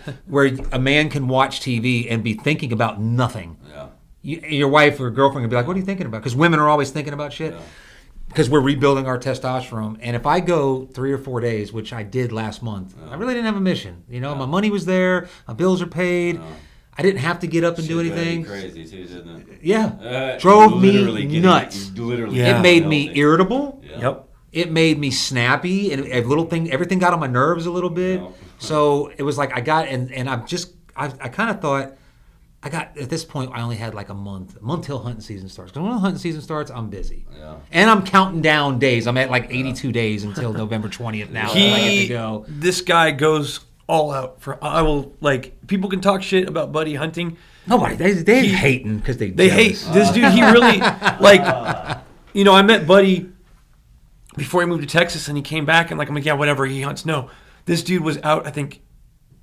a man can watch TV and be thinking about nothing. Yeah. Your wife or girlfriend can be like, "What are you thinking about?" Because women are always thinking about shit. Because we're rebuilding our testosterone. And if I go 3 or 4 days, which I did last month, I really didn't have a mission. My money was there, my bills are paid. I didn't have to get up and do anything. Crazy too, didn't it? Yeah, drove me nuts. It made me irritable. Yeah. Yep. It made me snappy, and everything got on my nerves a little bit. Yeah. So it was like I kind of thought, at this point, I only had like a month till hunting season starts. Because when the hunting season starts, I'm busy. Yeah. And I'm counting down days. I'm at like 82 days until November 20th now. I get to go. This guy goes all out people can talk shit about Buddy hunting. Nobody, they're hating because they hate this dude. He really, I met Buddy before he moved to Texas, and he came back, and I'm like, yeah, whatever, he hunts. No, this dude was out, I think,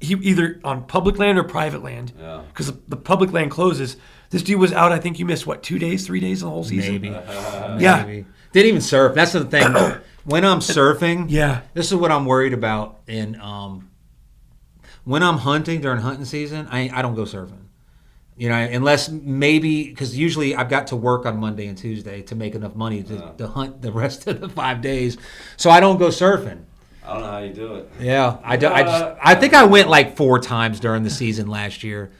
he either on public land or private land. Yeah. Because the public land closes. This dude was out. I think you missed 2 days, 3 days in the whole season. Maybe. Yeah. Maybe. Didn't even surf. That's the thing. When I'm surfing, Yeah. this is what I'm worried about. When I'm hunting during hunting season, I don't go surfing. Unless maybe because usually I've got to work on Monday and Tuesday to make enough money to hunt the rest of the 5 days, so I don't go surfing. I don't know how you do it. Yeah, I think I went like 4 times during the season last year,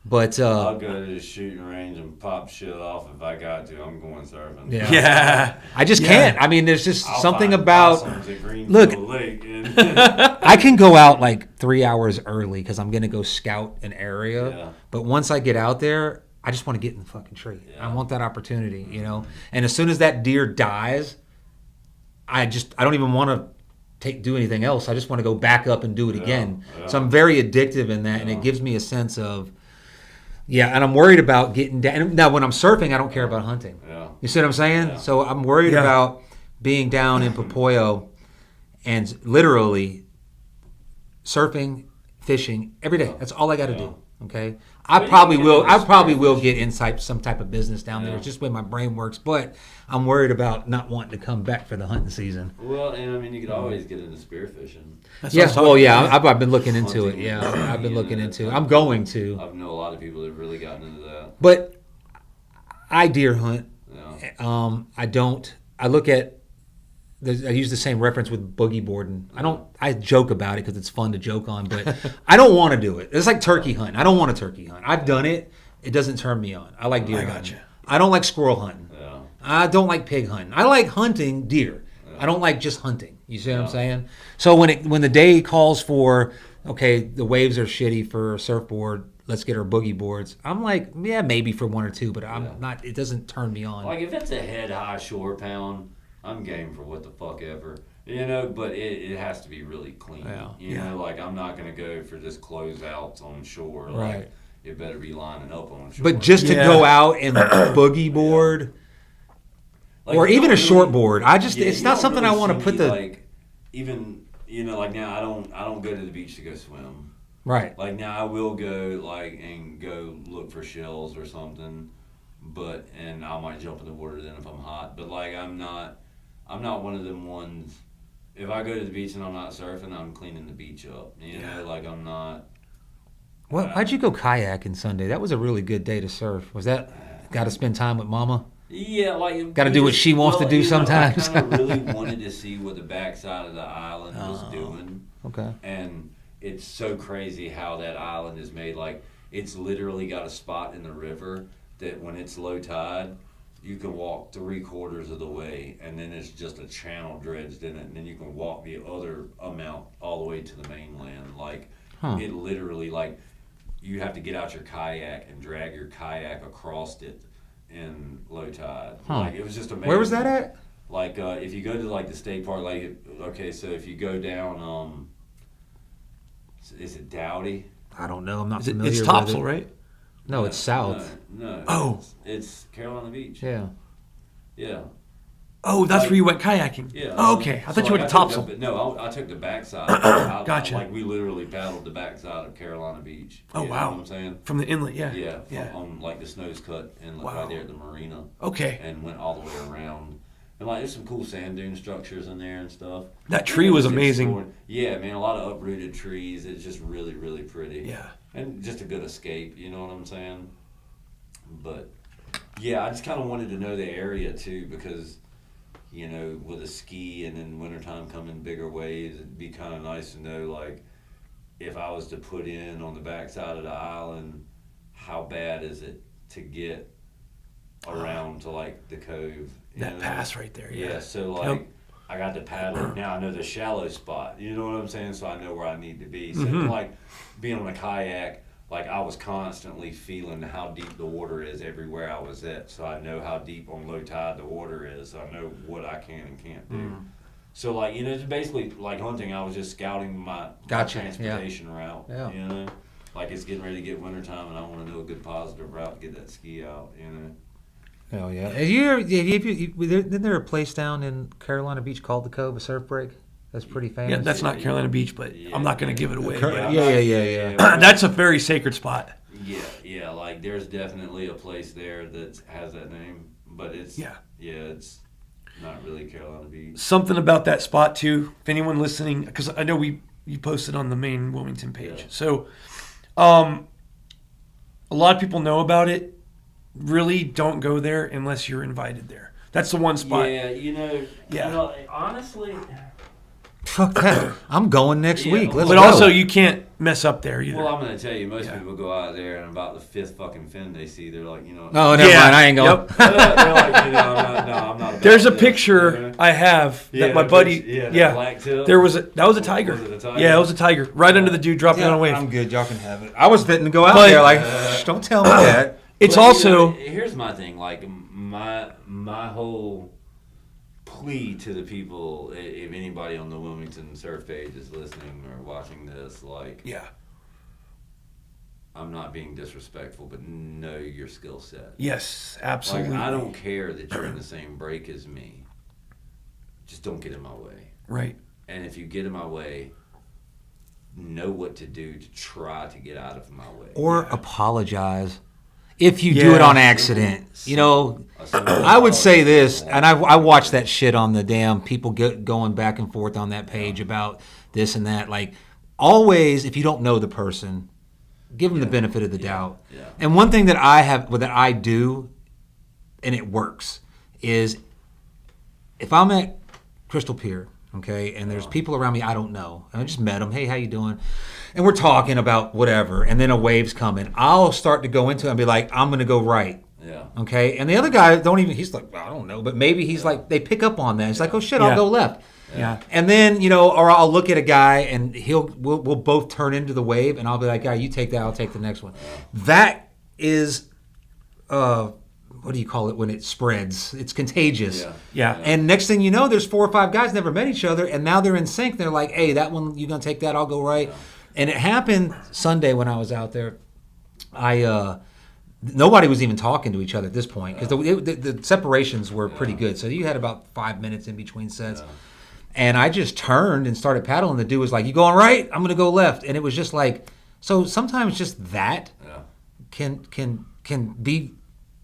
but I'll go to the shooting range and pop shit off if I got to. I'm going surfing. Yeah. Yeah. I just can't. I mean, there's just I'll something find about. possums at Greenfield Look, Lake and I can go out like 3 hours early because I'm gonna go scout an area. Yeah. But once I get out there, I just want to get in the fucking tree. Yeah. I want that opportunity, And as soon as that deer dies, I don't even want to do anything else. I just want to go back up and do it again. Yeah. So I'm very addictive in that, and it gives me a sense of. Yeah, and I'm worried about getting down. Now, when I'm surfing, I don't care about hunting. Yeah. You see what I'm saying? Yeah. So I'm worried Yeah. about being down in Popoyo and literally surfing, fishing every day. That's all I got to do. Okay, I But probably you will. can I probably spearfish. will get inside some type of business down there. Yeah. It's just the way my brain works. But I'm worried about not wanting to come back for the hunting season. well, and I mean, you could always get into spearfishing. That's what Yeah, I'm talking well, yeah, about. I've been looking into it. Hunting. Yeah, I've been Yeah, looking that's into it. like- I'm going to, I know a lot of people that have really gotten into that. but I deer hunt. Yeah. I don't. I look at. I use the same reference with boogie boarding. I joke about it because it's fun to joke on, but I don't want to do it. It's like turkey hunting. I don't want a turkey hunt. I've done it. It doesn't turn me on. I like deer hunting. gotcha. I don't like squirrel hunting. Yeah. I don't like pig hunting. I like hunting deer. I don't like just hunting. You see what I'm Yeah. saying? So when the day calls for, okay, the waves are shitty for a surfboard, let's get our boogie boards. I'm like, yeah, maybe for 1 or 2, but I'm not. It doesn't turn me on. Like if it's a head high shore pound, I'm game for what the fuck ever. But it has to be really clean. Yeah. Like I'm not gonna go for just closeouts on shore. Right. Like it better be lining up on shore. But just to Yeah. go out and boogie board, Like, or you even don't a short really- board, it's you not don't something really I want to see put me, the like even like now I don't go to the beach to go swim. right. Like now I will go and go look for shells or something, and I might jump in the water then if I'm hot. But like I'm not one of them ones. If I go to the beach and I'm not surfing, I'm cleaning the beach up. Like I'm not. Why'd you go kayaking Sunday? That was a really good day to surf. Was that got to spend time with Mama? Yeah, like Gotta do what she wants to do sometimes. I kind of really wanted to see what the backside of the island was doing. Okay. And it's so crazy how that island is made. Like it's literally got a spot in the river that when it's low tide, you can walk 3/4 of the way, and then it's just a channel dredged in it, and then you can walk the other amount all the way to the mainland. Like it literally, like you have to get out your kayak and drag your kayak across it in low tide. Like it was just amazing. Where was that at? Like if you go to like the state park, like okay, so if you go down, is it Dowdy? I don't know. I'm not familiar It's with Topsail, it. right? No, it's south. No. Oh. It's Carolina Beach. Yeah. Yeah. Oh, that's where you went kayaking. Yeah. Oh, okay. I thought you went to Topsail. I took the backside. I Gotcha. Like we literally paddled the backside of Carolina Beach. Oh, You know wow. what I'm saying? From the inlet, yeah. Yeah. Yeah. On like the Snows Cut Inlet Wow. right there at the marina. Okay. And went all the way around. And like there's some cool sand dune structures in there and stuff. That tree was Just amazing. exploring- Yeah, man, a lot of uprooted trees. It's just really, really pretty. Yeah. And just a good escape, you know what I'm saying? But yeah, I just kind of wanted to know the area too because, with a ski and in wintertime coming bigger waves, it'd be kind of nice to know like if I was to put in on the backside of the island, how bad is it to get around to like the cove? That pass right there, yeah. Yeah, so like I got to paddle. Now I know the shallow spot. You know what I'm saying? So I know where I need to be. So like being on a kayak, like I was constantly feeling how deep the water is everywhere I was at. So I know how deep on low tide the water is. So I know what I can and can't do. So like it's basically like hunting. I was just scouting my Gotcha, transportation route. Yeah. Like it's getting ready to get wintertime and I want to know a good positive route to get that ski out. Hell yeah. Isn't there a place down in Carolina Beach called the Cove, a surf break? That's pretty famous. Yeah, that's not Carolina Beach, but I'm not going to give it away. Yeah. That's a very sacred spot. Yeah. Like there's definitely a place there that has that name, but it's it's not really Carolina Beach. Something about that spot too. If anyone listening, because I know you posted on the main Wilmington page, so a lot of people know about it. Really, don't go there unless you're invited there. That's the one spot. Yeah, you know, honestly. Fuck that. I'm going next week. Let's But go. also, you can't mess up there either. Well, I'm going to tell you, most people go out there and about the fifth fucking fin they see, they're like, Oh, never mind. I ain't going. they're like, I'm not about There's a this, picture I have that my buddy. black tip. There was that was a tiger. Was it a tiger? Yeah, it was a tiger. Right under the dude dropping on a wave. I'm good. Y'all can have it. I was fitting to go out But- there like, don't tell me that. It's But, also here's my thing. Like my whole plea to the people, if anybody on the Wilmington Surf page is listening or watching this, like, I'm not being disrespectful, but know your skill set. yes, absolutely. Like, I don't care that you're in the same break as me. Just don't get in my way. Right. And if you get in my way, know what to do to try to get out of my way. Or apologize if you do it on accident. You know, I would say this, and I watched that shit on the damn people going back and forth on that page about this and that. Like, always, if you don't know the person, give them the benefit of the doubt. Yeah. And one thing that I do, and it works, is if I'm at Crystal Pier, okay, and there's people around me I don't know, and I just met them, hey, how you doing? And we're talking about whatever, and then a wave's coming. I'll start to go into it and be like, I'm going to go right. Yeah. Okay? And the other guy he's like, well, I don't know, but maybe he's like, they pick up on that. He's like, oh shit, I'll go left. Yeah. And then, or I'll look at a guy and we'll both turn into the wave, and I'll be like, guy, you take that, I'll take the next one. That is, what do you call it when it spreads? It's contagious. Yeah. And next thing you know, there's 4 or 5 guys never met each other, and now they're in sync. They're like, hey, that one, you gonna take that? I'll go right. And it happened Sunday when I was out there. Nobody was even talking to each other at this point because the separations were pretty good. So you had about 5 minutes in between sets. Yeah. And I just turned and started paddling. The dude was like, you going right? I'm going to go left. And it was just like, so sometimes just that can be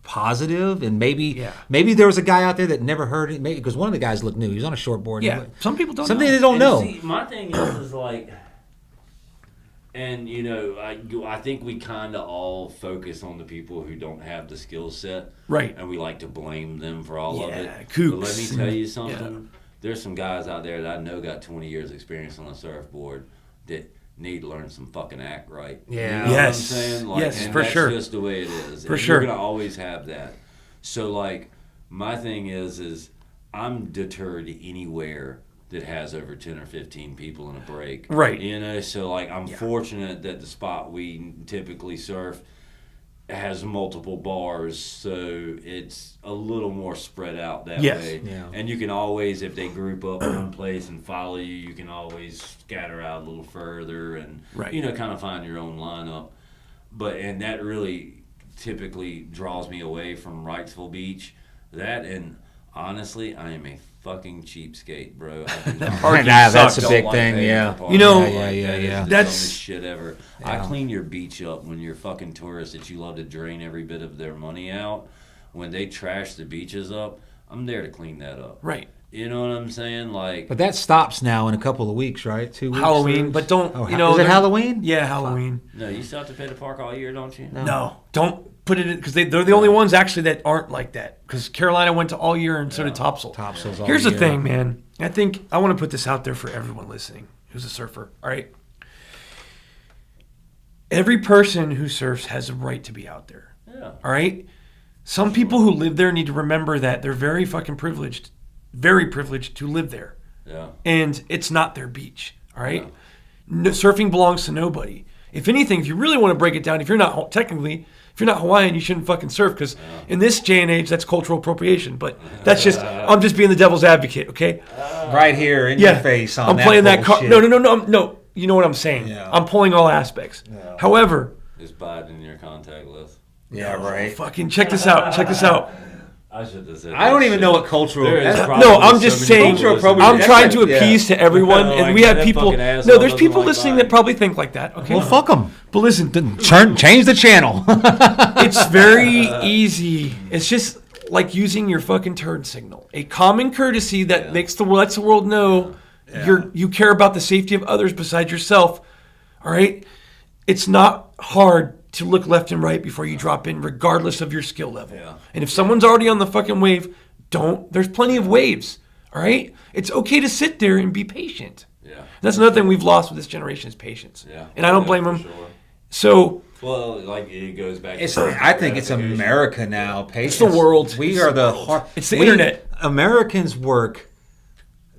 positive. And maybe there was a guy out there that never heard it. Maybe because one of the guys looked new. He was on a short board. Yeah, some people don't know. Something they don't know. See, my thing is like, and I think we kind of all focus on the people who don't have the skill set. Right. And we like to blame them for all of it. Kooks. But let me tell you something. There's some guys out there that I know got 20 years experience on a surfboard that need to learn some fucking act right. Yeah. You know what I'm saying? Like, yes, and for that's sure. just the way it is. For and sure. You're going to always have that. So, like, my thing is I'm deterred anywhere that has over 10 or 15 people in a break. Right. So, like, I'm fortunate that the spot we typically surf has multiple bars, so it's a little more spread out that way. Yeah. And you can always, if they group up in one place and follow you, you can always scatter out a little further and, kind of find your own lineup. And that really typically draws me away from Wrightsville Beach. That, and honestly, I am a fucking cheapskate, bro. That's a big thing, yeah. That's the That's dumbest shit ever. Yeah. I clean your beach up when you're fucking tourists that you love to drain every bit of their money out. When they trash the beaches up, I'm there to clean that up. Right. You know what I'm saying? Like, But that stops now in a couple of weeks, right? 2 weeks. Halloween, but don't is it Halloween? Yeah, Halloween. no, you still have to pay the park all year, don't you? No, don't put it in because they're the only ones actually that aren't like that. Because Carolina went to all year and so did Topsail. Topsail's all Here's year. the thing, man. I want to put this out there for everyone listening who's a surfer. All right. Every person who surfs has a right to be out there. Yeah. All right. Some people who live there need to remember that they're very fucking privileged to live there. Yeah. And it's not their beach. All right. No, surfing belongs to nobody. If anything, if you really want to break it down, if you're not Hawaiian, you shouldn't fucking surf because in this day and age, that's cultural appropriation. But that's I'm just being the devil's advocate, okay? Right here in your face on I'm that playing that card. bullshit. No. You know what I'm saying? Yeah. I'm pulling all aspects. Yeah. However, Is Biden in your contact list? Yeah, right. fucking check this out. I should have said I don't even know what cultural. There is that's- probably No, I'm so just many saying. people Cultural listening. I'm That's trying like- to appease to everyone, Yeah, and like we have that people. fucking asshole No, there's doesn't people like listening mine. that probably think like that. Okay, Well, fuck them. but listen, Change the channel. it's very easy. It's just like using your fucking turn signal. A common courtesy that lets the world know you care about the safety of others besides yourself. All right? It's not hard to look left and right before you drop in, regardless of your skill level. Yeah. And if someone's already on the fucking wave, there's plenty of waves. All right? It's okay to sit there and be patient. Yeah. That's another thing we've lost with this generation is patience. Yeah. And I don't Yeah, blame for them. sure. So Well, like it goes back. It's, to I think it's gratification. America now. Patience. the world. We It's are the the world. hard. It's the internet. Americans work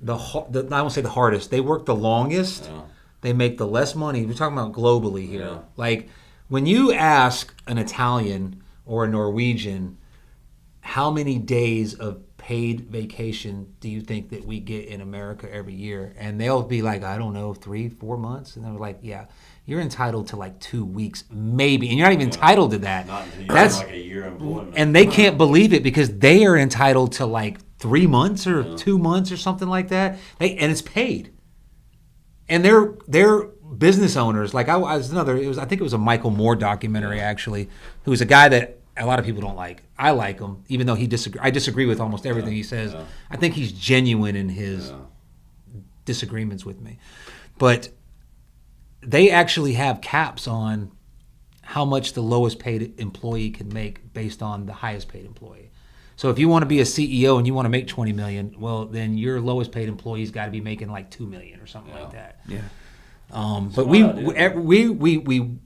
I won't say the hardest. They work the longest. Yeah. They make the less money. We're talking about globally here. Yeah. Like when you ask an Italian or a Norwegian, how many days of paid vacation do you think that we get in America every year? And they'll be like, I don't know, 3-4 months. And they're like, yeah, you're entitled to like 2 weeks, maybe. And you're not even entitled to that. Not until you That's have like a year employment. and they can't believe it because they are entitled to like 3 months or 2 months or something like that. And it's paid. And they're business owners. Like I think it was a Michael Moore documentary actually, who was a guy that a lot of people don't like. I like him, even though I disagree with almost everything he says. Yeah. I think he's genuine in his disagreements with me. But they actually have caps on how much the lowest paid employee can make based on the highest paid employee. So if you want to be a CEO and you want to make $20 million, well, then your lowest paid employee's got to be making like $2 million or something like that. Yeah. But we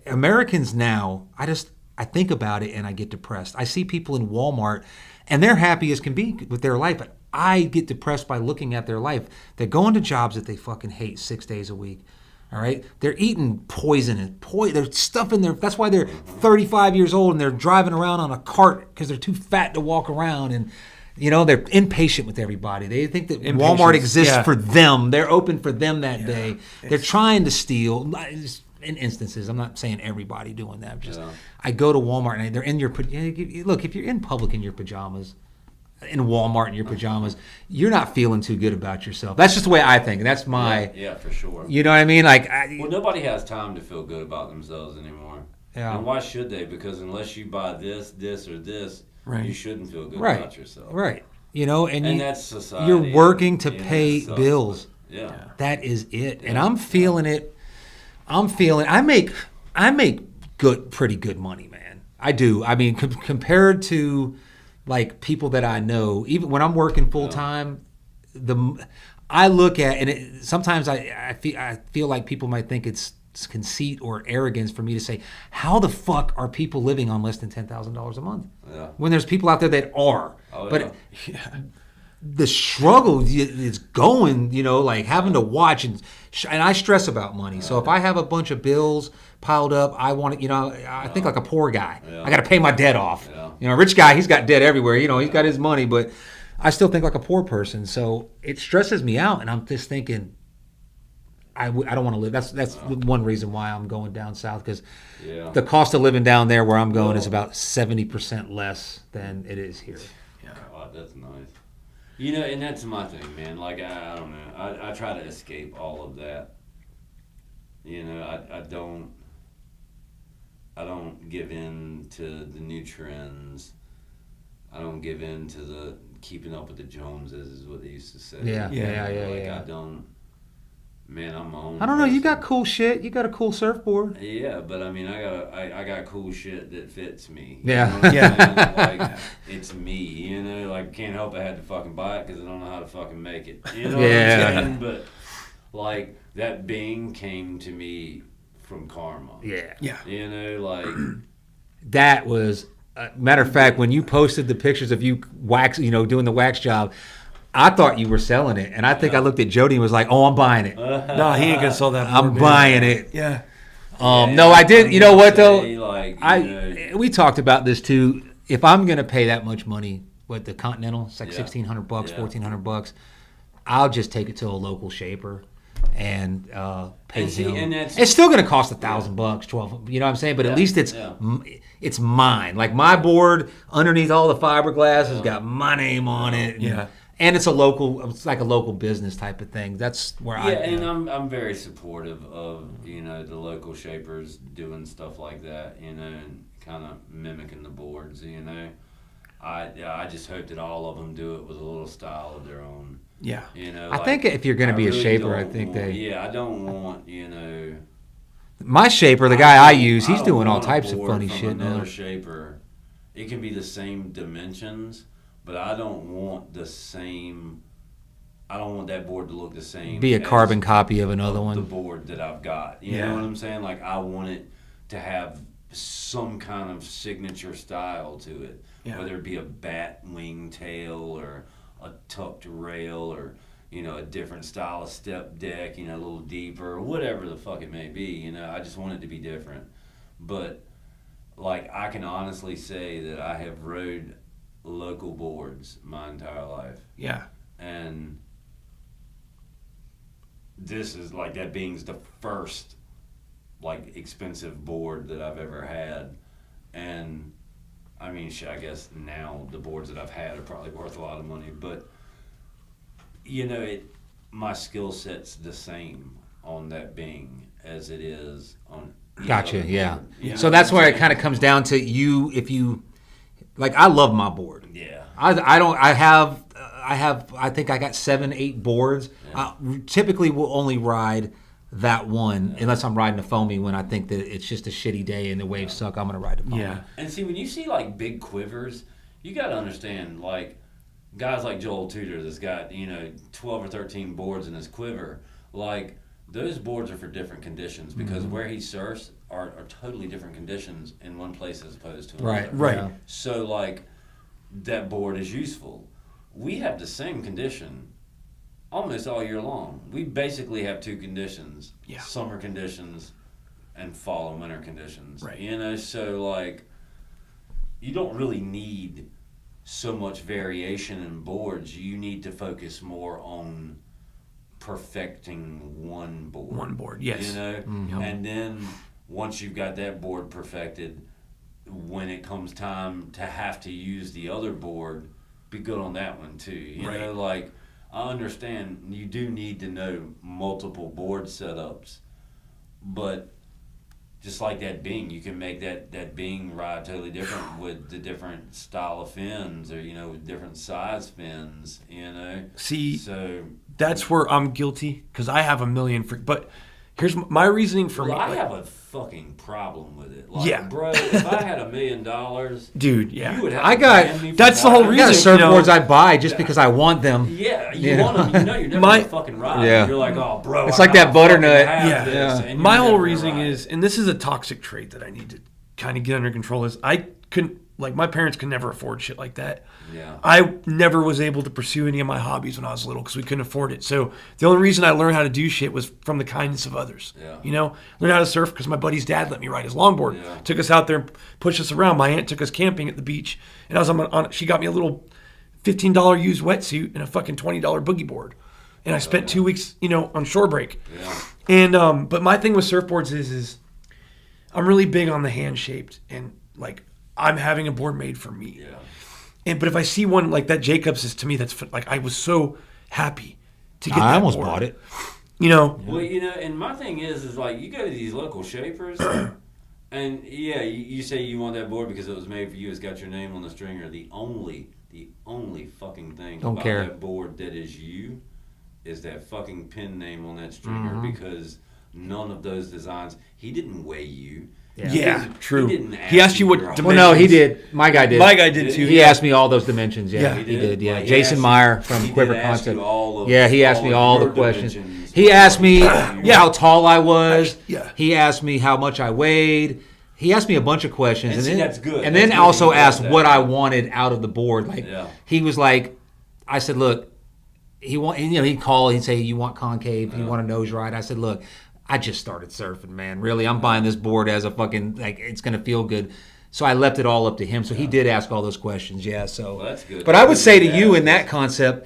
Americans now, I think about it and I get depressed. I see people in Walmart and they're happy as can be with their life, but I get depressed by looking at their life. They're going to jobs that they fucking hate 6 days a week. All right, they're eating poison and they're stuffing their. That's why they're 35 years old and they're driving around on a cart because they're too fat to walk around, and they're impatient with everybody. They think that Walmart exists for them. They're open for them that day. They're trying to steal. In instances, I'm not saying everybody doing that. I go to Walmart and they're in your. Look, if you're in public in your pajamas. In Walmart in your pajamas, you're not feeling too good about yourself. That's just the way I think. That's my. Yeah, for sure. You know what I mean? Like, Well, nobody has time to feel good about themselves anymore. Yeah. And why should they? Because unless you buy this, or this, Right. you shouldn't feel good right, about yourself. right. And that's society. you're working to You know, pay it sucks, bills. but- Yeah. That is it. And I'm feeling it. I make pretty good money, man. I do. I mean, compared to like people that I know, even when I'm working full time, I look at and sometimes I feel like people might think it's conceit or arrogance for me to say, how the fuck are people living on less than $10,000 a month? Yeah. When there's people out there that are. Oh, but the struggle is going, like having to watch and I stress about money. So if I have a bunch of bills piled up, I want to, I think like a poor guy. Yeah. I got to pay my debt off. Yeah. A rich guy, he's got debt everywhere. He's got his money, but I still think like a poor person. So it stresses me out, and I'm just thinking, I don't want to live. That's one reason why I'm going down south, because the cost of living down there where I'm going is about 70% less than it is here. Yeah. Wow, that's nice. And that's my thing, man. Like, I don't know. I try to escape all of that. I don't give in to the new trends. I don't give in to the keeping up with the Joneses, is what they used to say. Yeah. I don't. Man, I'm my own. I don't know. You person. got cool shit. You got a cool surfboard. Yeah, but I mean, I got cool shit that fits me. Yeah. You know what I'm saying? Like, it's me. Like, can't help I had to fucking buy it because I don't know how to fucking make it. You know what I'm saying? But like that Bing came to me from karma. Yeah. Like That was, matter of fact, when you posted the pictures of you doing the wax job, I thought you were selling it, and I think I looked at Jody and was like, "Oh, I'm buying it. No, he ain't gonna sell that. I'm buying it." Yeah. No, I did. You know what though? Like, we talked about this too. If I'm gonna pay that much money, the Continental, it's like $1,600, Yeah. $1,400. I'll just take it to a local shaper. and pay And see, him. and that's- It's still going to cost $1,000, $1,200. You know what I'm saying? But at least yeah. it's mine. Like my board underneath all the fiberglass has got my name on it. Yeah. And it's like a local business type of thing. That's where Yeah, and I'm very supportive of the local shapers doing stuff like that, and kind of mimicking the boards. I just hope that all of them do it with a little style of their own. Yeah. I think if you're going to be a shaper, I don't think want- they. Yeah, I don't want My shaper, the guy I use, he's I don't doing all want a types of board funny from shit another now. shaper. It can be the same dimensions, but I don't want that board to look the same. Be a as carbon copy of another the one. board that I've got. You know what I'm saying? Like I want it to have some kind of signature style to it, whether it be a bat wing tail or a tucked rail or a different style of step deck, a little deeper or whatever the fuck it may be. I just want it to be different. But like I can honestly say that I have rode local boards my entire life. Yeah. And this is like that being the first like expensive board that I've ever had. And I mean, I guess now the boards that I've had are probably worth a lot of money, but my skill set's the same on that Bing as it is on. Gotcha. Yeah. Yeah. So that's where it kind of comes down to you. If you like, I love my board. Yeah. I think I got 7, 8 boards. I typically will only ride that one unless I'm riding a foamy when I think that it's just a shitty day and the waves suck. I'm gonna ride the foamy. Yeah. And see, when you see like big quivers, you got to understand like guys like Joel Tudor that's got 12 or 13 boards in his quiver. Like those boards are for different conditions because where he surfs are totally different conditions in one place as opposed to another. Right. Yeah. So like that board is useful. We have the same condition almost all year long. We basically have 2 conditions: summer conditions and fall and winter conditions. Right. So like you don't really need so much variation in boards. You need to focus more on perfecting one board. One board, yes. And then once you've got that board perfected, when it comes time to have to use the other board, be good on that one too. You know, like I understand you do need to know multiple board setups, but just like that Bing, you can make that Bing ride totally different with the different style of fins or, with different size fins, See, So that's where I'm guilty because I have a million but here's my reasoning for me. I like, have a fucking problem with it. Like, bro, if I had $1 million, dude, you would have I to got- ban me from that's the whole riding. I got reason, surfboards I buy just because I want them. Yeah, you Yeah. want them. You're never My- gonna fucking ride. Yeah. You're like, oh, bro. It's I like that gotta fucking butternut. have Yeah. this, Yeah. and you're My whole never reasoning gonna ride. is, and this is a toxic trait that I need to kind of get under control, is I couldn't, like my parents could never afford shit like that. Yeah. I never was able to pursue any of my hobbies when I was little because we couldn't afford it. So the only reason I learned how to do shit was from the kindness of others. Yeah. Learned how to surf because my buddy's dad let me ride his longboard. Yeah. Took us out there and pushed us around. My aunt took us camping at the beach, and I was on she got me a little $15 used wetsuit and a fucking $20 boogie board. And I spent 2 weeks, on shore break. Yeah. And but my thing with surfboards is I'm really big on the hand shaped and like I'm having a board made for me. Yeah. But if I see one like that Jacobs is to me, that's like I was so happy to get. I that almost board. bought it. Well, and my thing is like you go to these local shapers, and you say you want that board because it was made for you. It's got your name on the stringer. The only fucking thing Don't about care. that board that is you is that fucking pin name on that stringer because none of those designs. He didn't weigh you. Yeah, true. He didn't He asked you what your dimensions- Well, no, he did. My guy did. My guy did too. He asked me all those dimensions. Yeah, Yeah. he did. Yeah, Like, he Jason asked Meyer you- from he did Quiver ask you Concept. all of- Yeah, he asked me all the your questions. dimensions. He asked me how tall I was. Yeah. He asked me how much I weighed. He asked me a bunch of questions, And see, then that's good. And That's then good also that he does asked that. what I wanted out of the board. Like Yeah. he was like, I said, look, he'd call, he'd say, you want concave, you want a nose ride. I said, look, I just started surfing, man. Really, I'm buying this board as a fucking like it's gonna feel good. So I left it all up to him. So he did ask all those questions. Yeah. So Well, that's good. But I would say to Yeah. you in that concept,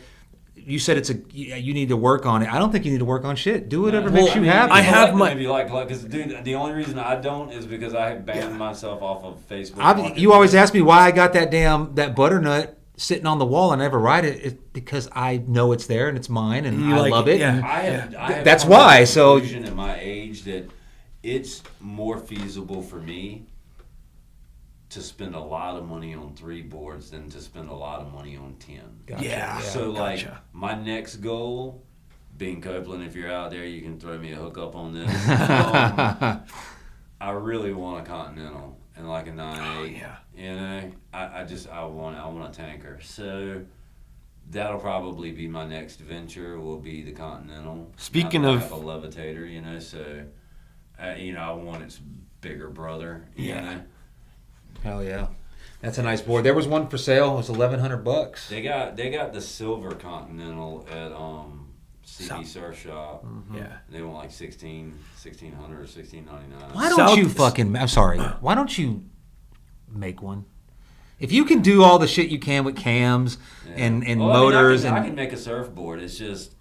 you said you need to work on it. I don't think you need to work on shit. Do whatever Well, makes you I mean, happy. I have my- Maybe like because dude, the only reason I don't is because I have banned myself off of Facebook. You always ask me why I got that butternut sitting on the wall and I never ride it. It's because I know it's there and it's mine and You I like love it, it. yeah. and I have That's come to why, the so- conclusion at my age that it's more feasible for me to spend a lot of money on 3 boards than to spend a lot of money on 10. Yeah. So like Gotcha. my next goal, being Copeland, if you're out there, you can throw me a hookup on this. I really want a Continental and like a 9.8. yeah. You know, I want a tanker. So that'll probably be my next venture. Will be the Continental. Speaking I of- have a levitator, you know, so I want its bigger brother. You know? Hell yeah. That's a nice board. There was one for sale. It was $1,100. They got the silver Continental at CB Surf Shop. Yeah. They want like $1,600 or $1,699. Why don't South- you fucking? I'm sorry. Why don't you make one? If you can do all the shit you can with cams and Well, motors I and can make a surfboard. It's just.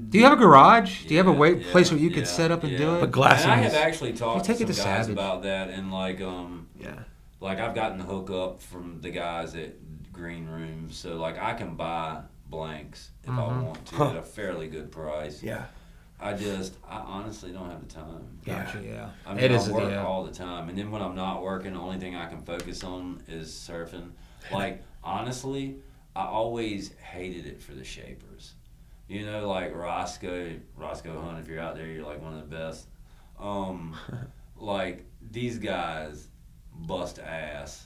do you have a garage? Do you have a Yeah, place where you could yeah, set up and do yeah. it? But glassing And I is- have actually talked You to take some it to guys Savage. about that, and like Yeah. like I've gotten the hookup from the guys at Green Room, so like I can buy blanks if I want to at a fairly good price. Yeah. I honestly don't have the time. Gotcha. Yeah. I mean, It I is. work Yeah. all the time, and then when I'm not working, the only thing I can focus on is surfing. Like honestly, I always hated it for the shapers. You know, like Roscoe Hunt. If you're out there, you're like one of the best. Like these guys bust ass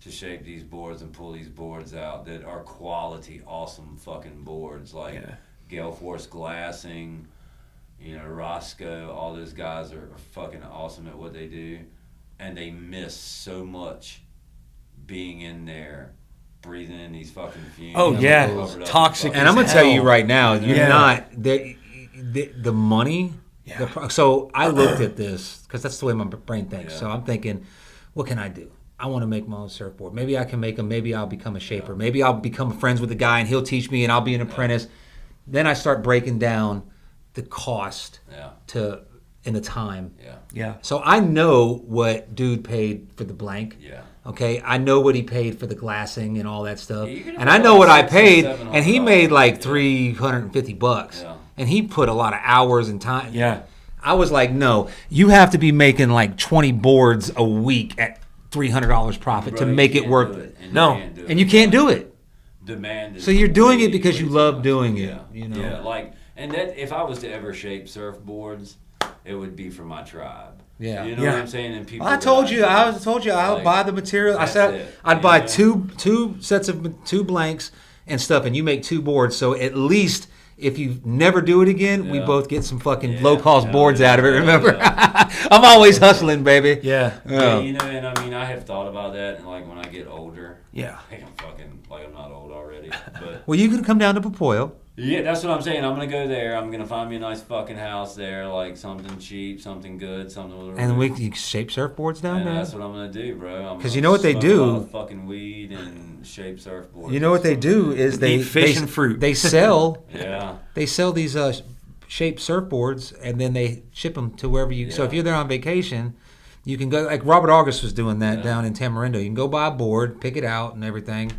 to shape these boards and pull these boards out that are quality, awesome fucking boards. Like Gale Force glassing. You know, Roscoe, all those guys are fucking awesome at what they do. And they miss so much being in there, breathing in these fucking fumes. Oh, yeah. covered up Toxic fucking- And I'm gonna tell you hell. right now, you're Yeah. not the money. Yeah. So I looked at this because that's the way my brain thinks. Yeah. So I'm thinking, what can I do? I want to make my own surfboard. Maybe I can make them. Maybe I'll become a shaper. Maybe I'll become friends with a guy and he'll teach me and I'll be an apprentice. Then I start breaking down the cost and the time. Yeah. Yeah. So I know what dude paid for the blank. Yeah. Okay, I know what he paid for the glassing and all that stuff, Yeah, you're gonna and I pay know like what I $600, paid, and he made like $700. $350, Yeah. and he put a lot of hours and time. Yeah. I was like, no, you have to be making like 20 boards a week at $300 profit Bro, to you make it can't worth do it. and No. can't do And you can't do it. Demand is So you're doing it way, because way you too love much. doing it, Yeah. you know? Yeah, like, and that if I was to ever shape surfboards, it would be for my tribe. Yeah. You know Yeah. what I'm saying? And people. I that told you, know. I'll Like, buy the material. I that's said it, I'd you buy know? two sets of 2 blanks and stuff, and you make 2 boards. So at least if you never do it again, we Yeah. both get some fucking Yeah. low cost Yeah, boards yeah, out of it. yeah, Remember, yeah. I'm always hustling, baby. Yeah. Yeah, you know, and I mean, I have thought about that, and like when I get older, Yeah. I think I'm not old already, but Well, you can come down to Papoyo. yeah, that's what I'm saying. I'm gonna go there. I'm gonna find me a nice fucking house there, like something cheap, something good, something with a And roof. you shape surfboards down And there. that's what I'm gonna do, bro. 'Cause you know what they smoke do? A lot of fucking weed and shape surfboards. You know what they do is Eat fish and fruit. They sell Yeah. these shaped surfboards and then they ship them to wherever you. So Yeah. if you're there on vacation, you can go. Like Robert August was doing that Yeah. down in Tamarindo. You can go buy a board, pick it out, and everything,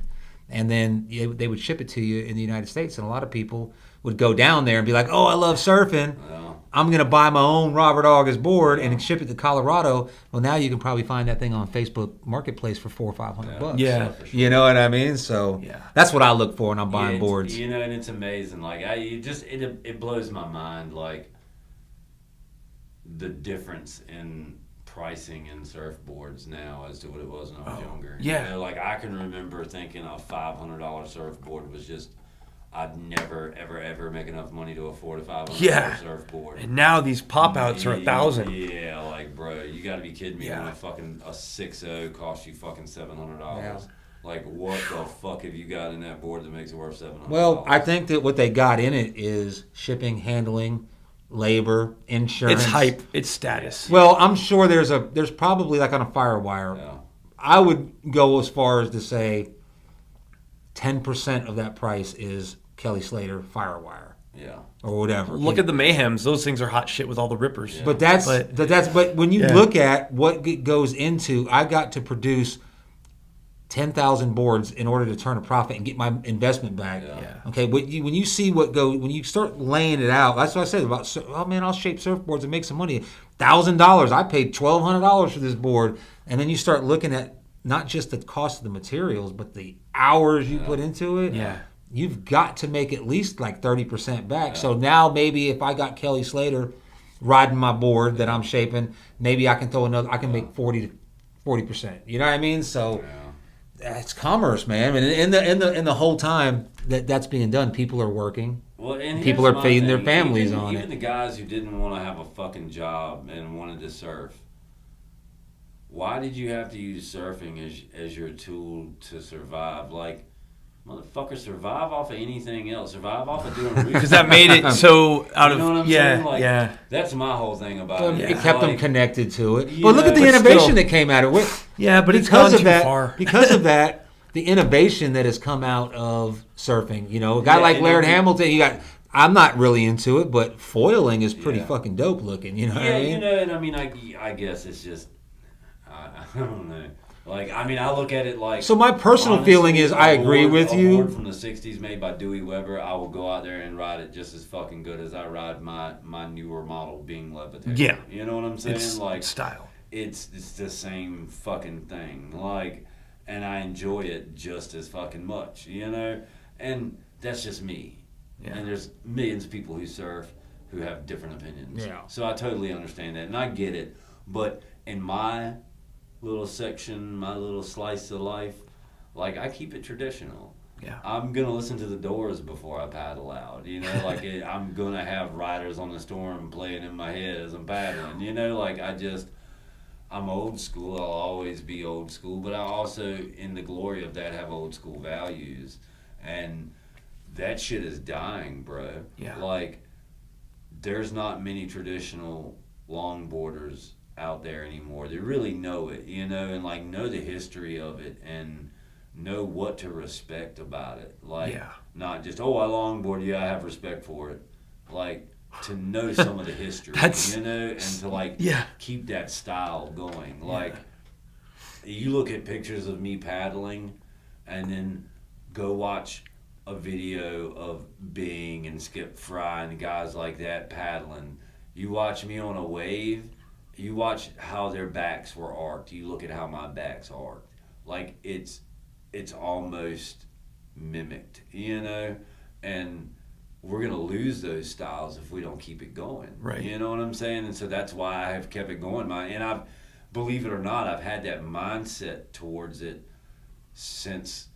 and then they would ship it to you in the United States. And a lot of people would go down there and be like, "Oh, I love surfing. Yeah. I'm gonna buy my own Robert August board and ship it to Colorado." Well, now you can probably find that thing on Facebook Marketplace for $400 or $500. Yeah. For sure. You know what I mean? So Yeah. that's what I look for when I'm Yeah, buying it's- boards. You know, and it's amazing. Like it blows my mind. Like the difference in pricing in surfboards now as to what it was when I was younger. yeah. You know, like I can remember thinking a $500 surfboard was just. I'd never, ever make enough money to afford a $500 Yeah. surfboard. And now these pop outs are 1,000. Yeah, like bro, you got to be kidding me. Yeah. When a 6.0 costs you fucking $700. Yeah. Like what the fuck have you got in that board that makes it worth $700? Well, I think that what they got in it is shipping, handling, labor, insurance. It's hype. It's status. Well, I'm sure there's probably like on a Firewire. Yeah. I would go as far as to say 10% of that price is Kelly Slater Firewire Yeah. or whatever. Look at the Mayhems; those things are hot shit with all the rippers. Yeah. But but when you look at what goes into, I got to produce 10,000 boards in order to turn a profit and get my investment back. Yeah. Okay, when you see when you start laying it out, that's what I said about. Oh man, I'll shape surfboards and make some money. $1,000, I paid $1,200 for this board, and then you start looking at not just the cost of the materials, but the hours you put into it. Yeah. You've got to make at least like 30% back. So now maybe if I got Kelly Slater riding my board that I'm shaping, maybe I can make 40%. You know what I mean? So it's commerce, man. And in the whole time that's being done, people are working. Well, and people here's are my feeding their thing. families on even it. the guys who didn't want to have a fucking job and wanted to surf. Why did you have to use surfing as your tool to survive? Like, motherfucker, survive off of anything else. Survive off of doing research. Because that made it so out You know what of I'm saying? Like, yeah. That's my whole thing about it. It It's kept them like, connected to it. you But look at the know, but innovation still- that came out of it. Yeah, but it's gone of too that, far. Because of that, the innovation that has come out of surfing. You know, a guy Yeah, like and Laird then- Hamilton. I'm not really into it, but foiling is pretty Yeah. fucking dope looking. You know what Yeah, I mean? you know, and I mean, I guess it's just, I don't know. Like, I mean, I look at it like. So my personal honestly, feeling is I agree with a you. board from the '60s made by Dewey Weber. I will go out there and ride it just as fucking good as I ride my newer model being levitated. Yeah. You know what I'm saying? It's like style. It's the same fucking thing. Like, and I enjoy it just as fucking much. You know, and that's just me. Yeah. And there's millions of people who surf who have different opinions. Yeah. So I totally understand that, and I get it. But in my little section, my little slice of life, like, I keep it traditional. Yeah. I'm gonna listen to the Doors before I paddle out. You know, like I'm gonna have Riders on the Storm playing in my head as I'm paddling. You know, like I'm old school. I'll always be old school, but I also, in the glory of that, have old school values, and that shit is dying, bro. Yeah. Like, there's not many traditional longboarders out there anymore. They really know it, you know, and like know the history of it and know what to respect about it. Like, Yeah. not just, oh, I longboard, yeah, I have respect for it. Like, to know some of the history, That's- you know, and to like keep that style going. Like, you look at pictures of me paddling and then go watch a video of Bing and Skip Fry and guys like that paddling. You watch me on a wave, you watch how their backs were arced. You look at how my back's arced. Like, it's almost mimicked, you know? And we're going to lose those styles if we don't keep it going. Right. You know what I'm saying? And so that's why I have kept it going. And I've, believe it or not, I've had that mindset towards it since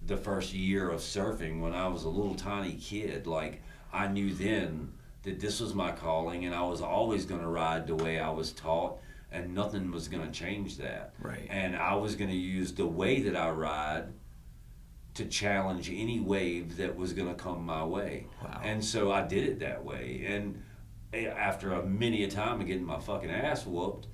the first year of surfing when I was a little tiny kid. Like, I knew then that this was my calling and I was always going to ride the way I was taught and nothing was going to change that. Right. And I was going to use the way that I ride to challenge any wave that was going to come my way. Wow. And so I did it that way. And after many a time of getting my fucking ass whooped,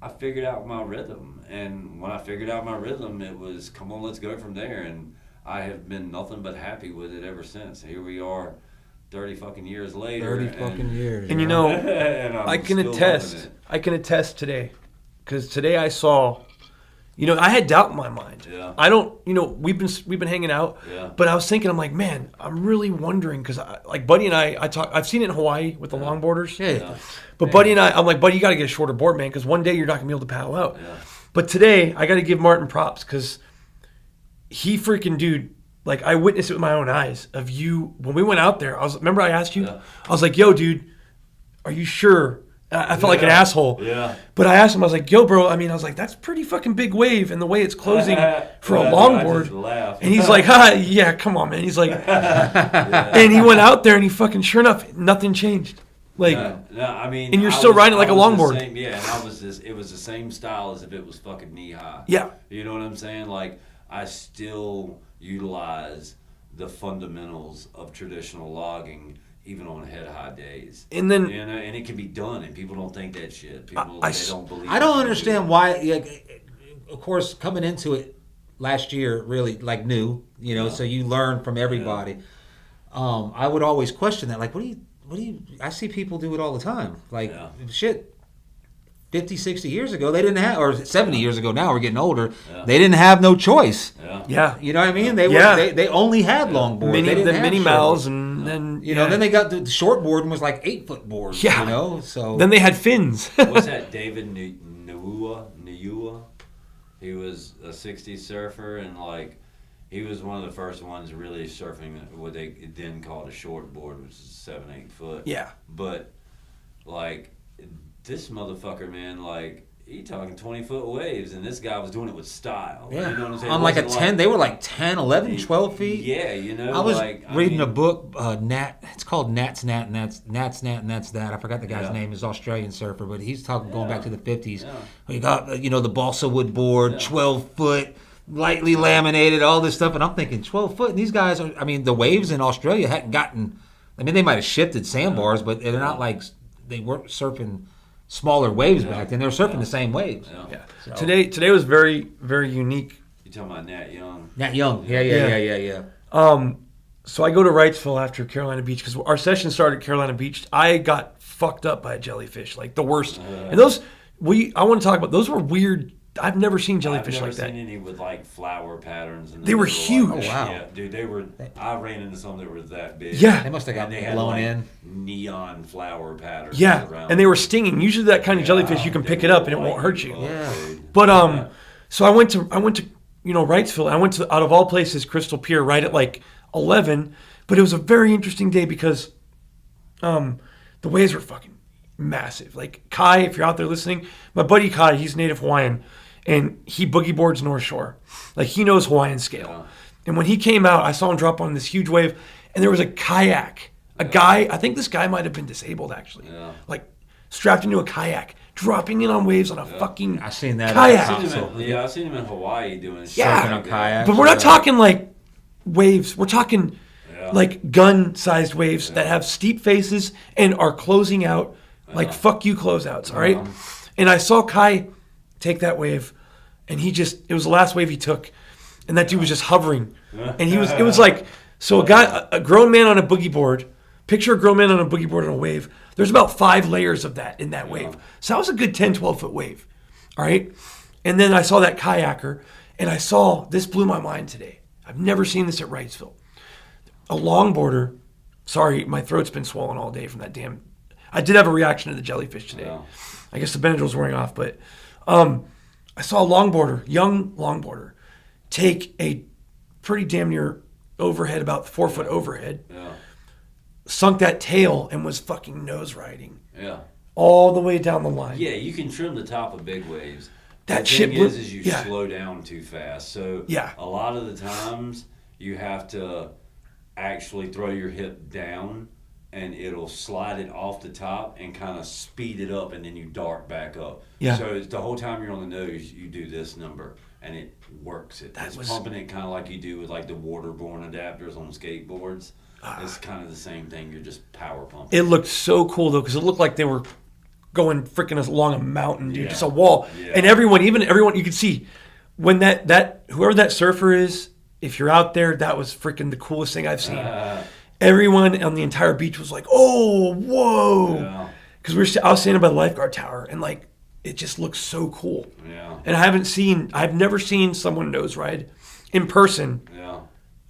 I figured out my rhythm. And when I figured out my rhythm, it was, come on, let's go from there. And I have been nothing but happy with it ever since. Here we are 30 fucking years later. 30 fucking years. And you know, and I'm I can still attest. loving it. I can attest today, because today I saw. You know, I had doubt in my mind. Yeah. I don't. You know, we've been hanging out. Yeah. But I was thinking, I'm like, man, I'm really wondering, because like Buddy and I talk. I've seen it in Hawaii with the longboarders. Yeah. But Buddy and I'm like, Buddy, you got to get a shorter board, man, because one day you're not gonna be able to paddle out. Yeah. But today I got to give Martin props, because he freaking dude. Like, I witnessed it with my own eyes of you when we went out there. Remember I asked you. Yeah. I was like, yo, dude, are you sure? I felt like an asshole. Yeah. But I asked him, I was like, yo, bro, I mean, I was like, that's pretty fucking big wave, and the way it's closing for a I longboard. just laughed. And he's like, yeah, come on, man. He's like, and he went out there, and he fucking, sure enough, nothing changed. Like, No, I mean, and you're I still was- riding it like I a was the longboard. same- yeah, and I was it was the same style as if it was fucking knee high. Yeah. You know what I'm saying? Like, I still utilize the fundamentals of traditional logging even on head high days. And then, You know, and it can be done, and people don't think that shit. People I- they don't believe. I don't it. understand why. Of course, coming into it last year, really like new, you know. Yeah. So you learn from everybody. I would always question that. Like, what do you? I see people do it all the time. Like, shit. 50, 60 years ago, they didn't have, or 70 years ago now, we're getting older, they didn't have no choice. Yeah. You know what I mean? They only had long boards. Mini, they didn't the have mini short mouths, boards. and then, then they got the short board and was like 8-foot boards, Yeah. you know? So Then they had fins. What's that? David Nuua? He was a 60s surfer, and like he was one of the first ones really surfing what they then called a short board, which is 7-8 foot. Yeah. But like this motherfucker, man, like he talking 20-foot waves, and this guy was doing it with style. yeah. You know what I'm saying? On like a 10, they were like 10, 11, 12 feet. Yeah, you know. I was like, reading a book, it's called Nat's Nat, and Nat's Nat, and that's that. I forgot the guy's name. He's an Australian surfer, but he's talking going back to the 50s. Yeah. We got, the balsa wood board, 12 foot, lightly laminated, all this stuff. And I'm thinking 12 foot. And these guys are, the waves in Australia hadn't gotten, they might have shifted sandbars, but they're not like, they weren't surfing smaller waves back then. They were surfing the same waves. Yeah. So. Today was very, very unique. You talking about Nat Young? Nat Young. Yeah. So I go to Wrightsville after Carolina Beach because our session started at Carolina Beach. I got fucked up by a jellyfish, like the worst. And those, I want to talk about, those were weird. I've never seen jellyfish like that. I've never seen any with like flower patterns. And they were huge. Oh, wow. Yeah, dude, they were. I ran into some that were that big. Yeah. They must have got And they had blown like in. neon flower patterns. Yeah, around and they were stinging. Usually that kind of jellyfish, you can they pick it were up and it won't white hurt you. Yeah. dude. But so I went to Wrightsville. I went to, out of all places, Crystal Pier right at like 11. But it was a very interesting day because the waves were fucking massive. Like Kai, if you're out there listening, my buddy Kai, he's native Hawaiian, and he boogie boards North Shore. Like he knows Hawaiian scale. Yeah. And when he came out, I saw him drop on this huge wave, and there was a kayak. A guy, I think this guy might have been disabled actually. Yeah. Like strapped into a kayak, dropping in on waves on a fucking I seen that. kayak. I've seen him in Hawaii doing Yeah. surfing on kayaks. But we're not talking like waves. We're talking Yeah. like gun-sized waves that have steep faces and are closing out like fuck you closeouts, all right? And I saw Kai take that wave, and it was the last wave he took, and that dude was just hovering. And it was like, so a grown man on a boogie board, picture a grown man on a boogie board on a wave. There's about 5 layers of that in that wave. So that was a good 10, 12-foot wave, all right? And then I saw that kayaker, and this blew my mind today. I've never seen this at Wrightsville. A longboarder, sorry, my throat's been swollen all day from that damn, I did have a reaction to the jellyfish today. Yeah. I guess the Benadryl's wearing off, but I saw a young longboarder, take a pretty damn near overhead, about 4-foot overhead, sunk that tail and was fucking nose riding. Yeah. All the way down the line. Yeah, you can trim the top of big waves. That the shit thing blew- is you yeah. slow down too fast. So Yeah. a lot of the times you have to actually throw your hip down, and it'll slide it off the top and kind of speed it up, and then you dart back up. Yeah. So it's the whole time you're on the nose, you do this number, and it works. It's pumping it kind of like you do with like the waterborne adapters on skateboards. It's kind of the same thing. You're just power pumping. It looked so cool though, because it looked like they were going freaking along a mountain, dude, Yeah. just a wall. Yeah. And everyone, you could see when that whoever that surfer is, if you're out there, that was freaking the coolest thing I've seen. Everyone on the entire beach was like, "Oh, whoa!" Yeah. Because I was standing by the lifeguard tower, and like it just looks so cool. Yeah. And I've never seen someone nose ride in person Yeah.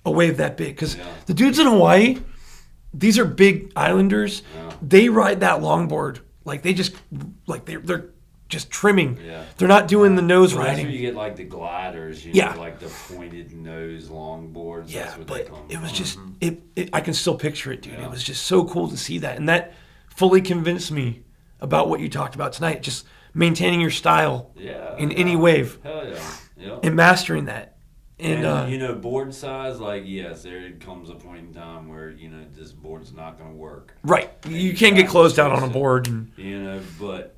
a wave that big. Because Yeah. the dudes in Hawaii, these are big islanders. Yeah. They ride that longboard like they're just trimming. Yeah. They're not doing the nose Well, that's riding. where you get like the gliders, Yeah. like the pointed nose longboards. Yeah, That's where they but come it was from. just I can still picture it, dude. Yeah. It was just so cool to see that, and that fully convinced me about what you talked about tonight. Just maintaining your style in any wave Hell yeah. Yep. and mastering that. And board size, like, yes, there comes a point in time where, this board's not going to work. right, And you can't get have closed to down on a fix it. board. And But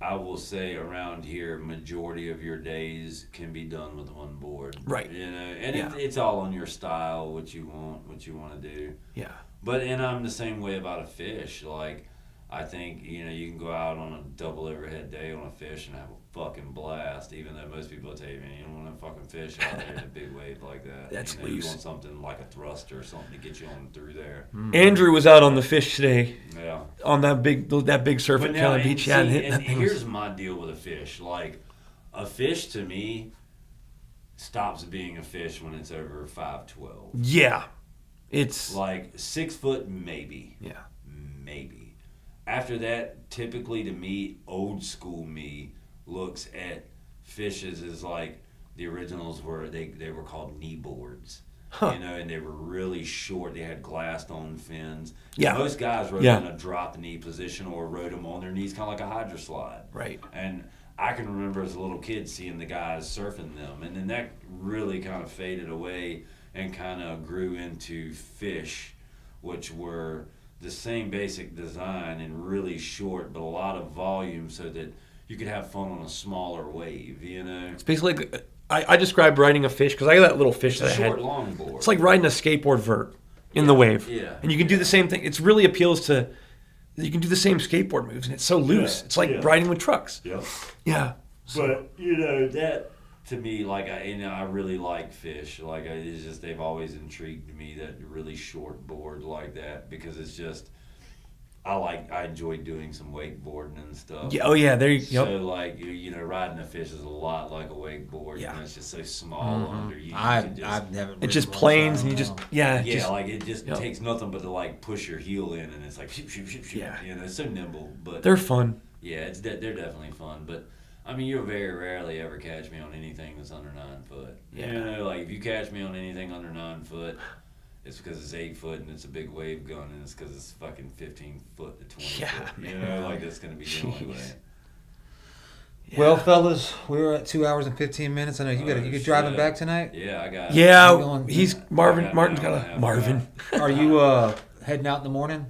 I will say around here, majority of your days can be done with one board. Right. And Yeah. it's all on your style, what you want to do. yeah, And I'm the same way about a fish. Like, I think, you know, you can go out on a double overhead day on a fish and have a fucking blast, even though most people will tell you, man, you don't want to fucking fish out there in a big wave like that. That's you know, loose. You want something like a thruster or something to get you on through there. Andrew was out on the fish today Yeah. on that big surf at Carolina Beach. Yeah, and here's my deal with a fish. Like, a fish to me stops being a fish when it's over 5'12". Yeah. It's Like 6 foot, maybe. yeah. Maybe. After that, typically to me, old school me looks at fishes as like the originals were. They were called knee boards, you know, and they were really short. They had glassed on fins. Yeah. Most guys rode in a drop knee position or rode them on their knees, kind of like a hydro slide. Right. And I can remember as a little kid seeing the guys surfing them, and then that really kind of faded away and kind of grew into fish, which were the same basic design and really short, but a lot of volume so that you could have fun on a smaller wave, you know? It's basically like, I described riding a fish because I got that little fish It's that a I short had. longboard. It's like riding a skateboard vert in the wave. Yeah. And you can do the same thing. It really appeals to, you can do the same skateboard moves and it's so loose. Yeah, It's like yeah. riding with trucks. Yep. Yeah. But, you know, that to me, like, I really like fish. Like, it's just, they've always intrigued me, that really short board like that, because it's just, I enjoy doing some wakeboarding and stuff. Yeah. Oh yeah. There you So, go. like, you know, riding a fish is a lot like a wakeboard. Yeah. You know, it's just so small under you. I've never. It's just ridden one, planes so and you I just, don't know. yeah. Yeah, just, like, it just Yep. takes nothing but to, like, push your heel in, and it's like, shoot, shoot, shoot, shoot. Yeah. You know, it's so nimble. But, they're fun. yeah, they're definitely fun. But, I mean, you'll very rarely ever catch me on anything that's under 9 foot. Yeah. You know, like, if you catch me on anything under 9 foot, it's because it's 8 foot and it's a big wave gun, and it's because it's fucking 15 foot to 20 Yeah, foot. You know, like, that's going to be the only way. Yeah. Well, fellas, we were at 2 hours and 15 minutes. I know you Oh, you driving shit. back tonight. Yeah, I got Yeah. I'm going- He's I Marvin. got Martin's an got hour a and a half Marvin. Are you heading out in the morning?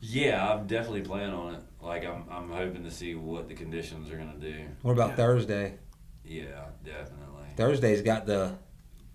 Yeah, I'm definitely planning on it. Like, I'm hoping to see what the conditions are going to do. What about Yeah. Thursday? Yeah, definitely. Thursday's got the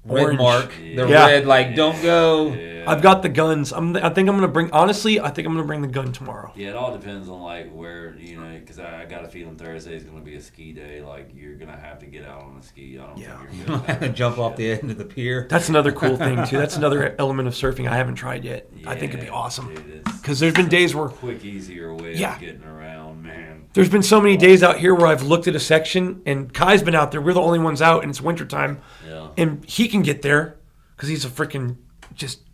red Orange. mark. Yeah. The Yeah. red, like, don't go. Yeah. I've got the guns. I think I'm gonna bring. Honestly, I think I'm gonna bring the gun tomorrow. Yeah, it all depends on, like, where, you know, because I got a feeling Thursday is going to be a ski day. Like, you're going to have to get out on a ski. I don't Yeah. think you're going to Jump off the end of the pier. That's another cool thing too. That's another element of surfing I haven't tried yet. I think it'd be awesome because there's been days where quick, easier way Yeah. of getting around, man. there's been so many days out here where I've looked at a section and Kai's been out there. We're the only ones out, and it's wintertime, Yeah. and he can get there because he's a freaking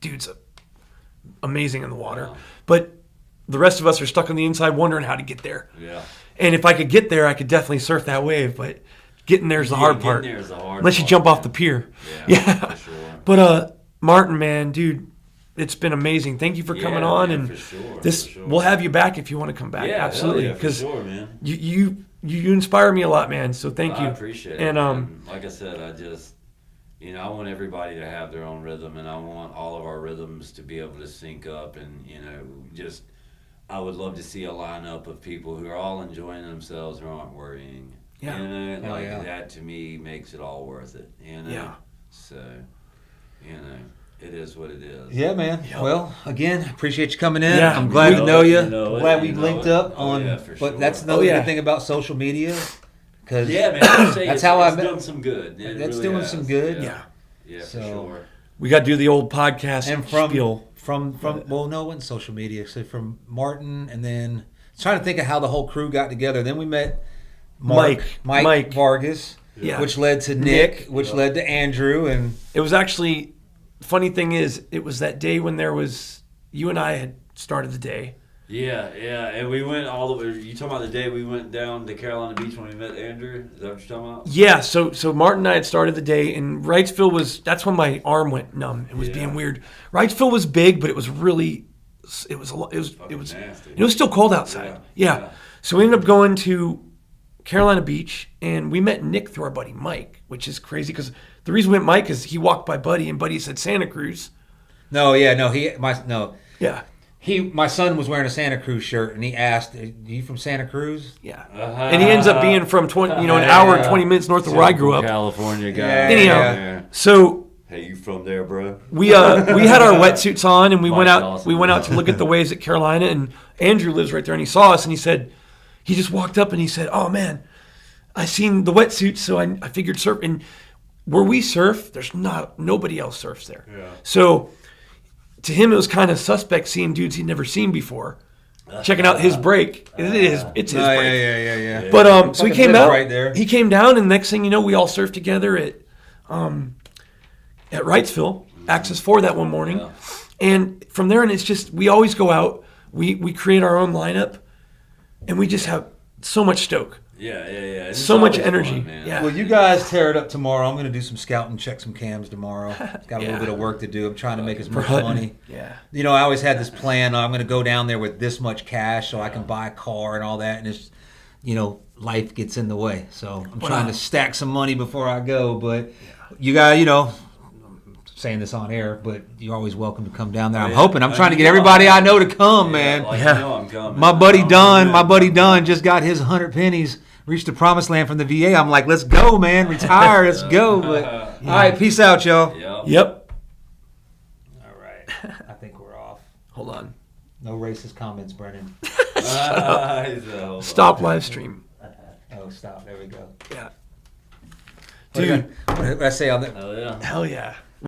dude's amazing in the water. Wow. But the rest of us are stuck on the inside wondering how to get there. Yeah. And if I could get there, I could definitely surf that wave. But getting there is the hard part. Getting there is the hard Unless you part, jump off man. the pier. Yeah, Yeah. for sure. But Martin, man, dude, it's been amazing. Thank you for coming Yeah, on, man, and for sure, this for sure. we'll have you back if you want to come back. Yeah, Absolutely, hell yeah, for because sure, man. you inspire me a lot, man. So thank you. I appreciate it. And man. Like I said, I want everybody to have their own rhythm, and I want all of our rhythms to be able to sync up, and I would love to see a lineup of people who are all enjoying themselves, who aren't worrying. Yeah. You know, Hell like yeah. that to me makes it all worth it. You know. Yeah. So, it is what it is. Yeah, man. Yep. Well, again, appreciate you coming in. Yeah. I'm glad You to know know it, you. you know it, Glad we you know linked it. up Oh, on. yeah, for But sure. that's another Oh, yeah. good thing about social media. Cause Yeah, man. I'd say That's it's, how I it's met- done some good. It that's really doing has. some good. Yeah. Yeah, So- for sure. We got to do the old podcast and from spiel. well, no, it wasn't social media. So from Martin, and then trying to think of how the whole crew got together. Then we met Mike Mike. Vargas, Yeah. which led to Nick. which led to Andrew, and It was actually, funny thing is, it was that day when you and I had started the day. Yeah, and we went all the way. You talking about the day we went down to Carolina Beach when we met Andrew? Is that what you're talking about? Yeah, so Martin and I had started the day, and Wrightsville that's when my arm went numb. It was being weird. Wrightsville was big, but it was really, it was nasty. it was still cold outside. Yeah. So we ended up going to Carolina Beach, and we met Nick through our buddy Mike, which is crazy because the reason we met Mike is he walked by Buddy, and Buddy said Santa Cruz. Yeah. My son was wearing a Santa Cruz shirt, and he asked, "Are you from Santa Cruz?" Yeah. And he ends up being from an hour and 20 minutes north of where I grew up. California guy. Yeah. Anyhow, Yeah. so Hey, you from there, bro? We had our wetsuits on and we went Mike's out. awesome. We went out to look at the waves at Carolina, and Andrew lives right there, and he saw us, and he said, he just walked up and he said, "Oh man, I seen the wetsuits, so I figured surf." And where we surf, there's nobody else surfs there. Yeah. So to him, it was kind of suspect seeing dudes he'd never seen before. Checking out his break. It's his Oh, break. yeah. But so he Fucking came live out. right there. He came down, and next thing you know, we all surfed together at Wrightsville, Access 4 that one morning. Yeah. And from there, and it's just we always go out. We create our own lineup, and we just have so much stoke, Yeah. It's so much always energy. fun, man. Yeah. Well, you guys tear it up tomorrow. I'm going to do some scouting, check some cams tomorrow. Got a Yeah. little bit of work to do. I'm trying to make as much Hutton. money. Yeah. You know, I always had this plan. I'm going to go down there with this much cash so I can buy a car and all that. And it's, you know, life gets in the way. So I'm trying to stack some money before I go. But you guys, you know, I'm saying this on air, but you're always welcome to come down there. I'm Yeah. hoping. I'm trying to You get know everybody I'm- I know to come, man. Like, Yeah. you know I'm coming. My buddy I'm Dunn, coming. just got his 100 pennies, reached the promised land from the VA. I'm like, let's go, man. Retire, let's go. But all right, peace out, y'all. Yep. Yep. All right, I think we're off. Hold on. No racist comments, Brennan. He's a whole Stop live stream. Oh, stop. There we go. Yeah. What did I say on that? Oh yeah. Hell yeah.